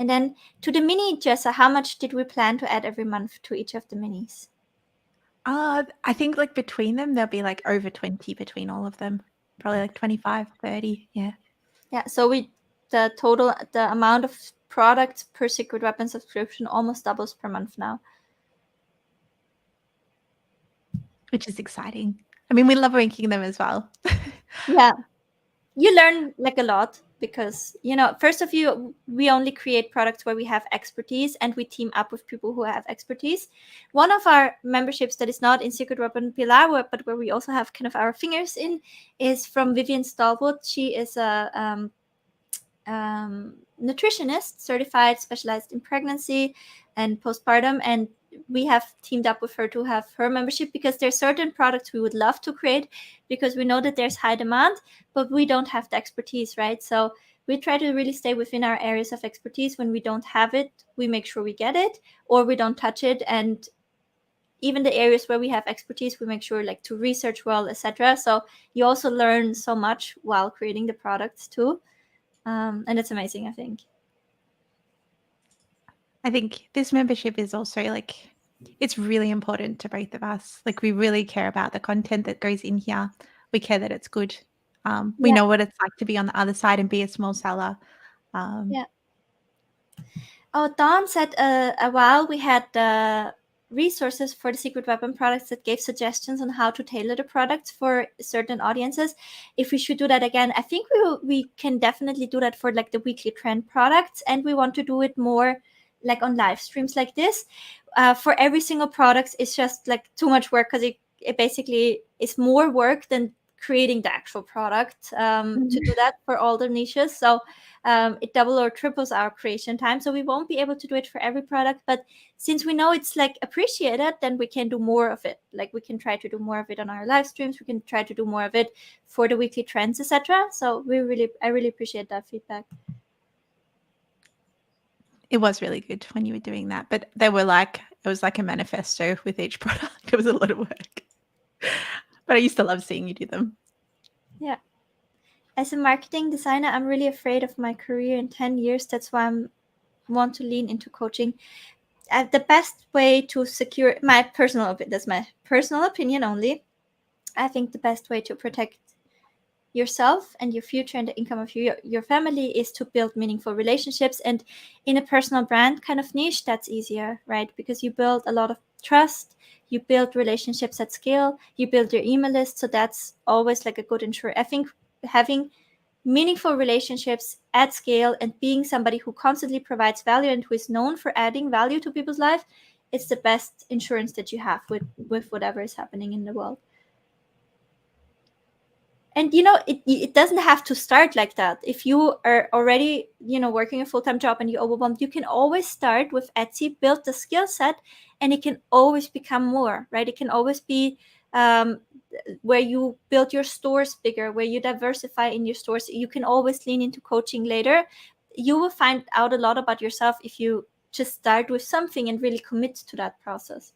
And then to the mini, Jessa, how much did we plan to add every month to each of the minis? I think like between them, there'll be like over 20 between all of them. Probably like 25, 30. Yeah. Yeah. So the amount of products per Secret Weapon subscription almost doubles per month now. Which is exciting. I mean, we love ranking them as well. Yeah. You learn like a lot because, first of you, we only create products where we have expertise and we team up with people who have expertise. One of our memberships that is not in Secret Weapon PLR, but where we also have kind of our fingers in, is from Vivian Stallwood. She is a nutritionist, certified, specialized in pregnancy and postpartum, and we have teamed up with her to have her membership, because there's certain products we would love to create because we know that there's high demand, but we don't have the expertise, right? So we try to really stay within our areas of expertise. When we don't have it, we make sure we get it, or we don't touch it. And even the areas where we have expertise, we make sure like to research well, etc. So you also learn so much while creating the products too. And it's amazing, I think. I think this membership is also like, it's really important to both of us. Like, we really care about the content that goes in here. We care that it's good. We Yeah. know what it's like to be on the other side and be a small seller. Yeah. Oh, Dom said a while we had resources for the secret weapon products that gave suggestions on how to tailor the products for certain audiences. If we should do that again, I think we can definitely do that for like the weekly trend products, and we want to do it more like on live streams like this. For every single product, it's just like too much work, because it basically is more work than creating the actual product to do that for all the niches. So it double or triples our creation time. So we won't be able to do it for every product, but since we know it's like appreciated, then we can do more of it. Like we can try to do more of it on our live streams. We can try to do more of it for the weekly trends, etc. So I really appreciate that feedback. It was really good when you were doing that, but they were like, it was like a manifesto with each product. It was a lot of work, but I used to love seeing you do them. Yeah. As a marketing designer, I'm really afraid of my career in 10 years. That's why I want to lean into coaching. The best way to secure that's my personal opinion only. I think the best way to protect yourself and your future and the income of your family is to build meaningful relationships. And in a personal brand kind of niche, that's easier, right? Because you build a lot of trust, you build relationships at scale, you build your email list. So that's always like a good insurer. I think having meaningful relationships at scale and being somebody who constantly provides value and who is known for adding value to people's life, it's the best insurance that you have with whatever is happening in the world. And it doesn't have to start like that. If you are already working a full-time job and you're overwhelmed, you can always start with Etsy, build the skill set, and it can always become more, right? It can always be where you build your stores bigger, where you diversify in your stores. You can always lean into coaching later. You will find out a lot about yourself if you just start with something and really commit to that process.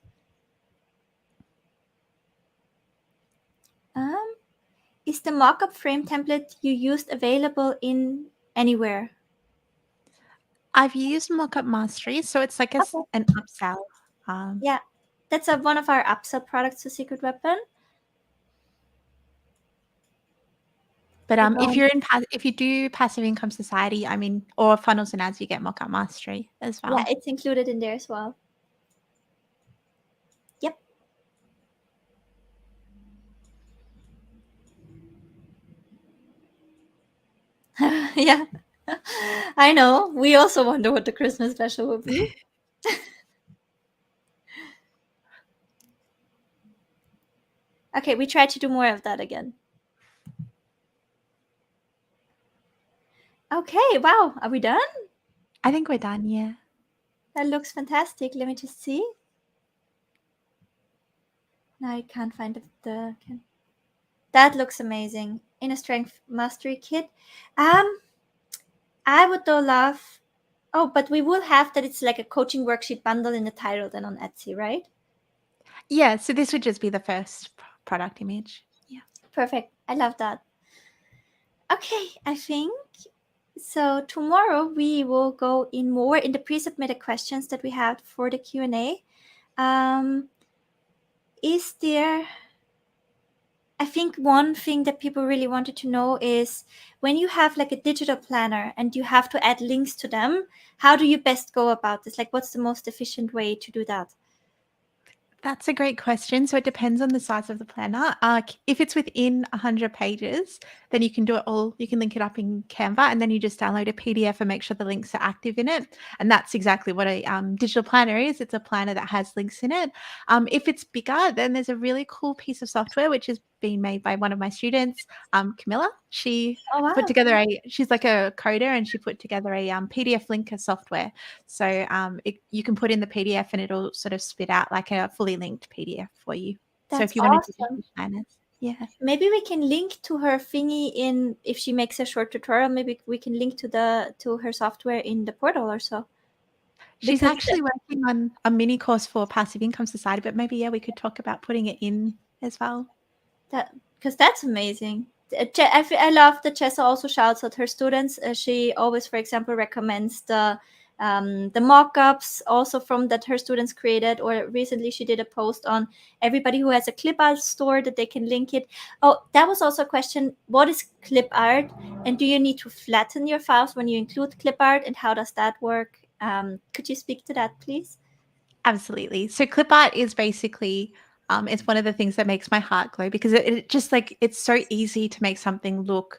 Is the mockup frame template you used available in anywhere? I've used Mockup Mastery, so it's like Okay. an upsell. Yeah, that's one of our upsell products to Secret Weapon. But if you do Passive Income Society, I mean, or Funnels and Ads, you get Mockup Mastery as well. Yeah, it's included in there as well. Yep. Yeah. I know. We also wonder what the Christmas special will be. Okay, we try to do more of that again. Okay, wow. Are we done? I think we're done, yeah. That looks fantastic. Let me just see. No, I can't find that looks amazing. Inner Strength Mastery Kit. I would though love. Oh, but we will have that it's like a coaching worksheet bundle in the title then on Etsy, right? Yeah, so this would just be the first product image. Yeah. Perfect. I love that. Okay, I think so. Tomorrow we will go in more in the pre-submitted questions that we had for the Q&A. Is there? I think one thing that people really wanted to know is when you have like a digital planner and you have to add links to them, how do you best go about this? Like, what's the most efficient way to do that? That's a great question. So it depends on the size of the planner. If it's within 100 pages, then you can do it all. You can link it up in Canva, and then you just download a PDF and make sure the links are active in it. And that's exactly what a digital planner is. It's a planner that has links in it. If it's bigger, then there's a really cool piece of software, which is been made by one of my students, Camilla. She Oh put wow. together she's like a coder, and she put together a PDF linker software. So you can put in the PDF and it'll sort of spit out like a fully linked PDF for you. So That's if you want to do awesome. designers, yeah. Maybe we can link to her thingy in, if she makes a short tutorial, maybe we can link to her software in the portal or so. She's Because actually working on a mini course for Passive Income Society, but maybe, yeah, we could talk about putting it in as well. that's amazing. I love that Jessa also shouts at her students. She always, for example, recommends the mock-ups also from that her students created, or recently she did a post on everybody who has a clip art store that they can link it. Oh, that was also a question. What is clip art, and do you need to flatten your files when you include clip art, and how does that work? Could you speak to that, please? Absolutely. So clip art is basically it's one of the things that makes my heart glow, because it just like it's so easy to make something look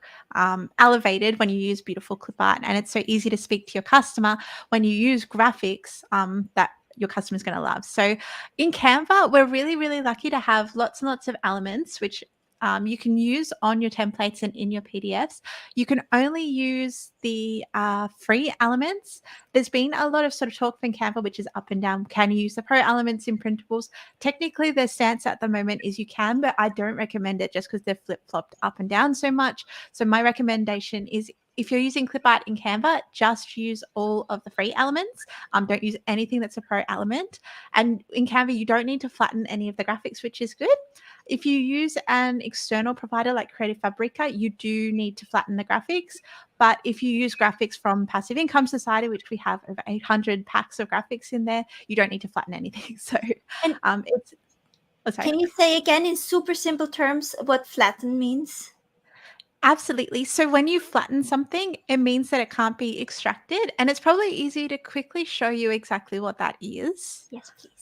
elevated when you use beautiful clip art, and it's so easy to speak to your customer when you use graphics that your customer's going to love. So in Canva, we're really, really lucky to have lots and lots of elements which you can use on your templates and in your PDFs. You can only use the free elements. There's been a lot of sort of talk from Canva, which is up and down. Can you use the pro elements in printables? Technically, their stance at the moment is you can, but I don't recommend it just because they're flip-flopped up and down so much. So my recommendation is, if you're using clip art in Canva, just use all of the free elements. Don't use anything that's a pro element. And in Canva, you don't need to flatten any of the graphics, which is good. If you use an external provider like Creative Fabrica, you do need to flatten the graphics. But if you use graphics from Passive Income Society, which we have over 800 packs of graphics in there, you don't need to flatten anything. So And it's sorry. can you say again in super simple terms what flatten means? Absolutely. So when you flatten something, it means that it can't be extracted. And it's probably easy to quickly show you exactly what that is. Yes, please.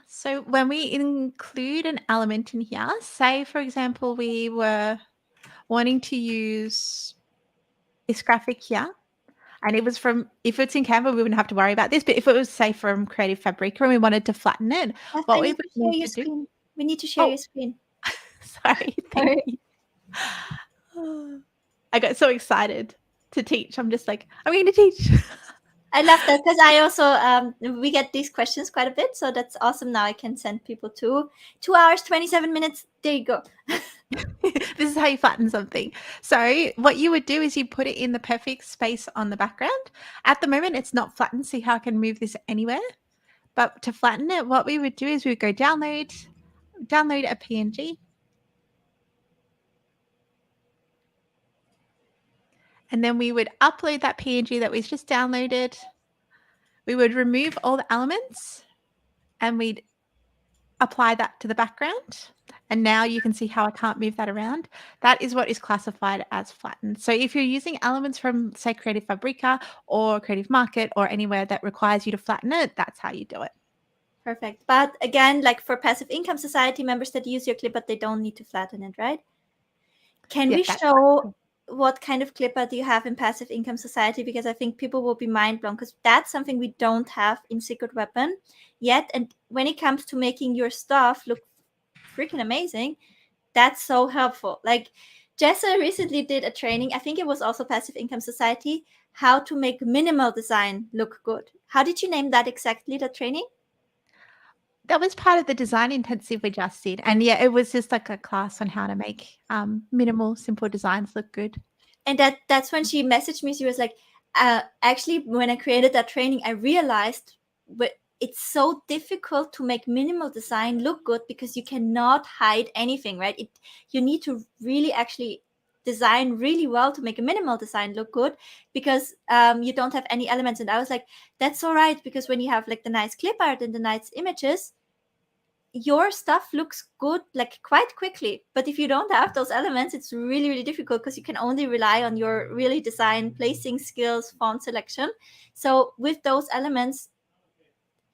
So when we include an element in here, say, for example, we were wanting to use this graphic here, and it was from, if it's in Canva, we wouldn't have to worry about this. But if it was, say, from Creative Fabrica and we wanted to flatten it, Beth, what I we need would to share need your to do. screen. We need to share Oh, your screen. sorry. Thank Sorry. you. I got so excited to teach. I'm just like, I'm going to teach. I love that because I also we get these questions quite a bit, so that's awesome. Now I can send people to 2 hours 27 minutes. There you go. This is how you flatten something. So what you would do is you put it in the perfect space on the background. At the moment, it's not flattened. See how I can move this anywhere? But to flatten it, what we would do is we would go download a PNG. And then we would upload that PNG that was just downloaded. We would remove all the elements and we'd apply that to the background. And now you can see how I can't move that around. That is what is classified as flattened. So if you're using elements from, say, Creative Fabrica or Creative Market or anywhere that requires you to flatten it, that's how you do it. Perfect. But again, like for Passive Income Society members that use your clip, but they don't need to flatten it, right? Can we show what kind of clip art you have in Passive Income Society? Because I think people will be mind blown, because that's something we don't have in Secret Weapon yet. And when it comes to making your stuff look freaking amazing, that's so helpful. Like Jessa recently did a training, I think it was also Passive Income Society, how to make minimal design look good. How did you name that exactly, the training? That was part of the design intensive we just did. And yeah, it was just like a class on how to make minimal, simple designs look good. And that's when she messaged me. She was like, actually, when I created that training, I realized it's so difficult to make minimal design look good because you cannot hide anything, right? You need to really actually design really well to make a minimal design look good, because you don't have any elements. And I was like, that's all right, because when you have like the nice clip art and the nice images, your stuff looks good like quite quickly. But if you don't have those elements, it's really, really difficult, because you can only rely on your really design placing skills, font selection. So with those elements,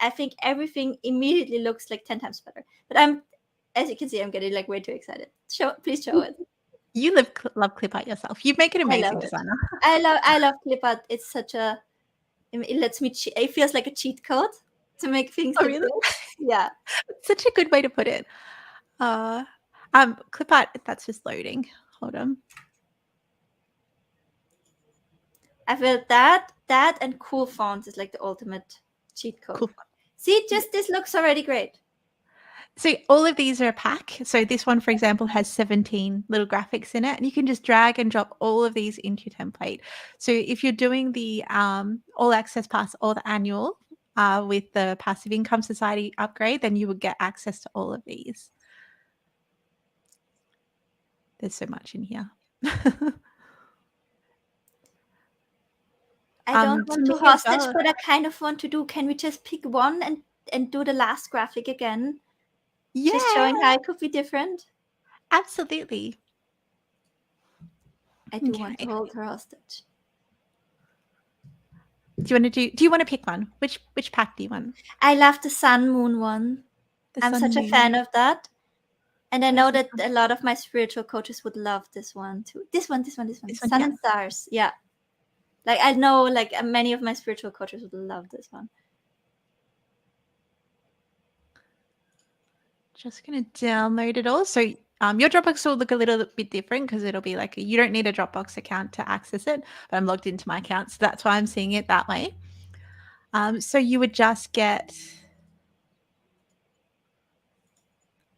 I think everything immediately looks like 10 times better. But as you can see, I'm getting like way too excited. Please show it. You love clip art yourself. You make an amazing designer. I love clip art. It's such a, it lets me it feels like a cheat code to make things Oh, look really? good. Yeah. Such a good way to put it. Clip art, that's just loading. Hold on. I feel that and cool fonts is like the ultimate cheat code. Cool. See, just this looks already great. So all of these are a pack. So this one, for example, has 17 little graphics in it, and you can just drag and drop all of these into your template. So if you're doing the all access pass or the annual with the Passive Income Society upgrade, then you would get access to all of these. There's so much in here. I don't want to me as hostage, well. but I kind of want to do. Can we just pick one and do the last graphic again? Yeah, Just showing how it could be different. absolutely. I do want to Okay. hold her hostage. Do you want to pick one? Which pack do you want? I love the sun moon one. The I'm sun such a moon. fan of that. And I Where's know the that a lot of my spiritual coaches would love this one too. This one. This one, Sun yeah. and stars. Yeah. Like I know like many of my spiritual coaches would love this one. Just going to download it all. So your Dropbox will look a little bit different because it'll be like you don't need a Dropbox account to access it, but I'm logged into my account, so that's why I'm seeing it that way. So you would just get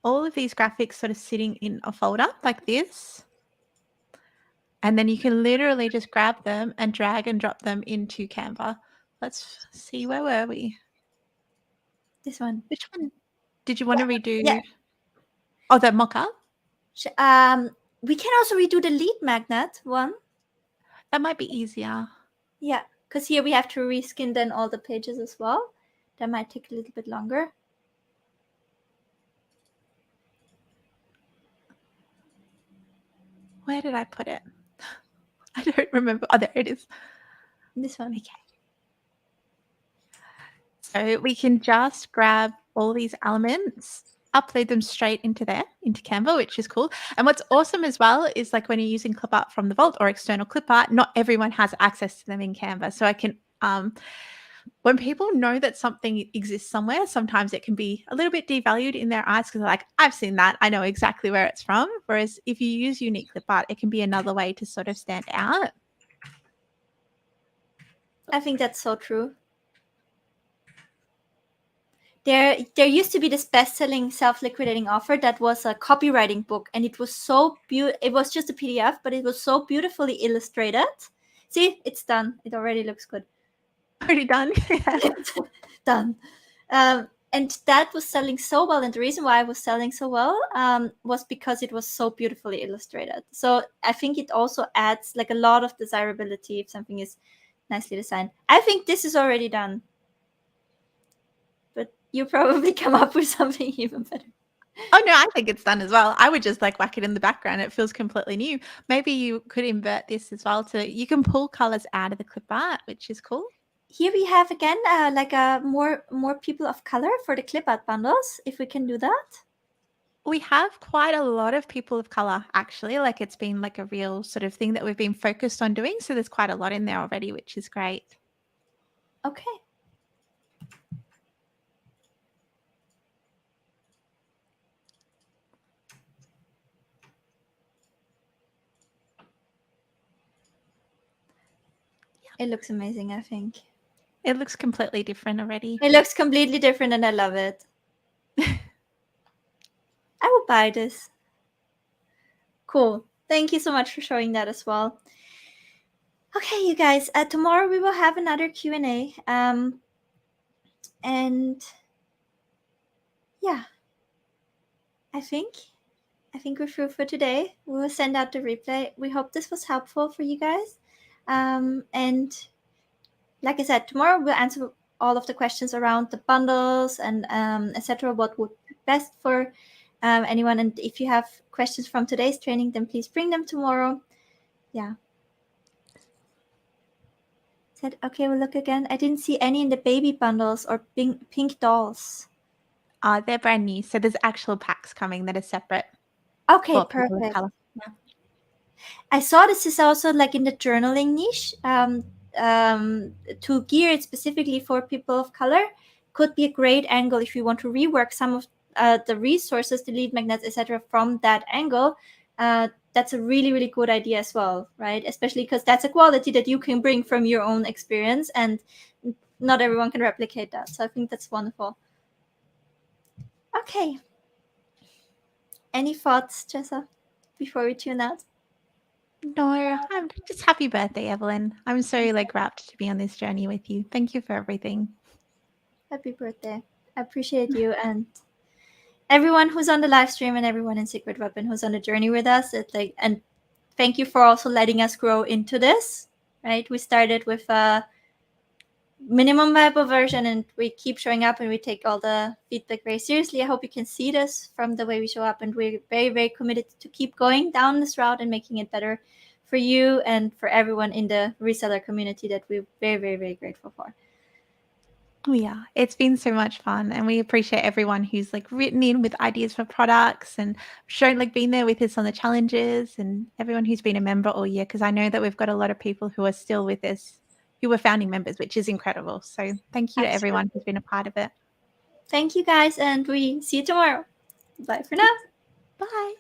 all of these graphics sort of sitting in a folder like this. And then you can literally just grab them and drag and drop them into Canva. Let's see, where were we? This one. Which one did you want to redo? Yeah. Oh, the mock-up? We can also redo the lead magnet one. That might be easier. Yeah, because here we have to reskin then all the pages as well. That might take a little bit longer. Where did I put it? I don't remember. Oh, there it is. This one. Okay. So we can just grab all these elements, upload them straight into Canva, which is cool. And what's awesome as well is like when you're using clip art from the vault or external clip art, not everyone has access to them in Canva. So I can, when people know that something exists somewhere, sometimes it can be a little bit devalued in their eyes because they're like, I've seen that. I know exactly where it's from. Whereas if you use unique clip art, it can be another way to sort of stand out. I think that's so true. There used to be this best-selling self-liquidating offer that was a copywriting book, and it was so beautiful. It was just a PDF, but it was so beautifully illustrated. See, it's done. It already looks good. Already done. Done. And that was selling so well. And the reason why it was selling so well was because it was so beautifully illustrated. So I think it also adds like a lot of desirability if something is nicely designed. I think this is already done. But you probably come up with something even better. Oh no, I think it's done as well. I would just like whack it in the background. It feels completely new. Maybe you could invert this as well you can pull colors out of the clip art, which is cool. Here we have again like more people of color for the clip art bundles, if we can do that. We have quite a lot of people of color actually. Like it's been like a real sort of thing that we've been focused on doing. So there's quite a lot in there already, which is great. Okay. It looks amazing, I think. It looks completely different already. It looks completely different and I love it. I will buy this. Cool. Thank you so much for showing that as well. Okay, you guys, tomorrow we will have another Q&A. And yeah, I think we're through for today. We will send out the replay. We hope this was helpful for you guys. And like I said, tomorrow we'll answer all of the questions around the bundles and etc. What would be best for anyone. And if you have questions from today's training, then please bring them tomorrow. Yeah. Said, okay, we'll look again. I didn't see any in the baby bundles or pink dolls. They're brand new. So there's actual packs coming that are separate. Okay, perfect. Yeah. I saw this is also like in the journaling niche to gear it specifically for people of color. could be a great angle if you want to rework some of the resources, the lead magnets, etc., from that angle. That's a really, really good idea as well, right? Especially because that's a quality that you can bring from your own experience, and not everyone can replicate that. So I think that's wonderful. Okay. Any thoughts, Jessa, before we tune out? No, I'm just happy birthday, Evelyn. I'm so like rapt to be on this journey with you. Thank you for everything. Happy birthday. I appreciate you and everyone who's on the live stream and everyone in Secret Weapon who's on the journey with us. And thank you for also letting us grow into this. Right? We started with a minimum viable version and we keep showing up and we take all the feedback very seriously. I hope you can see this from the way we show up, and we're very, very committed to keep going down this route and making it better for you and for everyone in the reseller community that we're very, very, very grateful for. Oh yeah, it's been so much fun, and we appreciate everyone who's like written in with ideas for products and shown like been there with us on the challenges, and everyone who's been a member all year, because I know that we've got a lot of people who are still with us who were founding members, which is incredible. So thank you to everyone who's been a part of it. Thank you guys, and we see you tomorrow. Bye for now. Bye.